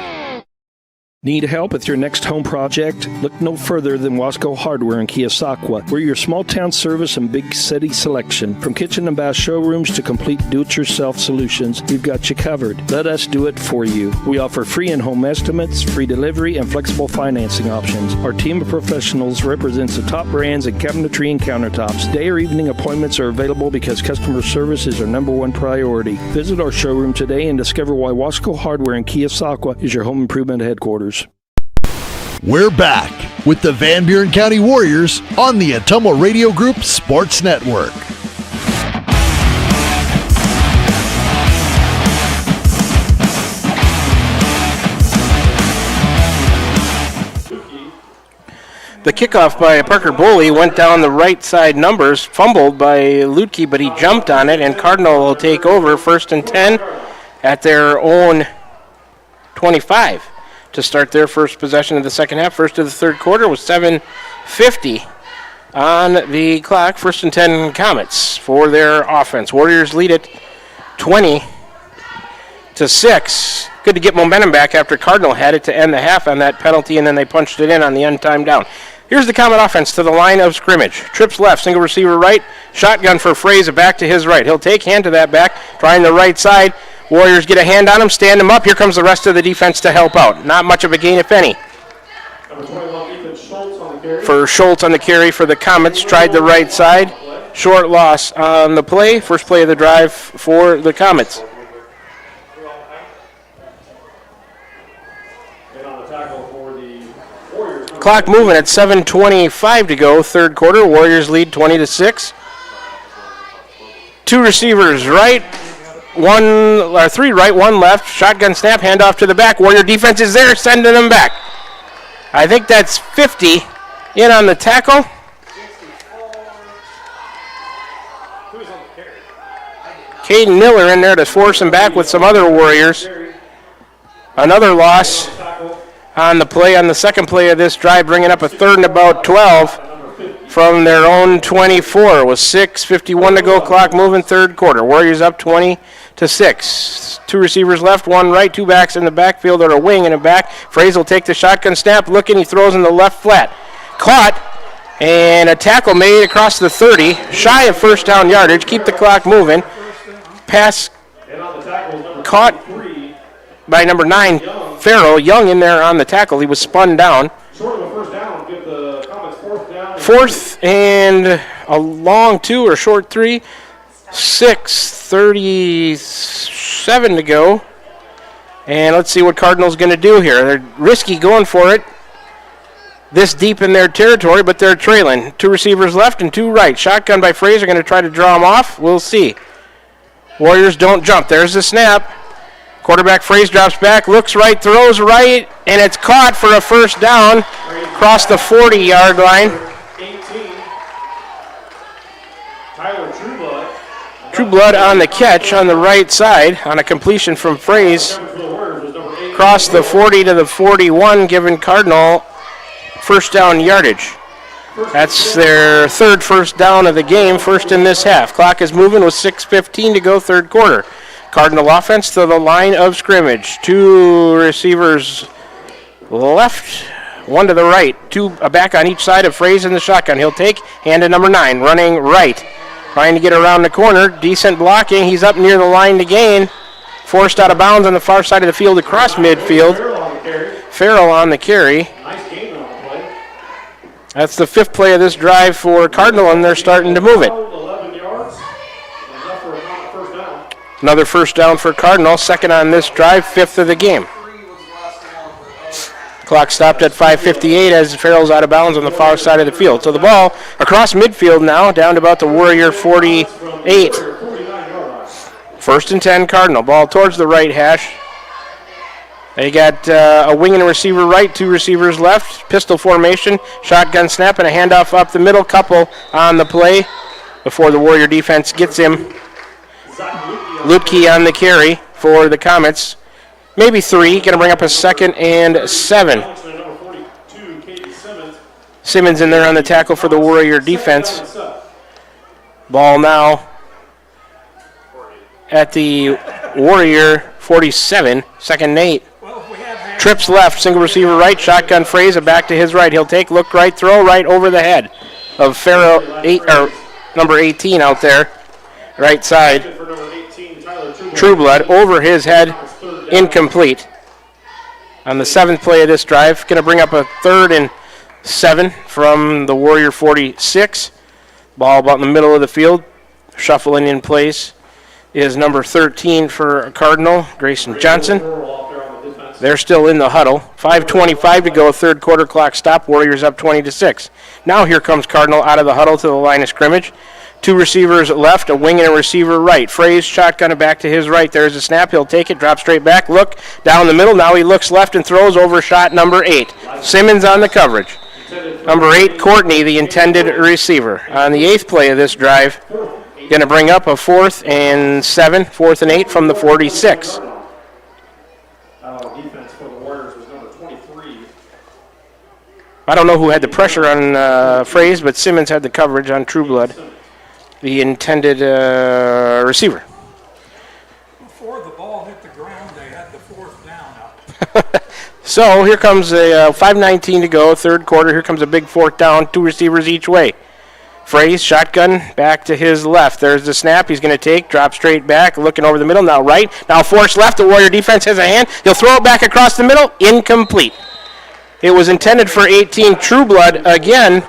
Need help with your next home project? Look no further than Wasco Hardware in Keosauqua. We're your small town service and big city selection. From kitchen and bath showrooms to complete do-it-yourself solutions, we've got you covered. Let us do it for you. We offer free in-home estimates, free delivery, and flexible financing options. Our team of professionals represents the top brands in cabinetry and countertops. Day or evening appointments are available because customer service is our number one priority. Visit our showroom today and discover why Wasco Hardware in Keosauqua is your home improvement headquarters.
We're back with the Van Buren County Warriors on the Atomo Radio Group Sports Network.
The kickoff by Parker Boley went down the right side numbers, fumbled by Lutke, but he jumped on it, and Cardinal will take over 1st and 10 at their own 25. To start their first possession of the second half. First of the third quarter was 7:50 on the clock. 1st and 10 Comets for their offense. Warriors lead it 20-6. Good to get momentum back after Cardinal had it to end the half on that penalty, and then they punched it in on the untimed down. Here's the Comet offense to the line of scrimmage. Trips left, single receiver right, shotgun for Fraze, back to his right. He'll take hand to that back, trying the right side. Warriors get a hand on him, stand him up. Here comes the rest of the defense to help out. Not much of a gain, if any. For Schultz on the carry for the Comets, tried the right side. Short loss on the play. First play of the drive for the Comets. Clock moving at 7:25 to go, third quarter. Warriors lead 20-6. Two receivers right. Three right, one left. Shotgun snap, handoff to the back. Warrior defense is there, sending them back. I think that's 50 in on the tackle. Caden Miller in there to force him back with some other Warriors. Another loss on the play, on the second play of this drive, bringing up a 3rd and about 12 from their own 24 with 6:51 to go. Clock moving, third quarter. Warriors up 20-6. Two receivers left, one right, two backs in the backfield, or a wing and a back. Fraze will take the shotgun snap, looking, he throws in the left flat. Caught, and a tackle made across the 30, shy of first down yardage. Keep the clock moving. Pass caught by number 9, Farrell. Young in there on the tackle. He was spun down. Fourth and a long 2 or short 3. 6:37 to go. And let's see what Cardinal's going to do here. They're risky going for it this deep in their territory, but they're trailing. Two receivers left and two right. Shotgun by Fraser, going to try to draw him off. We'll see. Warriors don't jump. There's the snap. Quarterback Fraser drops back, looks right, throws right, and it's caught for a first down across the 40-yard line. Trueblood on the catch on the right side on a completion from Fraze. Across the 40 to the 41, giving Cardinal first down yardage. That's their third first down of the game, first in this half. Clock is moving with 6:15 to go, third quarter. Cardinal offense to the line of scrimmage. Two receivers left, one to the right. A back on each side of Fraze in the shotgun. He'll take, hand to number 9, running right. Trying to get around the corner. Decent blocking. He's up near the line to gain. Forced out of bounds on the far side of the field across midfield. Farrell on the carry. That's the 5th play of this drive for Cardinal, and they're starting to move it. Another first down for Cardinal, second on this drive, 5th of the game. Clock stopped at 5:58 as Farrell's out of bounds on the far side of the field. So the ball across midfield now, down to about the Warrior 48. 1st and 10 Cardinal. Ball towards the right hash. They got a wing and a receiver right, two receivers left. Pistol formation, shotgun snap, and a handoff up the middle. Couple on the play before the Warrior defense gets him. Lutke on the carry for the Comets. Maybe 3, going to bring up a 2nd and 7. Simmons in there on the tackle for the Warrior defense. Ball now at the Warrior 47, 2nd and 8. Trips left, single receiver right, shotgun Fraser back to his right. He'll take, look right, throw right over the head of number 18 out there, right side. Trueblood over his head, incomplete. On the 7th play of this drive, going to bring up a 3rd and 7 from the Warrior 46. Ball about in the middle of the field. Shuffling in place is number 13 for Cardinal, Grayson Johnson. They're still in the huddle. 5:25 to go, 3rd quarter clock stop. Warriors up 20-6. Now here comes Cardinal out of the huddle to the line of scrimmage. 2 receivers left, a wing and a receiver right. Fraze shotgun it back to his right. There's a snap. He'll take it, drop straight back, look down the middle. Now he looks left and throws over shot number 8. Simmons on the coverage. Number 8, Courtney, the intended receiver. On the 8th play of this drive, going to bring up a 4th and 7, 4th and 8 from the 46.
Defense for the Warriors was number 23.
I don't know who had the pressure on Fraze, but Simmons had the coverage on Trueblood, the intended receiver.
Before the ball hit the ground, they had the 4th down up.
So here comes a 5:19 to go, 3rd quarter. Here comes a big 4th down, 2 receivers each way. Fraze, shotgun, back to his left. There's the snap. He's going to take, drop straight back, looking over the middle. Now right, now force left. The Warrior defense has a hand. He'll throw it back across the middle. Incomplete. It was intended for 18 Trueblood again,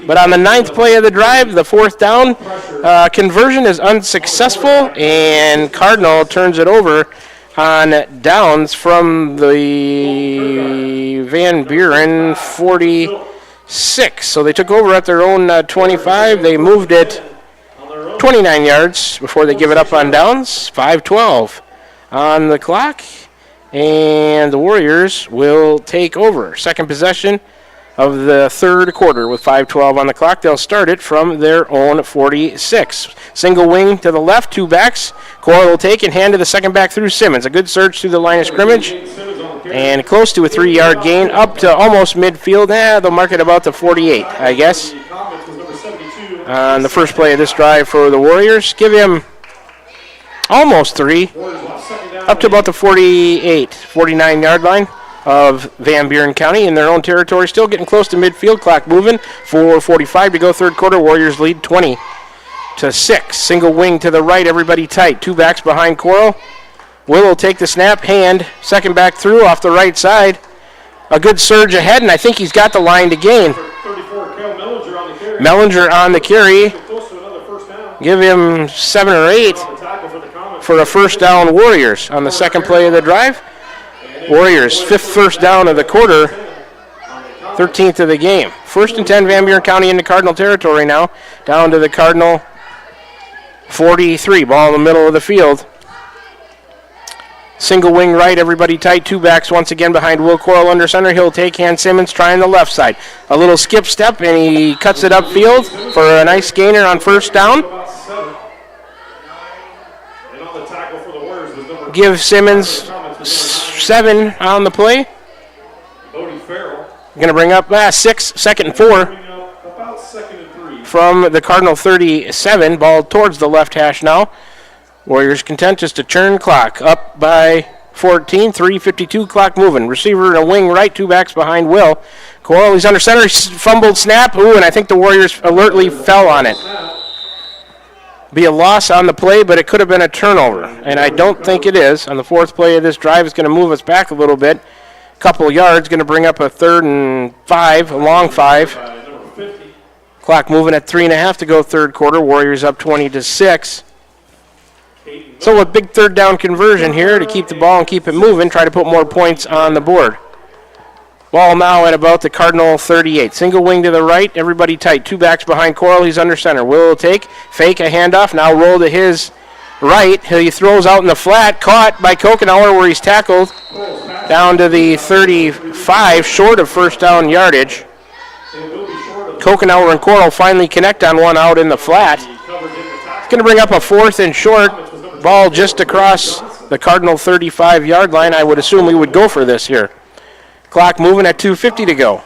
but on the 9th play of the drive, the 4th down conversion is unsuccessful, and Cardinal turns it over on downs from the Van Buren 46. So they took over at their own 25. They moved it 29 yards before they give it up on downs. 5:12 on the clock, and the Warriors will take over. Second possession of the 3rd quarter with 5:12 on the clock. They'll start it from their own 46. Single wing to the left, 2 backs. Coyle will take and hand to the second back through Simmons. A good surge through the line of scrimmage. And close to a 3-yard gain, up to almost midfield. They'll mark it about the 48, I guess. On the first play of this drive for the Warriors. Give him almost 3, up to about the 48, 49-yard line of Van Buren County in their own territory. Still getting close to midfield. Clock moving. 4:45 to go, 3rd quarter. Warriors lead 20-6. Single wing to the right, everybody tight. 2 backs behind Coral. Will will take the snap, hand, second back through off the right side. A good surge ahead, and I think he's got the line to gain. Mellinger on the carry. Give him 7 or 8 for a 1st down Warriors on the 2nd play of the drive. Warriors, 5th first down of the quarter, 13th of the game. 1st and 10, Van Buren County into Cardinal territory now. Down to the Cardinal 43, ball in the middle of the field. Single wing right, everybody tight. 2 backs once again behind Will Coral under center. He'll take hand Simmons, trying the left side. A little skip step, and he cuts it upfield for a nice gainer on 1st down. Give Simmons 7 on the play. Going to bring up 6, 2nd and 4 from the Cardinal 37. Ball towards the left hash now. Warriors content just to churn clock. Up by 14, 3:52, clock moving. Receiver and a wing right, 2 backs behind Will. Coyle, he's under center, fumbled snap. Ooh, and I think the Warriors alertly fell on it. Be a loss on the play, but it could have been a turnover, and I don't think it is. On the 4th play of this drive, it's going to move us back a little bit. Couple yards, going to bring up a 3rd and 5, a long 5. Clock moving at 3.5 to go, 3rd quarter. Warriors up 20-6. So a big 3rd down conversion here to keep the ball and keep it moving, try to put more points on the board. Ball now at about the Cardinal 38. Single wing to the right, everybody tight. 2 backs behind Coral, he's under center. Will take, fake a handoff, now roll to his right. He throws out in the flat, caught by Kokenauer where he's tackled down to the 35, short of 1st down yardage. Kokenauer and Coral finally connect on one out in the flat. It's going to bring up a 4th and short. Ball just across the Cardinal 35-yard line. I would assume we would go for this here. Clock moving at 2:50 to go.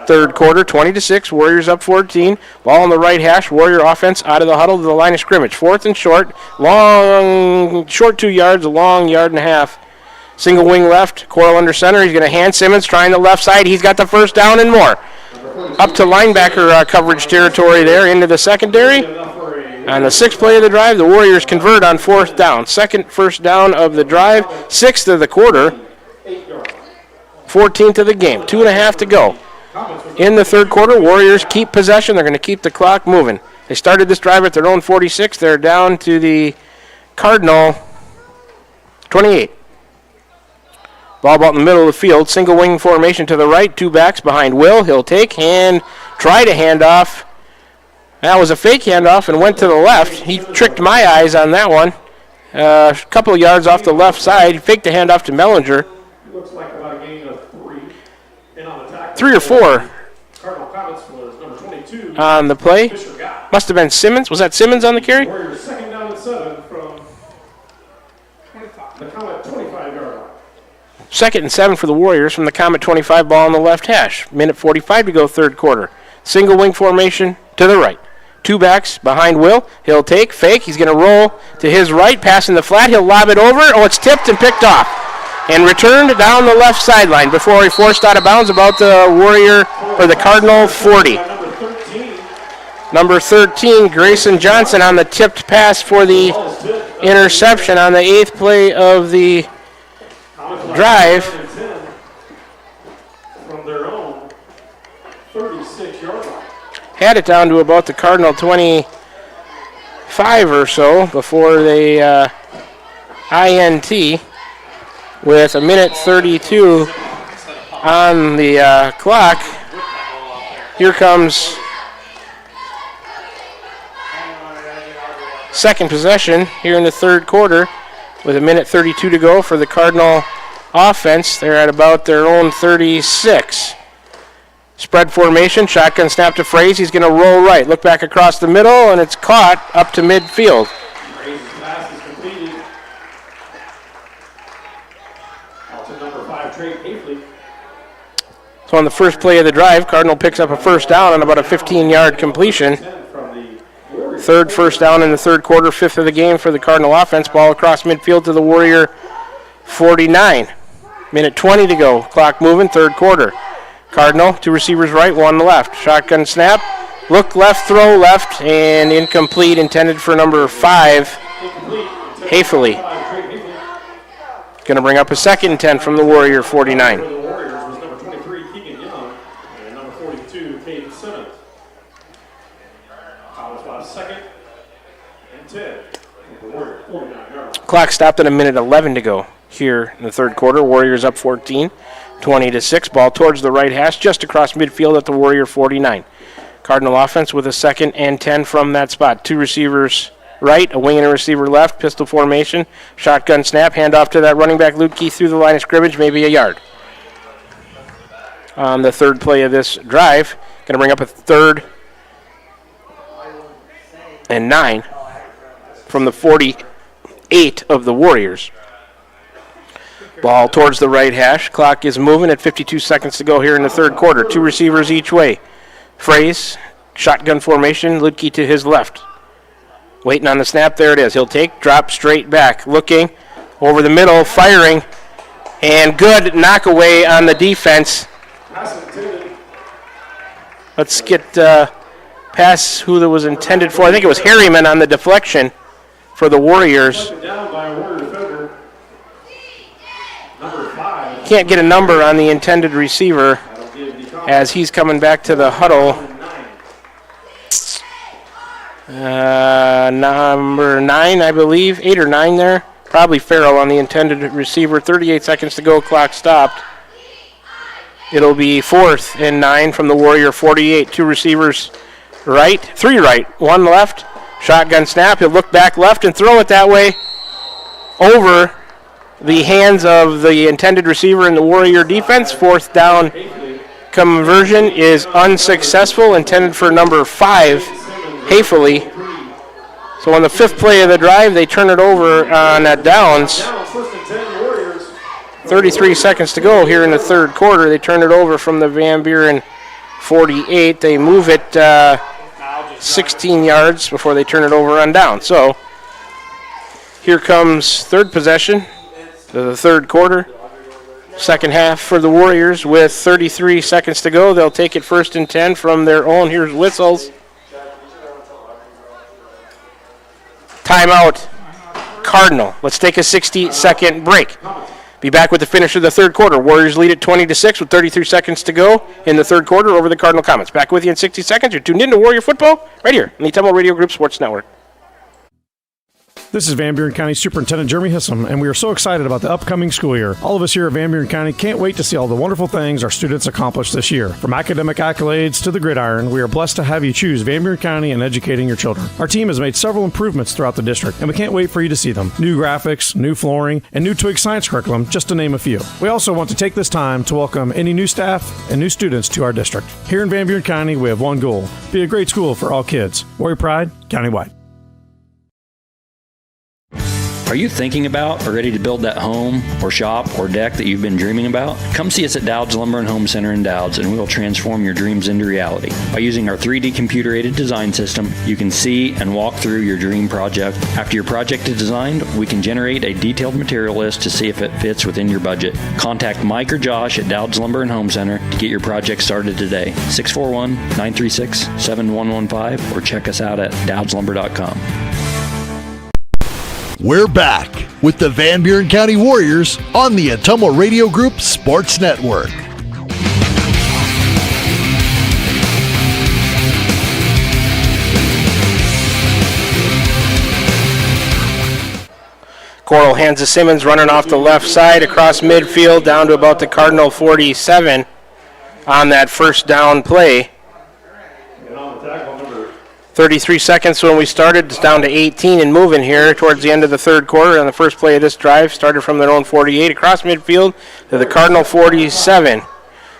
3rd quarter, 20-6. Warriors up 14. Ball on the right hash. Warrior offense out of the huddle to the line of scrimmage. 4th and short. Long, short 2 yards, a long 1.5 yards. Single wing left, Coral under center. He's going to hand Simmons, trying the left side. He's got the first down and more. Up to linebacker coverage territory there, into the secondary. On the sixth play of the drive, the Warriors convert on fourth down. Second first down of the drive, sixth of the quarter, 14th of the game. 2.5 to go. In the third quarter, Warriors keep possession. They're going to keep the clock moving. They started this drive at their own 46. They're down to the Cardinal 28. Ball about in the middle of the field. Single wing formation to the right. Two backs behind Will. He'll take and try to hand off. That was a fake handoff and went to the left. He tricked my eyes on that one. A couple of yards off the left side. Faked the handoff to Mellinger.
Looks like about a gain of 3. And on the tackle,
3 or 4.
Cardinal Comets was number 22.
On the play. Must have been Simmons. Was that Simmons on the carry?
Warriors second down and 7 from 25. The Comet 25-yard line.
Second and 7 for the Warriors from the Comet 25, ball on the left hash. Minute 45 to go, third quarter. Single wing formation to the right. Two backs behind Will. He'll take, fake. He's going to roll to his right, passing the flat. He'll lob it over. Oh, it's tipped and picked off. And returned down the left sideline before he forced out of bounds about the Warrior, or the Cardinal 40. Number 13, Grayson Johnson on the tipped pass for the interception on the 8th play of the drive.
From their own 36-yard line.
Had it down to about the Cardinal 25 or so before they INT with a minute 32 on the clock. Here comes second possession here in the third quarter with a minute 32 to go for the Cardinal offense. They're at about their own 36. Spread formation, shotgun snap to Fraze. He's going to roll right, look back across the middle, and it's caught up to midfield.
Fraze's pass is completed. Out to number 5, Trey Hafley.
So on the first play of the drive, Cardinal picks up a first down on about a 15-yard completion. Third first down in the third quarter, fifth of the game for the Cardinal offense. Ball across midfield to the Warrior 49. Minute 20 to go. Clock moving, third quarter. Cardinal, two receivers right, one left. Shotgun snap. Look left, throw left, and incomplete, intended for number 5, Hafley. Going to bring up a second and 10 from the Warrior 49.
For the Warriors was number 23, Keegan Young, and number 42, Caden Simmons. Thomas Bob's second and 10. The Warriors 49 yards.
Clock stopped at a minute 11 to go here in the third quarter. Warriors up 14, 20-6. Ball towards the right hash, just across midfield at the Warrior 49. Cardinal offense with a second and 10 from that spot. Two receivers right, a wing and a receiver left, pistol formation, shotgun snap, handoff to that running back Lutke through the line of scrimmage, maybe a yard. On the third play of this drive, going to bring up a third and 9 from the 48 of the Warriors. Ball towards the right hash. Clock is moving at 52 seconds to go here in the third quarter. Two receivers each way. Fraze, shotgun formation, Lutke to his left. Waiting on the snap, there it is. He'll take, drop straight back. Looking over the middle, firing, and good knockaway on the defense. Let's get past who that was intended for. I think it was Harriman on the deflection for the Warriors.
Down by a Warrior defender. Number 5.
Can't get a number on the intended receiver as he's coming back to the huddle. Number 9, I believe. 8 or 9 there. Probably Farrell on the intended receiver. 38 seconds to go. Clock stopped. It'll be 4th and 9 from the Warrior 48. Two receivers right. 3 right. 1 left. Shotgun snap. He'll look back left and throw it that way over the hands of the intended receiver in the Warrior defense. 4th down conversion is unsuccessful. Intended for number 5, Hafley. So on the 5th play of the drive, they turn it over on downs. 33 seconds to go here in the third quarter. They turn it over from the Van Buren 48. They move it 16 yards before they turn it over on down. So here comes third possession to the third quarter. Second half for the Warriors with 33 seconds to go. They'll take it 1st and 10 from their own. Here's whistles. Timeout, Cardinal. Let's take a 60-second break. Be back with the finish of the third quarter. Warriors lead at 20-6 with 33 seconds to go in the third quarter over the Cardinal Comets. Back with you in 60 seconds. You're tuned in to Warrior Football right here on the Temple Radio Group Sports Network.
This is Van Buren County Superintendent Jeremy Hissom, and we are so excited about the upcoming school year. All of us here at Van Buren County can't wait to see all the wonderful things our students accomplish this year. From academic accolades to the gridiron, we are blessed to have you choose Van Buren County in educating your children. Our team has made several improvements throughout the district, and we can't wait for you to see them. New graphics, new flooring, and new Twig science curriculum, just to name a few. We also want to take this time to welcome any new staff and new students to our district. Here in Van Buren County, we have one goal: be a great school for all kids. Warrior Pride, countywide.
Are you thinking about or ready to build that home or shop or deck that you've been dreaming about? Come see us at Dowd's Lumber and Home Center in Dowd's, and we'll transform your dreams into reality. By using our 3D computer-aided design system, you can see and walk through your dream project. After your project is designed, we can generate a detailed material list to see if it fits within your budget. Contact Mike or Josh at Dowd's Lumber and Home Center to get your project started today. 641-936-7115 or check us out at dowdslumber.com.
We're back with the Van Buren County Warriors on the Ottumwa Radio Group Sports Network.
Coral hands to Simmons, running off the left side across midfield down to about the Cardinal 47 on that first down play. 33 seconds when we started. It's down to 18 and moving here towards the end of the third quarter. On the first play of this drive, started from their own 48 across midfield to the Cardinal 47.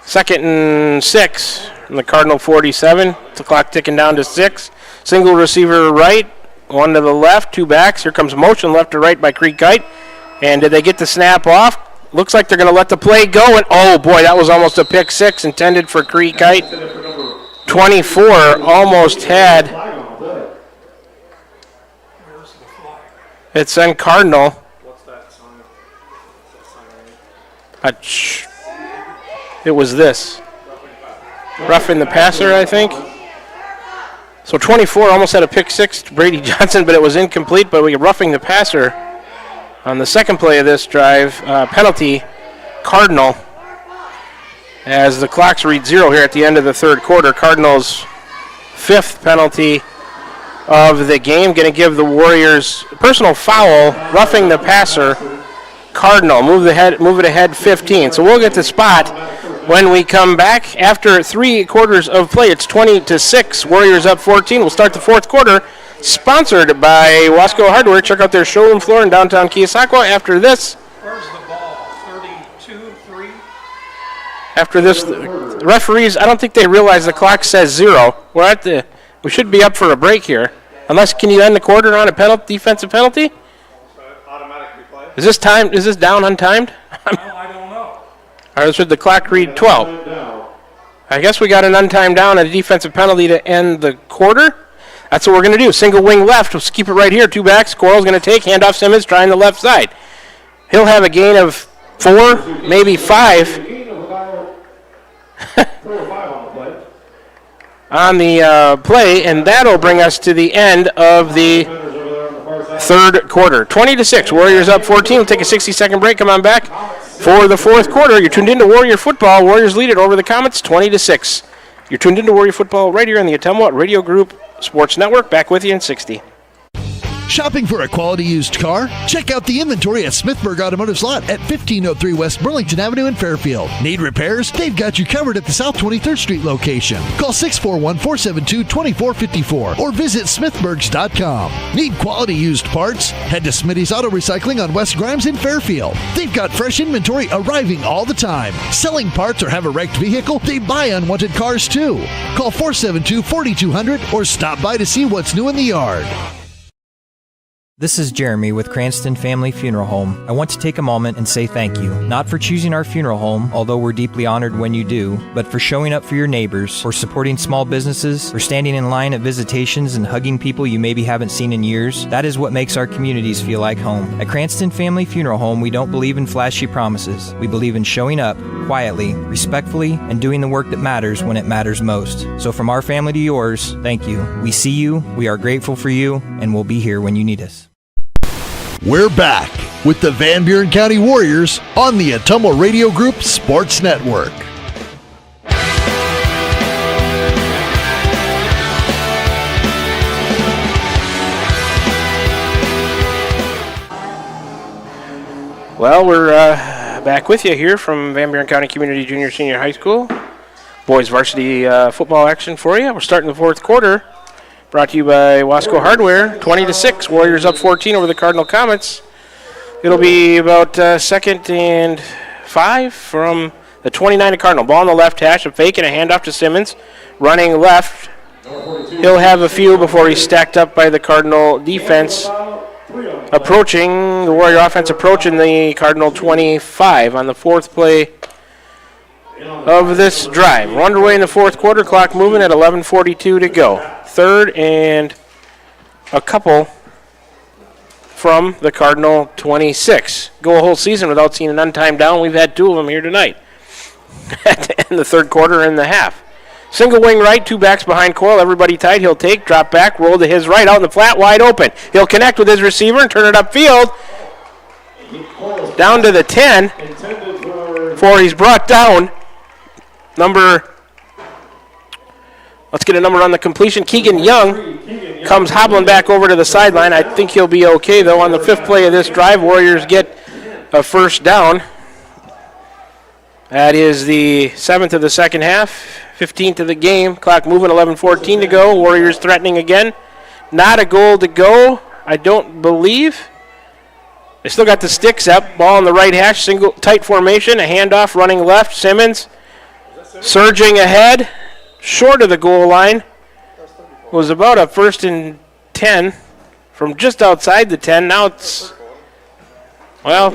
2nd and 6 from the Cardinal 47. The clock ticking down to 6. Single receiver right, one to the left, two backs. Here comes motion left to right by Creek Kite. And did they get the snap off? Looks like they're going to let the play go. And oh boy, that was almost a pick six intended for Creek Kite. 24 almost had. It's on Cardinal.
What's that sign?
It was this. Roughing the passer, I think. So 24 almost had a pick six to Brady Johnson, but it was incomplete. But we roughing the passer on the second play of this drive. Penalty, Cardinal. As the clocks read 0 here at the end of the third quarter. Cardinals' 5th penalty of the game. Going to give the Warriors personal foul, roughing the passer. Cardinal move it ahead 15. So we'll get the spot when we come back after 3 quarters of play. It's 20-6. Warriors up 14. We'll start the fourth quarter. Sponsored by Wasco Hardware. Check out their showroom floor in downtown Keosauqua. After this.
Where's the ball? 32-3.
After this, the referees, I don't think they realize the clock says 0. We should be up for a break here. Unless, can you end the quarter on a defensive penalty?
Automatically play.
Is this down untimed?
I don't know.
Or should the clock read 12? I guess we got an untimed down and a defensive penalty to end the quarter. That's what we're going to do. Single wing left. Let's keep it right here. 2 backs. Coral's going to take. Handoff Simmons trying the left side. He'll have a gain of 4, maybe 5. On the play, and that'll bring us to the end of the third quarter. 20-6. Warriors up 14. We'll take a 60-second break. Come on back for the fourth quarter. You're tuned into Warrior Football. Warriors lead it over the Comets 20-6. You're tuned into Warrior Football right here on the Ottumwa Radio Group Sports Network. Back with you in 60.
Shopping for a quality used car? Check out the inventory at Smithburg Automotive's lot at 1503 West Burlington Avenue in Fairfield. Need repairs? They've got you covered at the South 23rd Street location. Call 641-472-2454 or visit smithburgs.com. Need quality used parts? Head to Smitty's Auto Recycling on West Grimes in Fairfield. They've got fresh inventory arriving all the time. Selling parts or have a wrecked vehicle? They buy unwanted cars too. Call 472-4200 or stop by to see what's new in the yard.
This is Jeremy with Cranston Family Funeral Home. I want to take a moment and say thank you, not for choosing our funeral home, although we're deeply honored when you do, but for showing up for your neighbors, for supporting small businesses, for standing in line at visitations and hugging people you maybe haven't seen in years. That is what makes our communities feel like home. At Cranston Family Funeral Home, we don't believe in flashy promises. We believe in showing up quietly, respectfully, and doing the work that matters when it matters most. So from our family to yours, thank you. We see you, we are grateful for you, and we'll be here when you need us.
We're back with the Van Buren County Warriors on the Ottumwa Radio Group Sports Network.
Well, we're back with you here from Van Buren County Community Junior Senior High School. Boys varsity football action for you. We're starting the fourth quarter. Brought to you by Wasco Hardware, 20-6. Warriors up 14 over the Cardinal Comets. It'll be about 2nd and 5 from the 29 of Cardinal. Ball on the left hash, a fake and a handoff to Simmons. Running left. He'll have a few before he's stacked up by the Cardinal defense. Approaching, the Warrior offense approaching the Cardinal 25 on the fourth play of this drive. We're underway in the fourth quarter, clock moving at 11:42 to go. 3rd and a couple from the Cardinal 26. Go a whole season without seeing an untimed down. We've had 2 of them here tonight in the third quarter and the half. Single wing right, 2 backs behind Coyle. Everybody tight. He'll take, drop back, roll to his right, out in the flat, wide open. He'll connect with his receiver and turn it upfield. Down to the 10 before he's brought down. Let's get a number on the completion. Keegan Young comes hobbling back over to the sideline. I think he'll be okay, though. On the 5th play of this drive, Warriors get a first down. That is the 7th of the second half, 15th of the game. Clock moving, 11:14 to go. Warriors threatening again. Not a goal to go, I don't believe. They still got the sticks up. Ball on the right hash, single tight formation, a handoff running left. Simmons surging ahead, short of the goal line. Was about a 1st and 10 from just outside the 10. Now it's, well,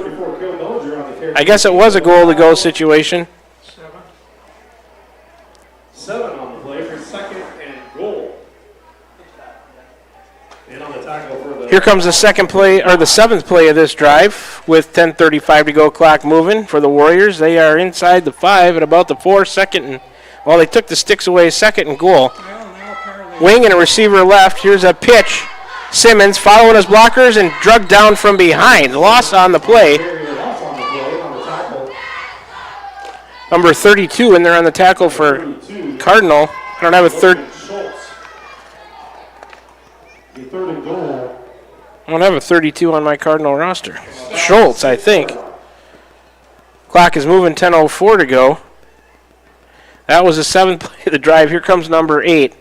I guess it was a goal-to-go situation.
7 on the play for 2nd and goal. And on the tackle for the...
Here comes the 2nd play, or the 7th play of this drive with 10:35 to go, clock moving for the Warriors. They are inside the 5 at about the 4, 2nd and, well, they took the sticks away, 2nd and goal. Wing and a receiver left. Here's a pitch. Simmons following his blockers and drugged down from behind. Loss on the play. Number 32 in there on the tackle for Cardinal. I don't have a third. I don't have a 32 on my Cardinal roster. Schultz, I think. Clock is moving, 10:04 to go. That was the 7th play of the drive. Here comes number 8.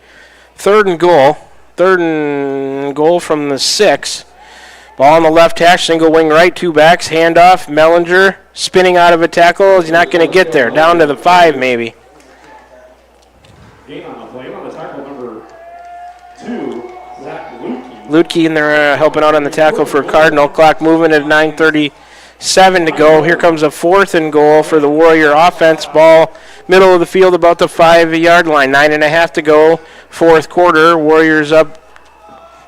3rd and goal. 3rd and goal from the 6. Ball on the left hash, single wing right, 2 backs, handoff. Mellinger spinning out of a tackle. He's not going to get there. Down to the 5 maybe.
Gain on the play on the tackle number 2, Zach Lutke.
Lutke in there helping out on the tackle for Cardinal. Clock moving at 9:37 to go. Here comes a 4th and goal for the Warrior offense. Ball middle of the field about the 5-yard line. 9.5 to go. 4th quarter. Warriors up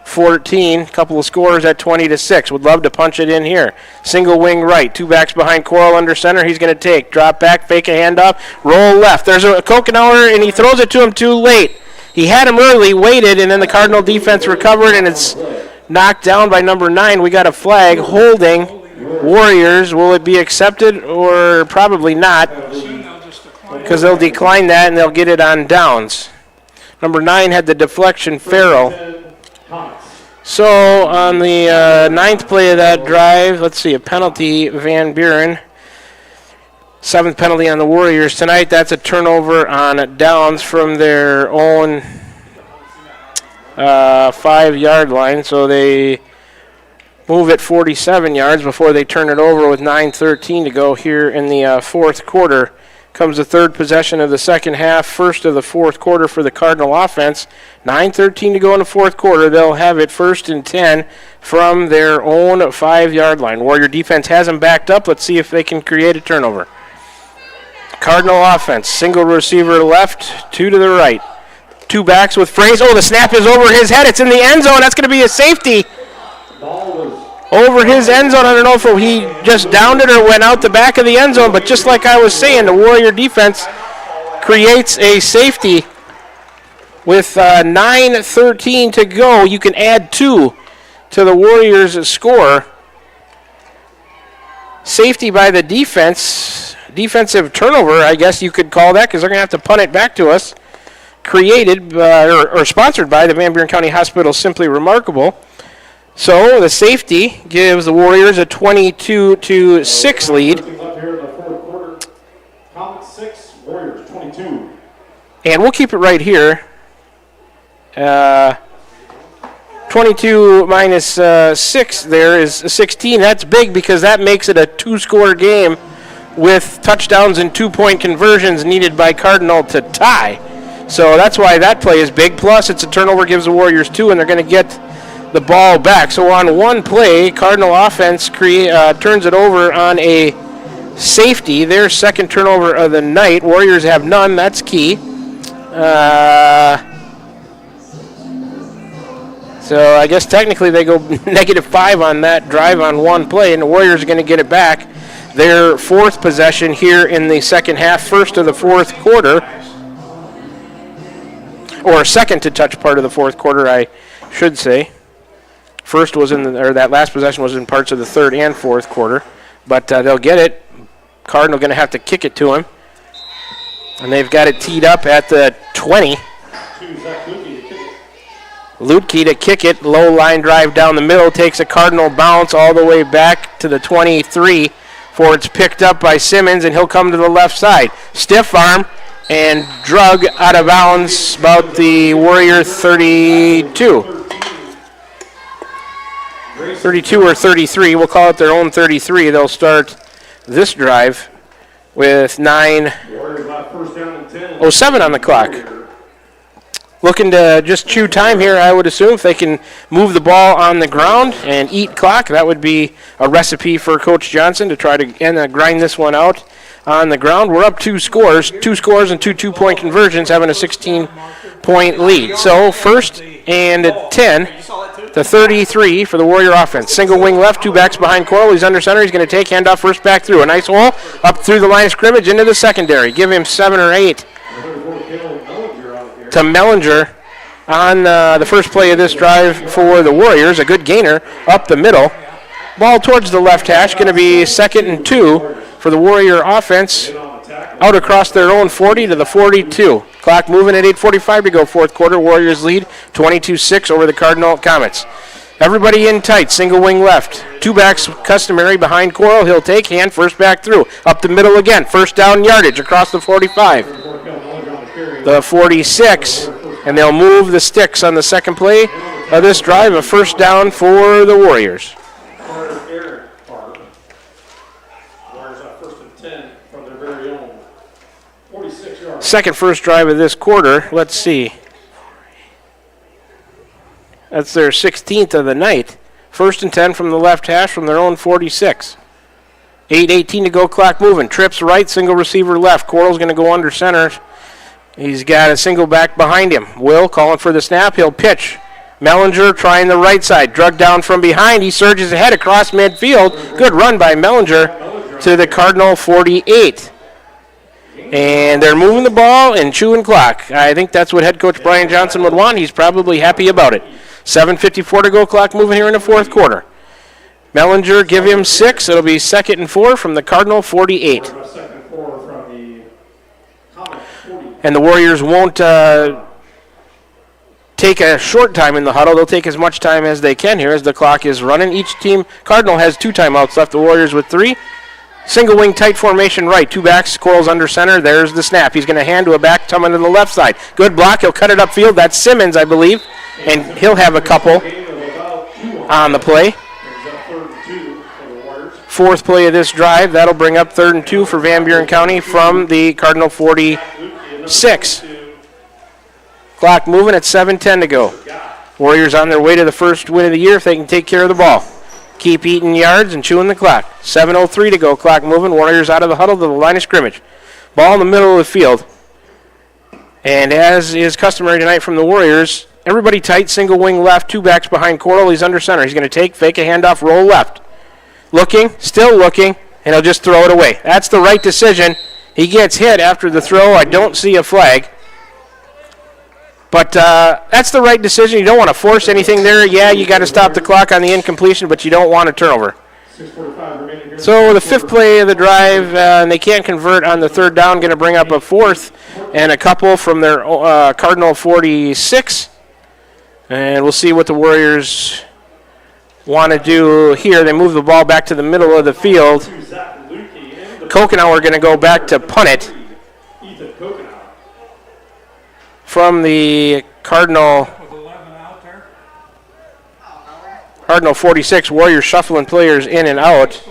14. Couple of scores at 20-6. Would love to punch it in here. Single wing right. 2 backs behind Coyle under center. He's going to take. Drop back. Fake a handoff. Roll left. There's a Kokenauer, and he throws it to him too late. He had him early, waited, and then the Cardinal defense recovered, and it's knocked down by number 9. We got a flag holding Warriors. Will it be accepted or probably not? Because they'll decline that and they'll get it on downs. Number 9 had the deflection, Farrell. So on the 9th play of that drive, let's see, a penalty, Van Buren. 7th penalty on the Warriors tonight. That's a turnover on downs from their own 5-yard line. So they move it 47 yards before they turn it over with 9:13 to go here in the 4th quarter. comes the third possession of the second half, first of the fourth quarter for the Cardinal offense. 9:13 to go in the fourth quarter. They'll have it 1st and 10 from their own 5-yard line. Warrior defense has them backed up. Let's see if they can create a turnover. Cardinal offense, single receiver left, 2 to the right. 2 backs with Fraze. Oh, the snap is over his head. It's in the end zone. That's going to be a safety. Over his end zone. I don't know if he just downed it or went out the back of the end zone, but just like I was saying, the Warrior defense creates a safety with 9:13 to go. You can add 2 to the Warriors' score. Safety by the defense. Defensive turnover, I guess you could call that, because they're going to have to punt it back to us. Created or sponsored by the Van Buren County Hospital Simply Remarkable. So the safety gives the Warriors a 22-6 lead.
Comets 6, Warriors 22.
And we'll keep it right here. 22 minus 6 there is 16. That's big because that makes it a 2-score game with touchdowns and 2-point conversions needed by Cardinal to tie. So that's why that play is big. Plus, it's a turnover, gives the Warriors 2, and they're going to get the ball back. So on one play, Cardinal offense turns it over on a safety. Their second turnover of the night. Warriors have none. That's key. So I guess technically they go -5 on that drive on one play, and the Warriors are going to get it back. Their fourth possession here in the second half, first of the fourth quarter, or second to touch part of the fourth quarter, I should say. First was that last possession was in parts of the third and fourth quarter, but they'll get it. Cardinal going to have to kick it to him, and they've got it teed up at the 20. Lutke to kick it, low line drive down the middle, takes a Cardinal bounce all the way back to the 23, for it's picked up by Simmons, and he'll come to the left side. Stiff arm and drug out of bounds about the Warrior 32. 32 or 33, we'll call it their own 33. They'll start this drive with 9:07 on the clock. Looking to just chew time here, I would assume, if they can move the ball on the ground and eat clock. That would be a recipe for Coach Johnson to try to grind this one out on the ground. We're up 2 scores and 2 2-point conversions, having a 16-point lead. So 1st and 10 to 33 for the Warrior offense. Single wing left, 2 backs behind Coral. He's under center. He's going to take handoff first back through. A nice hole up through the line of scrimmage into the secondary. Give him 7 or 8. To Mellinger on the first play of this drive for the Warriors. A good gainer up the middle. Ball towards the left hash. Going to be 2nd and 2 for the Warrior offense. Out across their own 40 to the 42. Clock moving at 8:45 to go fourth quarter. Warriors lead 22-6 over the Cardinal Comets. Everybody in tight. Single wing left. 2 backs customary behind Coral. He'll take hand first back through. Up the middle again. First down yardage across the 45. The 46. And they'll move the sticks on the second play of this drive. A first down for the Warriors. Second first drive of this quarter. Let's see. That's their 16th of the night. 1st and 10 from the left hash from their own 46. 8:18 to go, clock moving. Trips right, single receiver left. Coral's going to go under center. He's got a single back behind him. Will calling for the snap. He'll pitch. Mellinger trying the right side. Drug down from behind. He surges ahead across midfield. Good run by Mellinger to the Cardinal 48. And they're moving the ball and chewing clock. I think that's what head coach Brian Johnson would want. He's probably happy about it. 7:54 to go, clock moving here in the fourth quarter. Mellinger, give him 6. It'll be 2nd and 4 from the Cardinal 48. And the Warriors won't take a short time in the huddle. They'll take as much time as they can here as the clock is running. Each team, Cardinal has 2 timeouts left. The Warriors with 3. Single wing tight formation right. 2 backs, Coral's under center. There's the snap. He's going to hand to a back coming to the left side. Good block. He'll cut it upfield. That's Simmons, I believe. And he'll have a couple on the play. fourth play of this drive. That'll bring up 3rd and 2 for Van Buren County from the Cardinal 46. Clock moving at 7:10 to go. Warriors on their way to the first win of the year if they can take care of the ball. Keep eating yards and chewing the clock. 7:03 to go. Clock moving. Warriors out of the huddle to the line of scrimmage. Ball in the middle of the field. And as is customary tonight from the Warriors, everybody tight, single wing left, 2 backs behind Coral. He's under center. He's going to take, fake a handoff, roll left. Looking, still looking, and he'll just throw it away. That's the right decision. He gets hit after the throw. I don't see a flag. But that's the right decision. You don't want to force anything there. Yeah, you got to stop the clock on the incompletion, but you don't want a turnover. So the 5th play of the drive, and they can't convert on the 3rd down, going to bring up a 4th and a couple from their Cardinal 46. And we'll see what the Warriors want to do here. They move the ball back to the middle of the field. Kokenau are going to go back to punt it from the Cardinal 46. Warriors shuffling players in and out.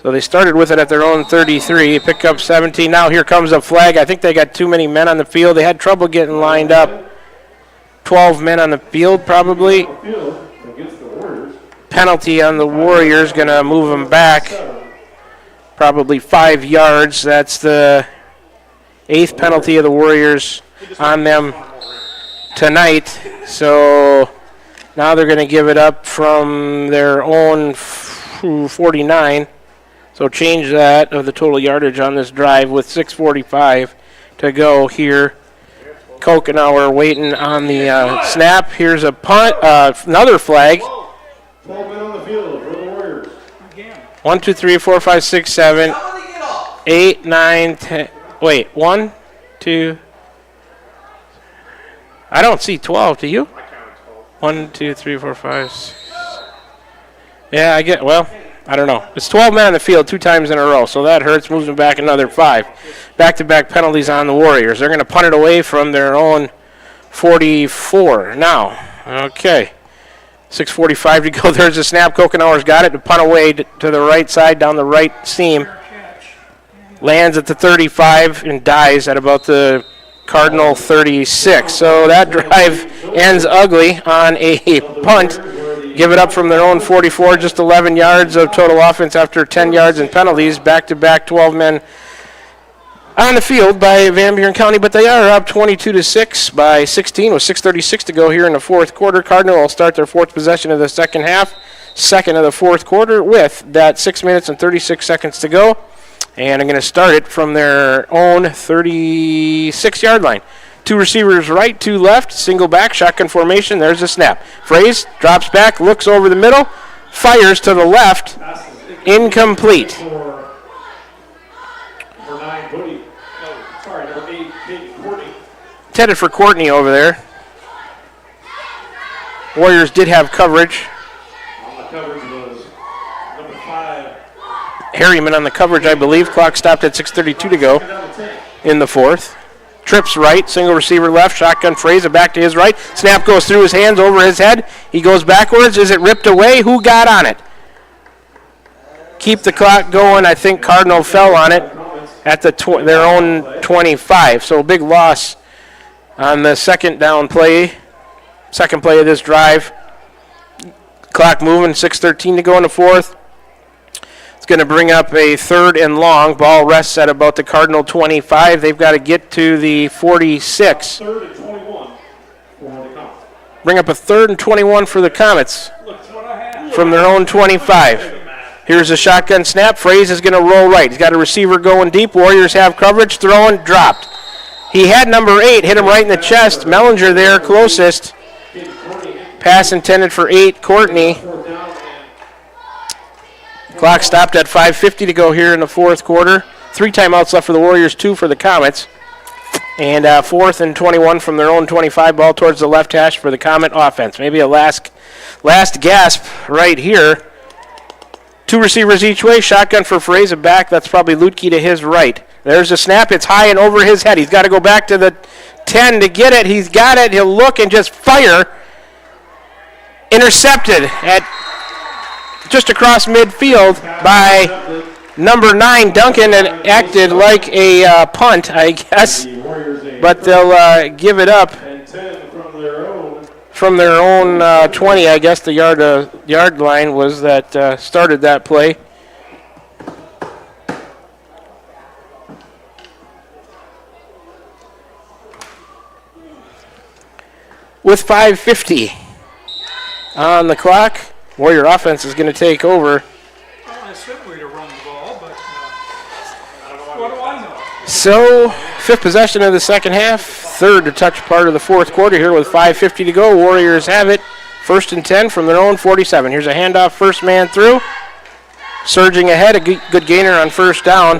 So they started with it at their own 33, pick up 17. Now here comes a flag. I think they got too many men on the field. They had trouble getting lined up. 12 men on the field probably. Penalty on the Warriors, going to move them back probably 5 yards. That's the 8th penalty of the Warriors on them tonight. So now they're going to give it up from their own 49. So change that of the total yardage on this drive with 6:45 to go here. Kokenauer waiting on the snap. Here's a punt, another flag.
12 men on the field for the Warriors.
1, 2, 3, 4, 5, 6, 7, 8, 9, 10. Wait, 1, 2. I don't see 12. Do you? 1, 2, 3, 4, 5, 6. Yeah, I don't know. It's 12 men on the field 2 times in a row, so that hurts. Moves them back another 5. Back-to-back penalties on the Warriors. They're going to punt it away from their own 44 now. Okay. 6:45 to go. There's a snap. Kokenauer's got it to punt away to the right side down the right seam. Lands at the 35 and dies at about the Cardinal 36. So that drive ends ugly on a punt. Give it up from their own 44, just 11 yards of total offense after 10 yards in penalties. Back-to-back 12 men on the field by Van Buren County, but they are up 22-6 by 16 with 6:36 to go here in the 4th quarter. Cardinal will start their 4th possession of the second half, second of the 4th quarter with that 6 minutes and 36 seconds to go. And I'm going to start it from their own 36-yard line. 2 receivers right, 2 left, single back, shotgun formation. There's a snap. Fraze drops back, looks over the middle, fires to the left, incomplete. Intended for Courtney over there. Warriors did have coverage.
On the coverage was number 5.
Harriman on the coverage, I believe. Clock stopped at 6:32 to go in the 4th. Trips right, single receiver left, shotgun Fraser back to his right. Snap goes through his hands, over his head. He goes backwards. Is it ripped away? Who got on it? Keep the clock going. I think Cardinal fell on it at their own 25. So a big loss on the second down play. Second play of this drive. Clock moving, 6:13 to go in the 4th. It's going to bring up a 3rd and long. Ball rests at about the Cardinal 25. They've got to get to the 46.
3rd and 21 for the Comets.
Bring up a 3rd and 21 for the Comets from their own 25. Here's a shotgun snap. Fraze is going to roll right. He's got a receiver going deep. Warriors have coverage. Throwing, dropped. He had number 8, hit him right in the chest. Mellinger there, closest. Pass intended for 8, Courtney. Clock stopped at 5:50 to go here in the 4th quarter. 3 timeouts left for the Warriors, 2 for the Comets. And 4th and 21 from their own 25, ball towards the left hash for the Comet offense. Maybe a last gasp right here. 2 receivers each way, shotgun for Fraser back. That's probably Lutke to his right. There's a snap. It's high and over his head. He's got to go back to the 10 to get it. He's got it. He'll look and just fire. Intercepted at just across midfield by number 9, Duncan. It acted like a punt, I guess, but they'll give it up from their own 20. I guess the yard line was that started that play. With 5:50 on the clock, Warrior offense is going to take over.
I said we'd have run the ball, but what do I know?
So, 5th possession of the second half, 3rd to touch part of the 4th quarter here with 5:50 to go. Warriors have it. 1st and 10 from their own 47. Here's a handoff, first man through. Surging ahead, a good gainer on first down.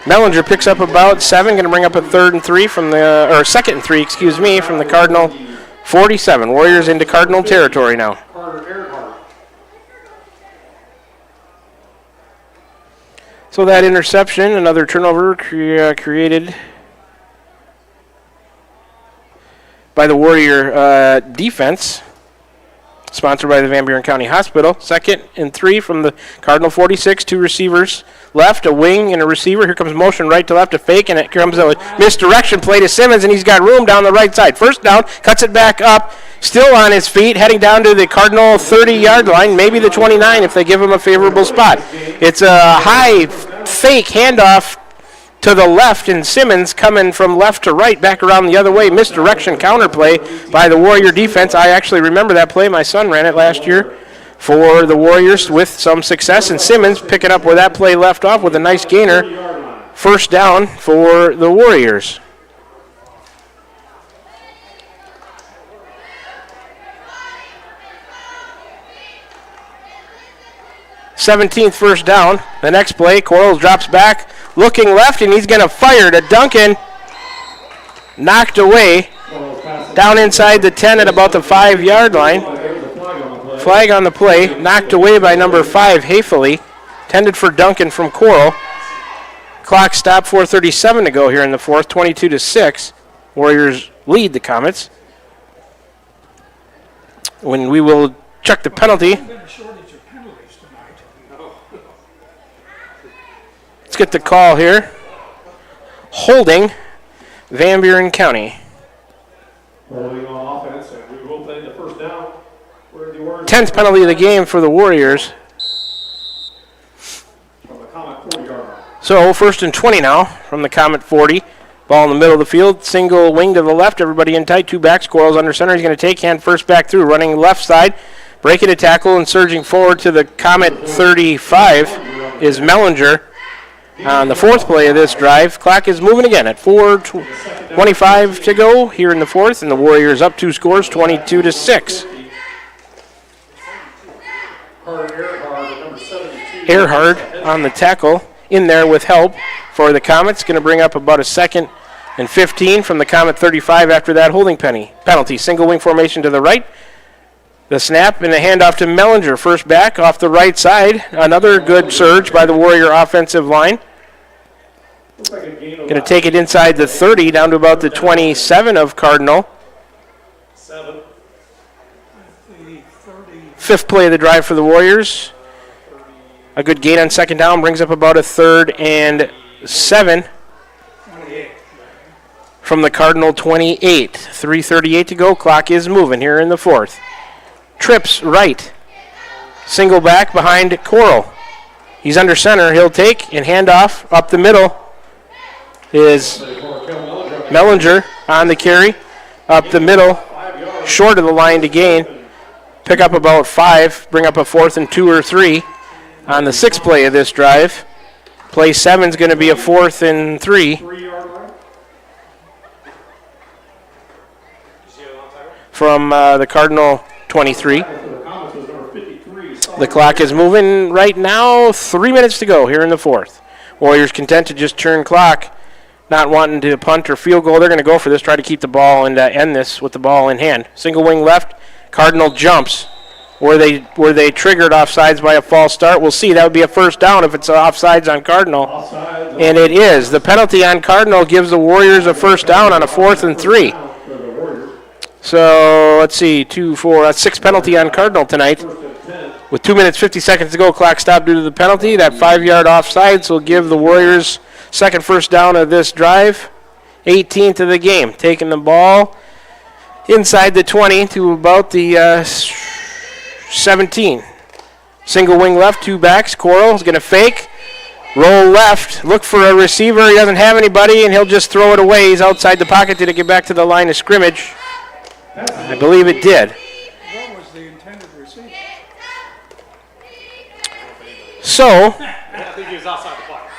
Mellinger picks up about 7, going to bring up a 3rd and 3 from the, or 2nd and 3, excuse me, from the Cardinal 47. Warriors into Cardinal territory now. So that interception, another turnover created by the Warrior defense, sponsored by the Van Buren County Hospital. 2nd and 3 from the Cardinal 46, 2 receivers left, a wing and a receiver. Here comes motion right to left, a fake, and it comes a misdirection play to Simmons, and he's got room down the right side. First down, cuts it back up, still on his feet, heading down to the Cardinal 30-yard line, maybe the 29 if they give him a favorable spot. It's a high fake handoff to the left, and Simmons coming from left to right, back around the other way. Misdirection counter play by the Warrior defense. I actually remember that play. My son ran it last year for the Warriors with some success, and Simmons picking up where that play left off with a nice gainer. First down for the Warriors. '17th first down. The next play, Quarles drops back, looking left, and he's going to fire to Duncan. Knocked away. Down inside the 10 at about the 5-yard line. Flag on the play. Knocked away by number 5, Hayfley. Tended for Duncan from Coral. Clock stop, 4:37 to go here in the 4th, 22-6. Warriors lead the Comets. When we will check the penalty. Let's get the call here. Holding Van Buren County.
Holding on offense, and we will play the first down.
10th penalty of the game for the Warriors.
From the Comet 40-yard line.
So 1st and 20 now from the Comet 40. Ball in the middle of the field. Single wing to the left. Everybody in tight. 2 backs. Quarles under center. He's going to take hand first back through. Running left side. Breaking a tackle and surging forward to the Comet 35 is Mellinger. On the 4th play of this drive, clock is moving again at 4:25 to go here in the 4th, and the Warriors up 2 scores, 22-6. Earhart on the tackle, in there with help for the Comets, going to bring up about a 2nd and 15 from the Comet 35 after that holding penalty. Single wing formation to the right. The snap and a handoff to Mellinger, first back off the right side. Another good surge by the Warrior offensive line. Going to take it inside the 30 down to about the 27 of Cardinal. 5th play of the drive for the Warriors. A good gain on 2nd down brings up about a 3rd and 7 from the Cardinal 28. 3:38 to go. Clock is moving here in the 4th. Trips right. Single back behind Coral. He's under center. He'll take and hand off up the middle is Mellinger on the carry. Up the middle. Short of the line to gain. Pick up about 5. Bring up a 4th and 2 or 3 on the 6th play of this drive. Play 7 is going to be a 4th and 3. From the Cardinal 23. The clock is moving right now. 3 minutes to go here in the 4th. Warriors content to just turn clock, not wanting to punt or field goal. They're going to go for this, try to keep the ball and end this with the ball in hand. Single wing left. Cardinal jumps. Were they triggered offsides by a false start? We'll see. That would be a first down if it's offsides on Cardinal. And it is. The penalty on Cardinal gives the Warriors a first down on a 4th and 3. So let's see, 2, 4, that's 6 penalty on Cardinal tonight. With 2 minutes, 50 seconds to go, clock stopped due to the penalty. That 5-yard offsides will give the Warriors second first down of this drive. 18th of the game. Taking the ball inside the 20 to about the 17. Single wing left, 2 backs. Coral is going to fake. Roll left, look for a receiver. He doesn't have anybody, and he'll just throw it away. He's outside the pocket. Did it get back to the line of scrimmage? I believe it did.
What was the intended receiver?
So,
I think he was outside the pocket.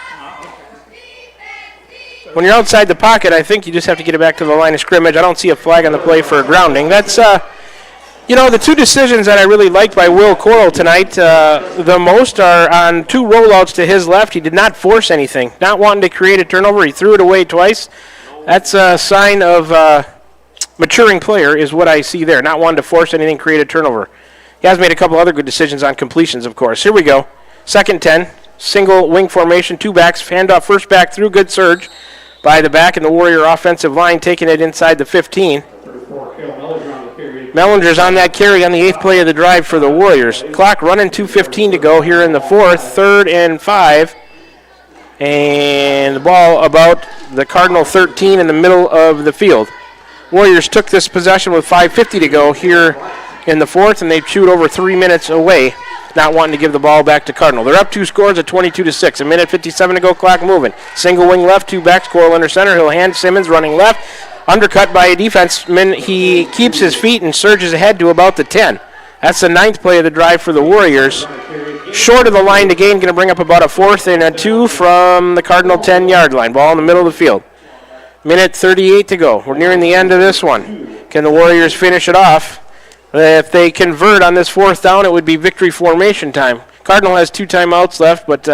when you're outside the pocket, I think you just have to get it back to the line of scrimmage. I don't see a flag on the play for a grounding. That's, the 2 decisions that I really liked by Will Coral tonight, the most are on 2 rollouts to his left. He did not force anything, not wanting to create a turnover. He threw it away twice. That's a sign of maturing player is what I see there, not wanting to force anything, create a turnover. He has made a couple other good decisions on completions, of course. Here we go. 2nd 10, single wing formation, 2 backs, handoff first back through, good surge by the back and the Warrior offensive line, taking it inside the 15. Mellinger's on that carry on the 8th play of the drive for the Warriors. Clock running, 2:15 to go here in the 4th, 3rd and 5. And the ball about the Cardinal 13 in the middle of the field. Warriors took this possession with 5:50 to go here in the 4th, and they chewed over 3 minutes away, not wanting to give the ball back to Cardinal. They're up 2 scores at 22-6. 1:57 to go, clock moving. Single wing left, 2 backs, Coral under center. He'll hand Simmons running left. Undercut by a defenseman. He keeps his feet and surges ahead to about the 10. That's the 9th play of the drive for the Warriors. Short of the line to gain, going to bring up about a 4th and a 2 from the Cardinal 10-yard line. Ball in the middle of the field. 1:38 to go. We're nearing the end of this one. Can the Warriors finish it off? If they convert on this 4th down, it would be victory formation time. Cardinal has 2 timeouts left, but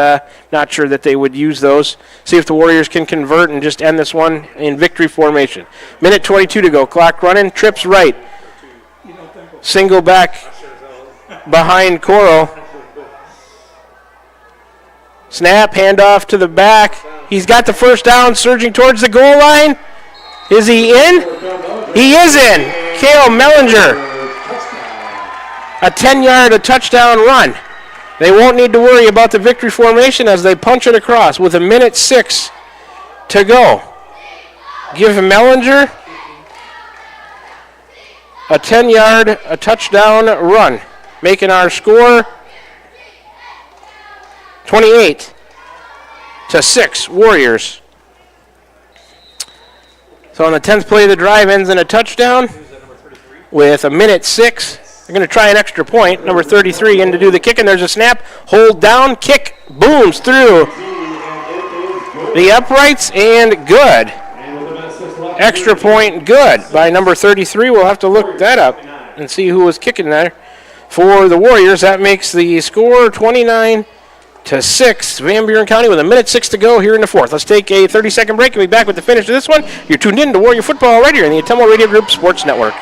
not sure that they would use those. See if the Warriors can convert and just end this one in victory formation. 1:22 to go. Clock running. Trips right. Single back behind Coral. Snap, handoff to the back. He's got the first down, surging towards the goal line. Is he in? He is in. Cale Mellinger. A 10-yard, a touchdown run. They won't need to worry about the victory formation as they punch it across with 1:06 to go. Give Mellinger a 10-yard, a touchdown run, making our score 28-6 Warriors. So on the 10th play of the drive ends in a touchdown with 1:06. They're going to try an extra point. Number 33 in to do the kick, and there's a snap. Hold down, kick, booms through the uprights, and good. Extra point, good by number 33. We'll have to look that up and see who was kicking there for the Warriors. That makes the score 29-6. Van Buren County with 1:06 to go here in the 4th. Let's take a 30-second break and be back with the finish of this one. You're tuned in to Warrior Football right here in the Ottumwa Radio Group Sports Network.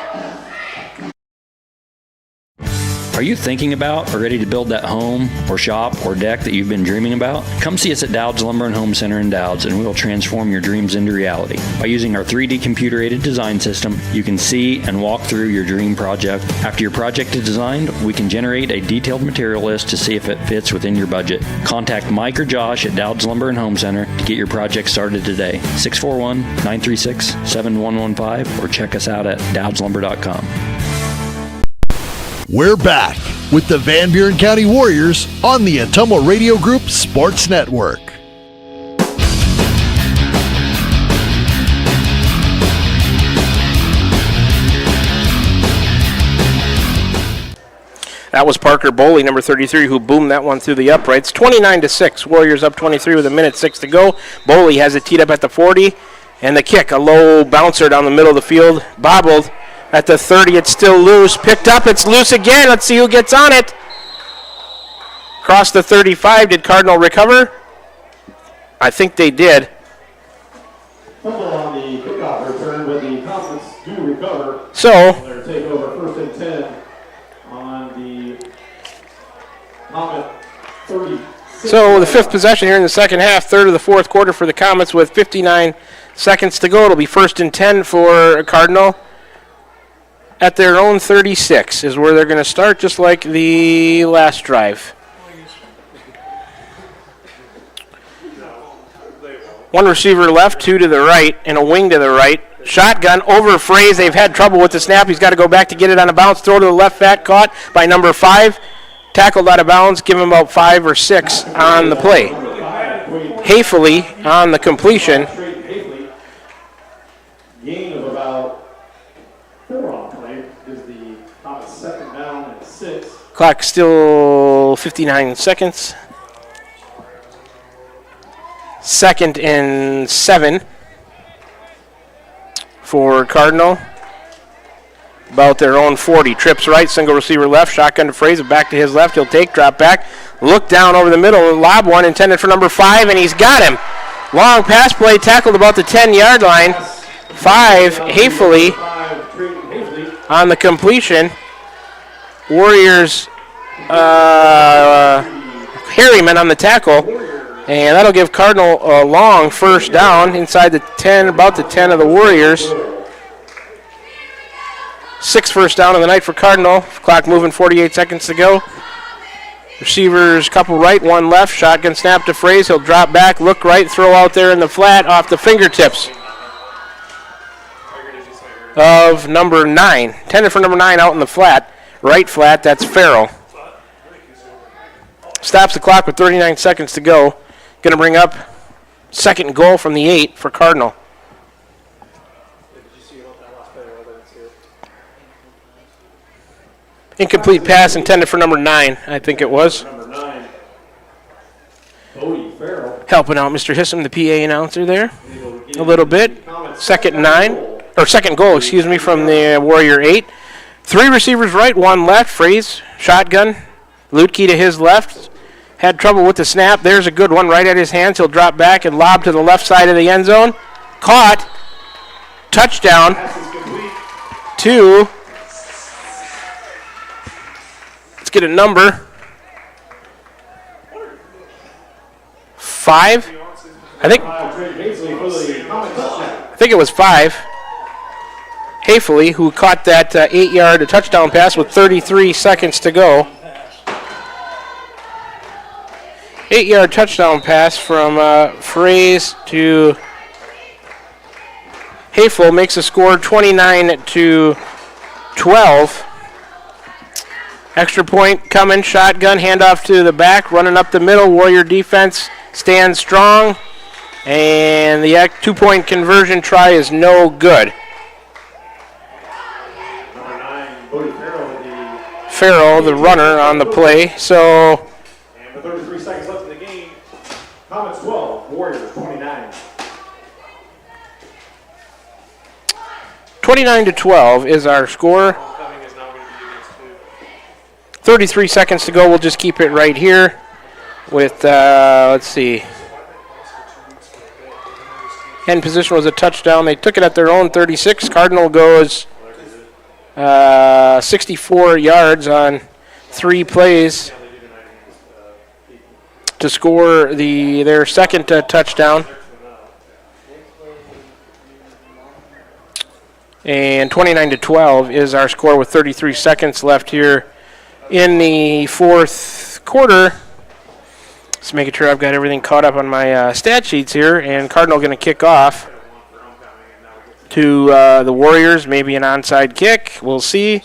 Are you thinking about or ready to build that home or shop or deck that you've been dreaming about? Come see us at Dowd's Lumber and Home Center in Dowd's, and we will transform your dreams into reality. By using our 3D computer-aided design system, you can see and walk through your dream project. After your project is designed, we can generate a detailed material list to see if it fits within your budget. Contact Mike or Josh at Dowd's Lumber and Home Center to get your project started today. 641-936-7115 or check us out at dowdslumber.com.
We're back with the Van Buren County Warriors on the Ottumwa Radio Group Sports Network.
That was Parker Boley, number 33, who boomed that one through the uprights. 29-6. Warriors up 23 with 1:06 to go. Boley has it teed up at the 40. And the kick, a low bouncer down the middle of the field. Bobbled at the 30. It's still loose. Picked up. It's loose again. Let's see who gets on it. Across the 35. Did Cardinal recover? I think they did.
Fumble on the kickoff return, but the Comets do recover.
So,
they're take over 1st and 10 on the Comet 30.
So the 5th possession here in the second half, 3rd of the 4th quarter for the Comets with 59 seconds to go. It'll be 1st and 10 for Cardinal. at their own 36 is where they're going to start, just like the last drive. One receiver left, two to the right, and a wing to the right. Shotgun over Fraze. They've had trouble with the snap. He's got to go back to get it on a bounce. Throw to the left back, caught by number 5. Tackled out of bounds. Give him about 5 or 6 on the play. Hafley on the completion.
Gain of about 4 on play is the second down and 6.
Clock still 59 seconds. 2nd and 7 for Cardinal. About their own 40. Trips right, single receiver left, shotgun to Fraser, back to his left. He'll take, drop back, look down over the middle, lob one intended for number 5, and he's got him. Long pass play, tackled about the 10-yard line. 5, Hafley on the completion. Warriors, Harriman on the tackle. And that'll give Cardinal a long first down inside the 10, about the 10 of the Warriors. 6th first down of the night for Cardinal. Clock moving, 48 seconds to go. Receivers, couple right, one left. Shotgun snap to Fraze. He'll drop back, look right, throw out there in the flat off the fingertips of number 9. Intended for number 9 out in the flat. Right flat, that's Farrell. Stops the clock with 39 seconds to go. Going to bring up 2nd and goal from the 8 for Cardinal. Incomplete pass intended for number 9, I think it was.
Number 9, Bodie Farrell.
Helping out Mr. Hissam, the PA announcer there, a little bit. 2nd and 9, or 2nd goal, excuse me, from the Warrior 8. 3 receivers right, 1 left. Fraze, shotgun. Lutke to his left. Had trouble with the snap. There's a good one right at his hands. He'll drop back and lob to the left side of the end zone. Caught. Touchdown. 2. Let's get a number. 5. I think it was 5. Hafley, who caught that 8-yard touchdown pass with 33 seconds to go. 8-yard touchdown pass from Fraze to Hafley makes the score 29-12. Extra point coming, shotgun, handoff to the back, running up the middle. Warrior defense stands strong, and the 2-point conversion try is no good.
Number 9, Bodie
Farrell, the runner on the play. So.
And with 33 seconds left in the game, Comets 12, Warriors 29.
29-12 is our score. 33 seconds to go. We'll just keep it right here with, let's see. End position was a touchdown. They took it at their own 36. Cardinal goes 64 yards on 3 plays to score their second touchdown. And 29-12 is our score with 33 seconds left here in the fourth quarter. Just making sure I've got everything caught up on my stat sheets here. And Cardinal going to kick off to the Warriors. Maybe an onside kick. We'll see.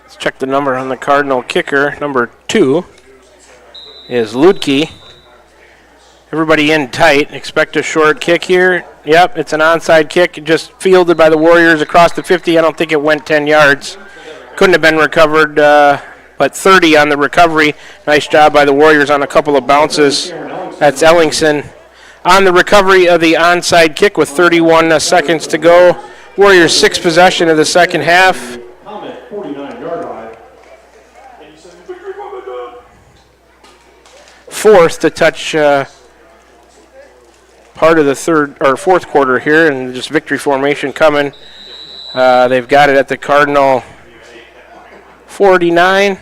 Let's check the number on the Cardinal kicker. Number 2 is Lutke. Everybody in tight. Expect a short kick here. Yep, it's an onside kick. Just fielded by the Warriors across the 50. I don't think it went 10 yards. Couldn't have been recovered, but 30 on the recovery. Nice job by the Warriors on a couple of bounces. That's Ellingson on the recovery of the onside kick with 31 seconds to go. Warriors 6 possession of the second half.
49-yard line.
Fourth to touch part of the fourth quarter here, and just victory formation coming. They've got it at the Cardinal 49.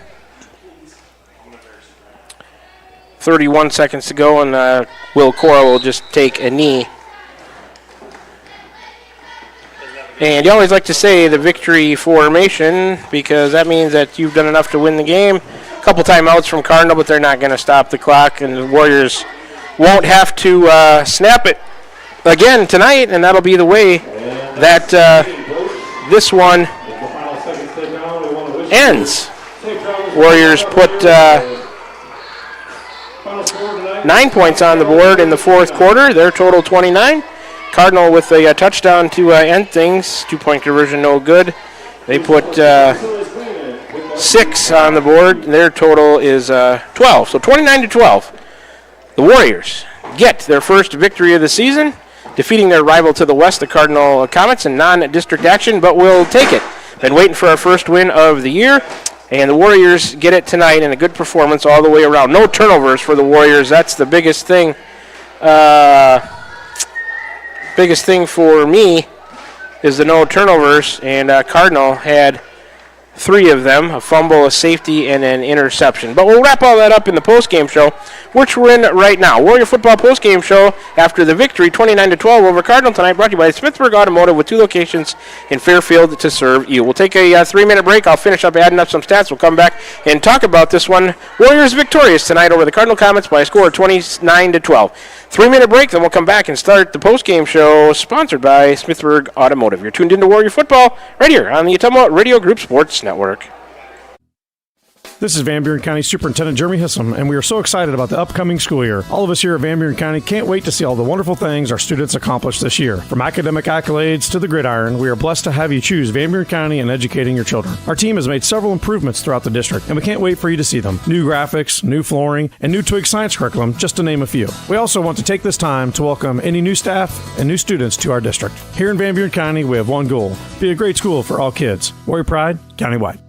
31 seconds to go, and Will Cora will just take a knee. And you always like to say the victory formation because that means that you've done enough to win the game. A couple timeouts from Cardinal, but they're not going to stop the clock, and the Warriors won't have to snap it again tonight, and that'll be the way that this one ends. Warriors put 9 points on the board in the fourth quarter. Their total 29. Cardinal with a touchdown to end things. 2-point conversion, no good. They put 6 on the board. Their total is 12. So 29-12. The Warriors get their first victory of the season, defeating their rival to the west, the Cardinal Comets, in non-district action, but we'll take it. Been waiting for our first win of the year, and the Warriors get it tonight in a good performance all the way around. No turnovers for the Warriors. That's the biggest thing. Biggest thing for me is the no turnovers, and Cardinal had 3 of them, a fumble, a safety, and an interception. But we'll wrap all that up in the postgame show, which we're in right now. Warrior Football postgame show after the victory, 29-12 over Cardinal tonight, brought to you by Smithburg Automotive with 2 locations in Fairfield to serve you. We'll take a 3-minute break. I'll finish up adding up some stats. We'll come back and talk about this one. Warriors victorious tonight over the Cardinal Comets by a score of 29-12. 3-minute break, then we'll come back and start the postgame show sponsored by Smithburg Automotive. You're tuned into Warrior Football right here on the Ottumwa Radio Group Sports Network.
This is Van Buren County Superintendent Jeremy Hissom, and we are so excited about the upcoming school year. All of us here at Van Buren County can't wait to see all the wonderful things our students accomplish this year. From academic accolades to the gridiron, we are blessed to have you choose Van Buren County in educating your children. Our team has made several improvements throughout the district, and we can't wait for you to see them. New graphics, new flooring, and new Twig science curriculum, just to name a few. We also want to take this time to welcome any new staff and new students to our district. Here in Van Buren County, we have one goal: be a great school for all kids. Warrior Pride, countywide.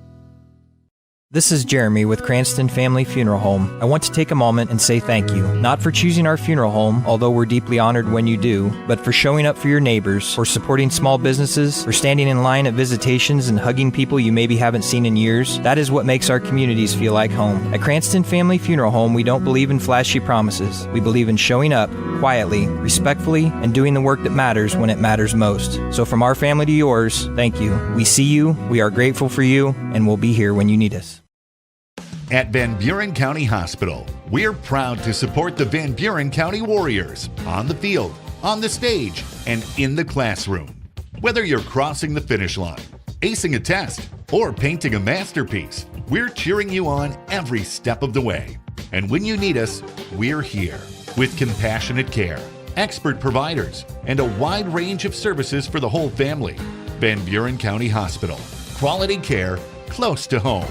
This is Jeremy with Cranston Family Funeral Home. I want to take a moment and say thank you, not for choosing our funeral home, although we're deeply honored when you do, but for showing up for your neighbors, for supporting small businesses, for standing in line at visitations and hugging people you maybe haven't seen in years. That is what makes our communities feel like home. At Cranston Family Funeral Home, we don't believe in flashy promises. We believe in showing up quietly, respectfully, and doing the work that matters when it matters most. So from our family to yours, thank you. We see you, we are grateful for you, and we'll be here when you need us.
At Van Buren County Hospital, we're proud to support the Van Buren County Warriors on the field, on the stage, and in the classroom. Whether you're crossing the finish line, acing a test, or painting a masterpiece, we're cheering you on every step of the way. And when you need us, we're here with compassionate care, expert providers, and a wide range of services for the whole family. Van Buren County Hospital. Quality care close to home.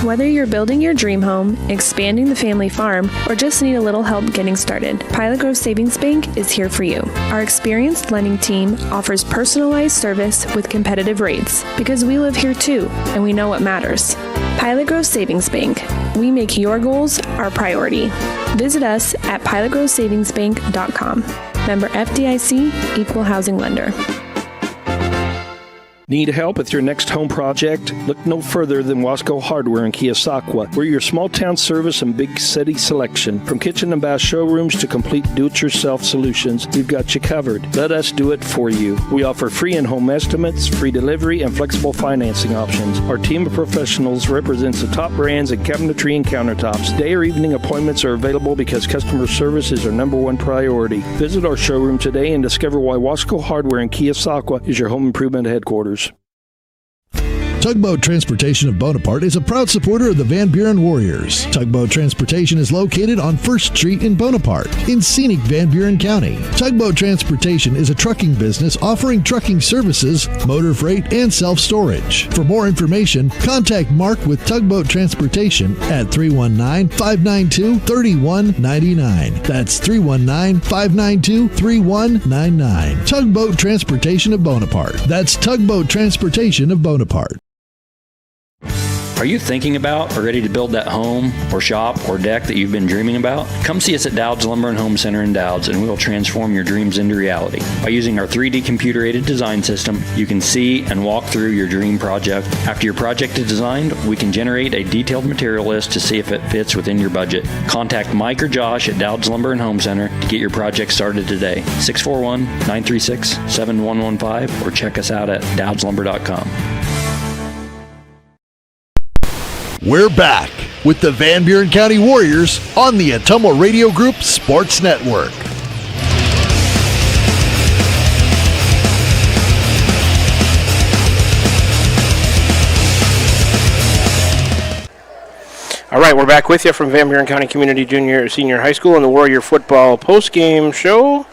Whether you're building your dream home, expanding the family farm, or just need a little help getting started, Pilot Grove Savings Bank is here for you. Our experienced lending team offers personalized service with competitive rates because we live here too, and we know what matters. Pilot Grove Savings Bank. We make your goals our priority. Visit us at pilotgrovesavingsbank.com. Member FDIC, Equal Housing Lender.
Need help with your next home project? Look no further than Wasco Hardware in Keosauqua. We're your small town service and big city selection. From kitchen and bath showrooms to complete do-it-yourself solutions, we've got you covered. Let us do it for you. We offer free in-home estimates, free delivery, and flexible financing options. Our team of professionals represents the top brands in cabinetry and countertops. Day or evening appointments are available because customer service is our #1 priority. Visit our showroom today and discover why Wasco Hardware in Keosauqua is your home improvement headquarters.
Tugboat Transportation of Bonaparte is a proud supporter of the Van Buren Warriors. Tugboat Transportation is located on 1st Street in Bonaparte, in scenic Van Buren County. Tugboat Transportation is a trucking business offering trucking services, motor freight, and self-storage. For more information, contact Mark with Tugboat Transportation at 319-592-3199. That's 319-592-3199. Tugboat Transportation of Bonaparte. That's Tugboat Transportation of Bonaparte.
Are you thinking about or ready to build that home or shop or deck that you've been dreaming about? Come see us at Dowd's Lumber and Home Center in Dowd's, and we will transform your dreams into reality. By using our 3D computer-aided design system, you can see and walk through your dream project. After your project is designed, we can generate a detailed material list to see if it fits within your budget. Contact Mike or Josh at Dowd's Lumber and Home Center to get your project started today. 641-936-7115 or check us out at dowdslumber.com.
We're back with the Van Buren County Warriors on the Atomo Radio Group Sports Network.
All right, we're back with you from Van Buren County Community Senior High School and the Warrior Football Postgame Show.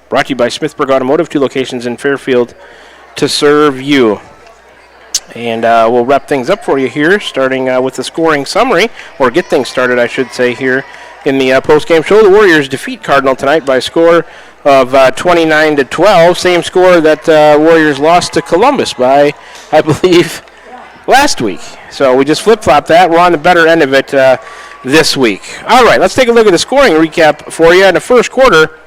Brought to you by Smithburg Automotive, 2 locations in Fairfield to serve you. And we'll wrap things up for you here, starting with the scoring summary, or get things started, I should say, here in the postgame show. The Warriors defeat Cardinal tonight by a score of 29-12, same score that Warriors lost to Columbus by, I believe, last week. So we just flip-flopped that. We're on the better end of it this week. All right, let's take a look at the scoring recap for you in the first quarter.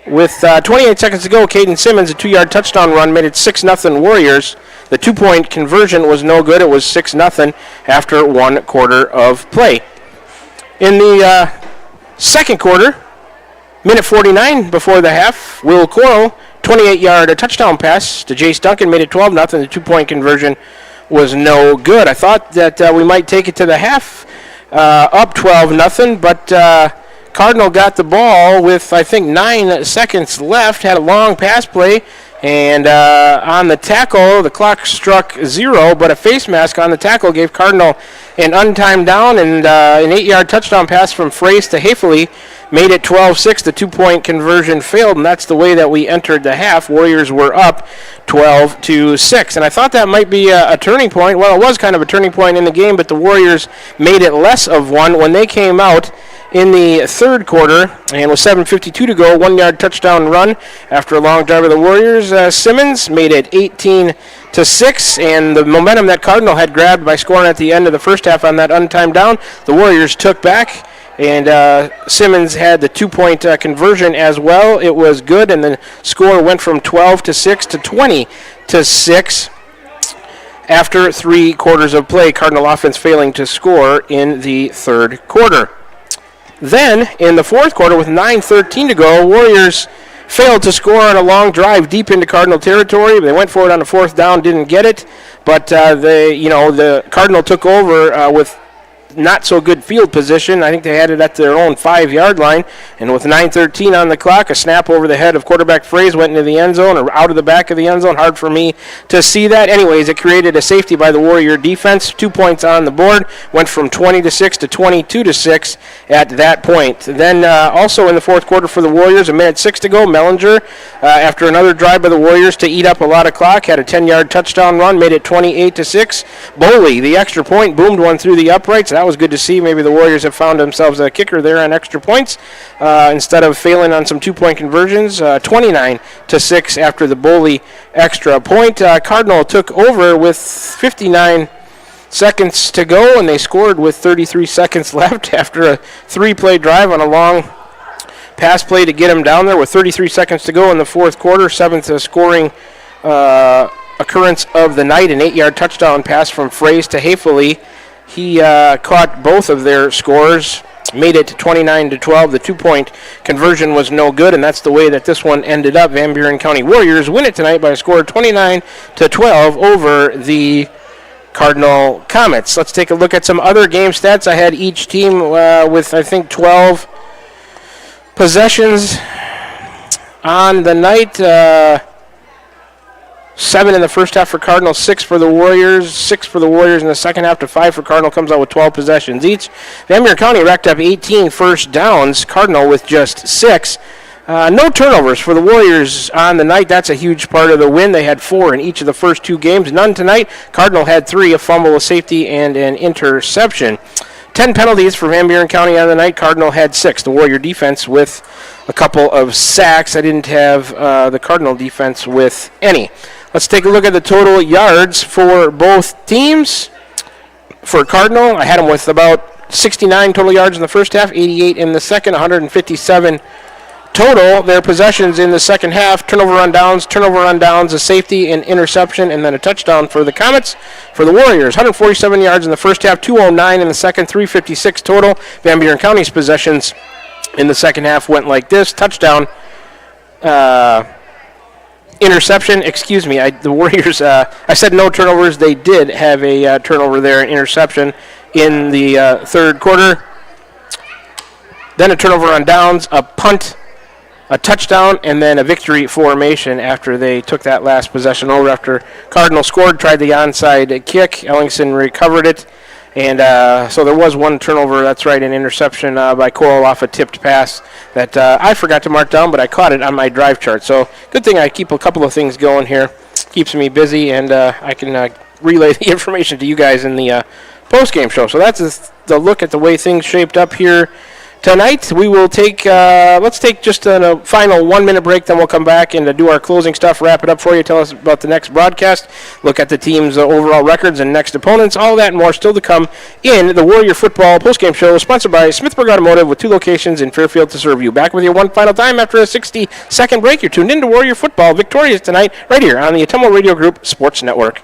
With 28 seconds to go, Caden Simmons, a 2-yard touchdown run, made it 6-0 Warriors. The 2-point conversion was no good. It was 6-0 after 1 quarter of play. In the second quarter, minute 49 before the half, Will Coral, 28-yard touchdown pass to Jace Duncan, made it 12-0. The 2-point conversion was no good. I thought that we might take it to the half up 12-0, but Cardinal got the ball with, I think, 9 seconds left, had a long pass play, and on the tackle, the clock struck 0, but a face mask on the tackle gave Cardinal an untimed down, and an 8-yard touchdown pass from Fraze to Hafele made it 12-6. The 2-point conversion failed, and that's the way that we entered the half. Warriors were up 12-6, and I thought that might be a turning point. Well, it was kind of a turning point in the game, but the Warriors made it less of one when they came out in the third quarter, and with 7:52 to go, 1-yard touchdown run after a long drive of the Warriors. Simmons made it 18-6, and the momentum that Cardinal had grabbed by scoring at the end of the first half on that untimed down, the Warriors took back, and Simmons had the 2-point conversion as well. It was good, and the score went from 12-6 to 20-6 after 3 quarters of play. Cardinal offense failing to score in the third quarter. Then, in the fourth quarter, with 9:13 to go, Warriors failed to score on a long drive deep into Cardinal territory. They went for it on the 4th down, didn't get it, but the Cardinal took over with not so good field position. I think they had it at their own 5-yard line, and with 9:13 on the clock, a snap over the head of quarterback Fraze went into the end zone or out of the back of the end zone. Hard for me to see that. Anyways, it created a safety by the Warrior defense. 2 points on the board, went from 20-6 to 22-6 at that point. Then also in the fourth quarter for the Warriors, 1:06 to go, Mellinger, after another drive by the Warriors to eat up a lot of clock, had a 10-yard touchdown run, made it 28-6. Boley, the extra point, boomed one through the uprights. That was good to see. Maybe the Warriors have found themselves a kicker there on extra points instead of failing on some 2-point conversions. 29-6 after the Boley extra point. Cardinal took over with 59 seconds to go, and they scored with 33 seconds left after a 3-play drive on a long pass play to get him down there with 33 seconds to go in the fourth quarter. 7th scoring occurrence of the night, an 8-yard touchdown pass from Fraze to Hafele. He caught both of their scores, made it 29-12. The 2-point conversion was no good, and that's the way that this one ended up. Van Buren County Warriors win it tonight by a score of 29-12 over the Cardinal Comets. Let's take a look at some other game stats. I had each team with, I think, 12 possessions on the night. 7 in the first half for Cardinal, 6 for the Warriors, 6 for the Warriors in the second half to 5 for Cardinal, comes out with 12 possessions each. Van Buren County racked up 18 first downs, Cardinal with just 6. No turnovers for the Warriors on the night. That's a huge part of the win. They had 4 in each of the first 2 games. None tonight. Cardinal had 3, a fumble, a safety, and an interception. 10 penalties for Van Buren County on the night. Cardinal had 6. The Warrior defense with a couple of sacks. I didn't have the Cardinal defense with any. Let's take a look at the total yards for both teams. for Cardinal. I had them with about 69 total yards in the first half, 88 in the second, 157 total. Their possessions in the second half, turnover on downs, a safety, an interception, and then a touchdown for the Comets. For the Warriors, 147 yards in the first half, 209 in the second, 356 total. Van Buren County's possessions in the second half went like this: touchdown, interception, the Warriors, I said no turnovers. They did have a turnover there, an interception in the third quarter. Then a turnover on downs, a punt, a touchdown, and then a victory formation after they took that last possession over. After Cardinal scored, tried the onside kick. Ellingson recovered it. And so there was one turnover, that's right, an interception by Coral off a tipped pass that I forgot to mark down, but I caught it on my drive chart. So good thing I keep a couple of things going here. Keeps me busy, and I can relay the information to you guys in the post-game show. So that's the look at the way things shaped up here tonight. We will take, let's take just a final 1 minute break, then we'll come back and do our closing stuff, wrap it up for you, tell us about the next broadcast, look at the team's overall records and next opponents, all that and more still to come in the Warrior Football postgame show, sponsored by Smithburg Automotive with 2 locations in Fairfield to serve you. Back with you one final time after a 60-second break. You're tuned in to Warrior Football, victorious tonight, right here on the Atomo Radio Group Sports Network.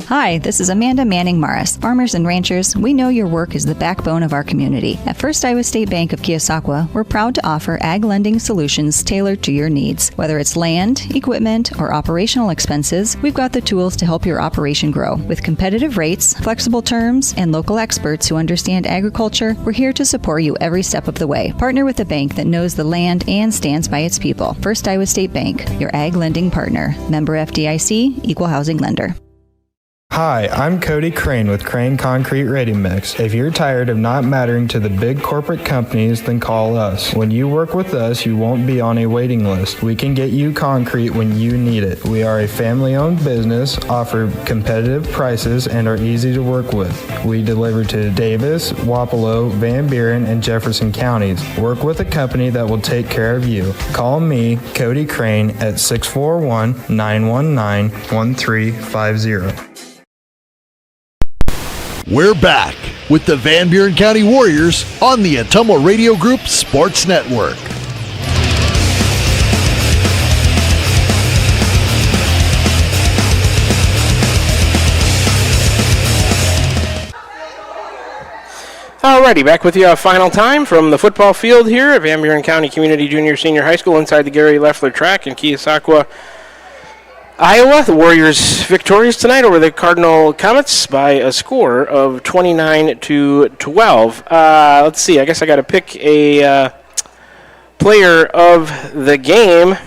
Hi, this is Amanda Manning Morris. Farmers and ranchers, we know your work is the backbone of our community. At First Iowa State Bank of Keosauqua, we're proud to offer ag lending solutions tailored to your needs. Whether it's land, equipment, or operational expenses, we've got the tools to help your operation grow. With competitive rates, flexible terms, and local experts who understand agriculture, we're here to support you every step of the way. Partner with a bank that knows the land and stands by its people. First Iowa State Bank, your ag lending partner. Member FDIC, Equal Housing Lender.
Hi, I'm Cody Crane with Crane Concrete Ready Mix. If you're tired of not mattering to the big corporate companies, then call us. When you work with us, you won't be on a waiting list. We can get you concrete when you need it. We are a family-owned business, offer competitive prices, and are easy to work with. We deliver to Davis, Wapello, Van Buren, and Jefferson counties. Work with a company that will take care of you. Call me, Cody Crane, at 641-919-1350.
We're back with the Van Buren County Warriors on the Atomo Radio Group Sports Network.
Alrighty, back with you a final time from the football field here at Van Buren County Community Junior Senior High School inside the Gary Leffler track in Keosauqua, Iowa. The Warriors victorious tonight over the Cardinal Comets by a score of 29-12. Let's see. I guess I got to pick a player of the game.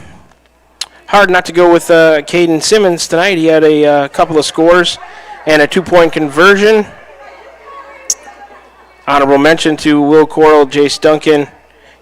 Hard not to go with Caden Simmons tonight. He had a couple of scores and a 2-point conversion. Honorable mention to Will Coral, Jace Duncan,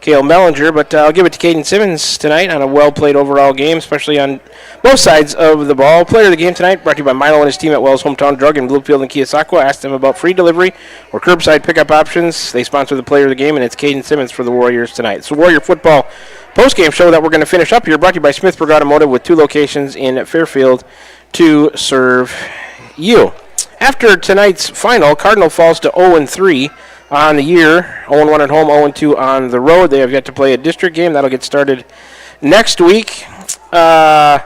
Cale Mellinger, but I'll give it to Caden Simmons tonight on a well-played overall game, especially on both sides of the ball. Player of the game tonight brought to you by Milo and his team at Wells Hometown Drug in Bluefield and Keosauqua. Asked them about free delivery or curbside pickup options. They sponsor the player of the game, and it's Caden Simmons for the Warriors tonight. It's the Warrior Football postgame show that we're going to finish up here, brought to you by Smithburg Automotive with 2 locations in Fairfield to serve you. After tonight's final, Cardinal falls to 0-3. On the year, 0-1 at home, 0-2 on the road. They have yet to play a district game. That'll get started next week. And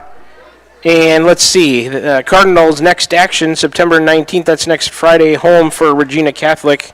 let's see, Cardinals' next action, September 19th. That's next Friday, home for Regina Catholic,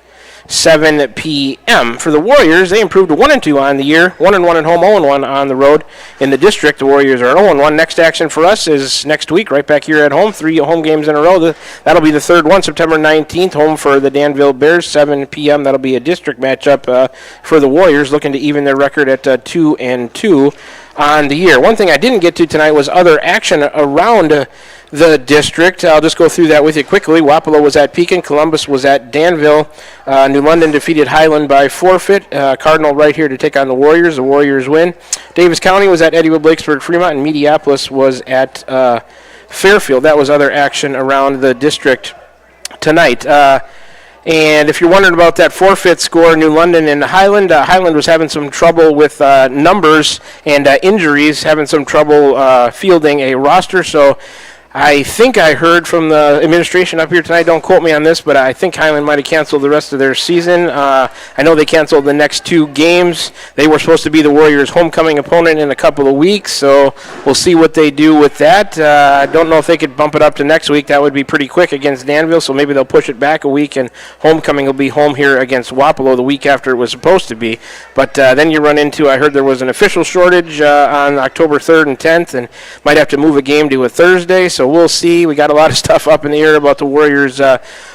7 p.m. For the Warriors, they improved to 1-2 on the year, 1-1 at home, 0-1 on the road. In the district, the Warriors are 0-1. Next action for us is next week, right back here at home, 3 home games in a row. That'll be the third one, September 19th, home for the Danville Bears, 7 p.m. That'll be a district matchup for the Warriors, looking to even their record at 2-2 on the year. One thing I didn't get to tonight was other action around the district. I'll just go through that with you quickly. Wapello was at Pekin. Columbus was at Danville. New London defeated Highland by forfeit. Cardinal right here to take on the Warriors. The Warriors win. Davis County was at Eddywood, Blakesburg, Fremont, and Mediapolis was at Fairfield. That was other action around the district tonight. And if you're wondering about that forfeit score, New London and Highland, Highland was having some trouble with numbers and injuries, having some trouble fielding a roster. So I think I heard from the administration up here tonight, don't quote me on this, but I think Highland might have canceled the rest of their season. I know they canceled the next 2 games. They were supposed to be the Warriors' homecoming opponent in a couple of weeks, so we'll see what they do with that. I don't know if they could bump it up to next week. That would be pretty quick against Danville, so maybe they'll push it back a week, and homecoming will be home here against Wapello the week after it was supposed to be. But then you run into, I heard there was an official shortage on October 3rd and 10th, and might have to move a game to a Thursday, so we'll see. We got a lot of stuff up in the air about the Warriors'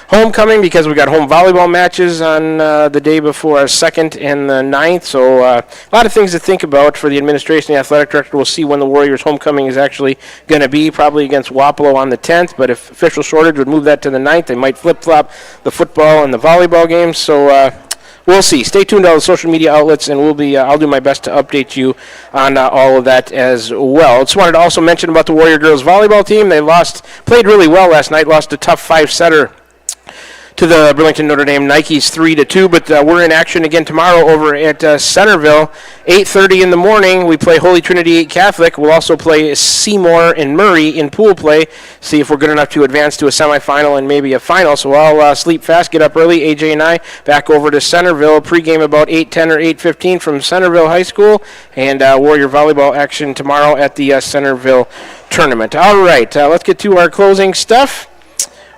homecoming because we got home volleyball matches on the day before our 2nd and the 9th. So a lot of things to think about for the administration. The athletic director will see when the Warriors' homecoming is actually going to be, probably against Wapello on the 10th. But if official shortage would move that to the 9th, they might flip-flop the football and the volleyball games. So we'll see. Stay tuned to all the social media outlets, and I'll do my best to update you on all of that as well. Just wanted to also mention about the Warrior girls volleyball team. They played really well last night, lost a tough 5-setter to the Burlington Notre Dame Nikes 3-2, but we're in action again tomorrow over at Centerville, 8:30 in the morning. We play Holy Trinity Catholic. We'll also play Seymour and Murray in pool play, see if we're good enough to advance to a semifinal and maybe a final. So I'll sleep fast, get up early, AJ and I, back over to Centerville. Pregame about 8:10 or 8:15 from Centerville High School, and Warrior volleyball action tomorrow at the Centerville tournament. All right, let's get to our closing stuff.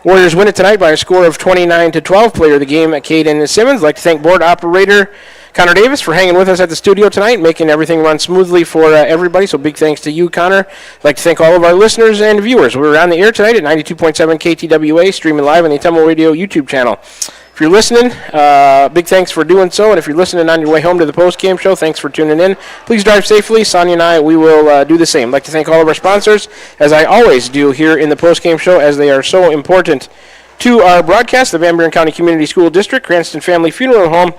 Warriors win it tonight by a score of 29-12. Player of the game, Caden Simmons. I'd like to thank board operator Connor Davis for hanging with us at the studio tonight, making everything run smoothly for everybody. So big thanks to you, Connor. I'd like to thank all of our listeners and viewers. We're on the air tonight at 92.7 KTWA, streaming live on the Tumble Radio YouTube channel. If you're listening, big thanks for doing so. And if you're listening on your way home to the post-game show, thanks for tuning in. Please drive safely. Sonia and I, we will do the same. I'd like to thank all of our sponsors, as I always do here in the post-game show, as they are so important to our broadcast. The Van Buren County Community School District, Cranston Family Funeral Home,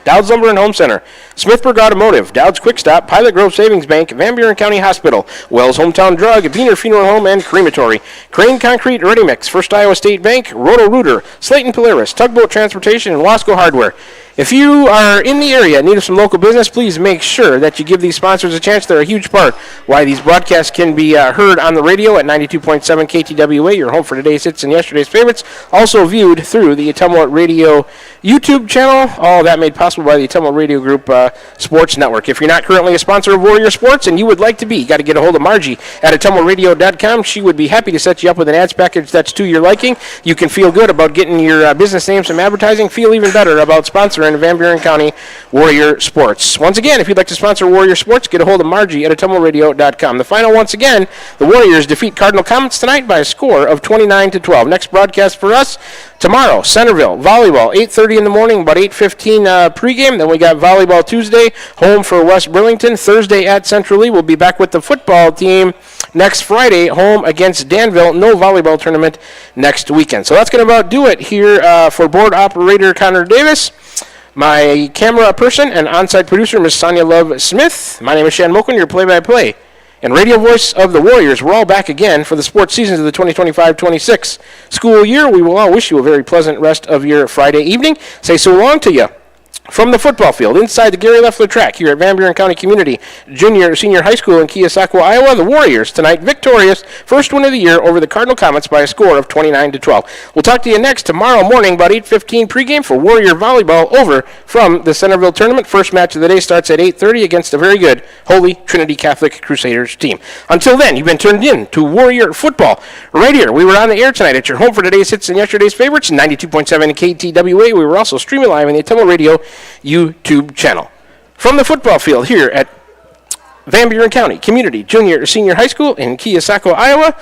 Dowd's Lumber and Home Center, Smithburg Automotive, Dowd's Quick Stop, Pilot Grove Savings Bank, Van Buren County Hospital, Wells Hometown Drug, Beener Funeral Home and Crematory, Crane Concrete Ready Mix, First Iowa State Bank, Roto-Rooter, Slayton Polaris, Tugboat Transportation, and Wasco Hardware. If you are in the area and need some local business, please make sure that you give these sponsors a chance. They're a huge part why these broadcasts can be heard on the radio at 92.7 KTWA, your home for today's hits and yesterday's favorites. Also viewed through the Ottumwa Radio YouTube channel. All of that made possible by the Ottumwa Radio Group Sports Network. If you're not currently a sponsor of Warrior Sports and you would like to be, you got to get a hold of Margie at ottumwaradio.com. She would be happy to set you up with an ads package that's to your liking. You can feel good about getting your business name some advertising. Feel even better about sponsoring Van Buren County Warrior Sports. Once again, if you'd like to sponsor Warrior Sports, get a hold of Margie at ottumwaradio.com. The final, once again, the Warriors defeat Cardinal Comets tonight by a score of 29-12. Next broadcast for us tomorrow, Centerville volleyball, 8:30 in the morning, about 8:15 pregame. Then we got volleyball Tuesday, home for West Burlington. Thursday at Central Lee. We'll be back with the football team next Friday, home against Danville. No volleyball tournament next weekend. So that's going to about do it here for board operator Connor Davis, my camera person and on-site producer, Miss Sonia Love Smith. My name is Shan Moquin, your play-by-play and radio voice of the Warriors. We're all back again for the sports seasons of the 2025-26 school year. We will all wish you a very pleasant rest of your Friday evening. Say so long to you. From the football field, inside the Gary Leffler track here at Van Buren County Community Senior High School in Keosauqua, Iowa, the Warriors tonight victorious, first win of the year over the Cardinal Comets by a score of 29-12. We'll talk to you next tomorrow morning about 8:15 pregame for Warrior volleyball over from the Centerville tournament. First match of the day starts at 8:30 against a very good Holy Trinity Catholic Crusaders team. Until then, you've been turned in to Warrior football right here. We were on the air tonight at your home for today's hits and yesterday's favorites, 92.7 KTWA. We were also streaming live on the Ottumwa Radio YouTube channel. From the football field here at Van Buren County Community Senior High School in Keosauqua, Iowa,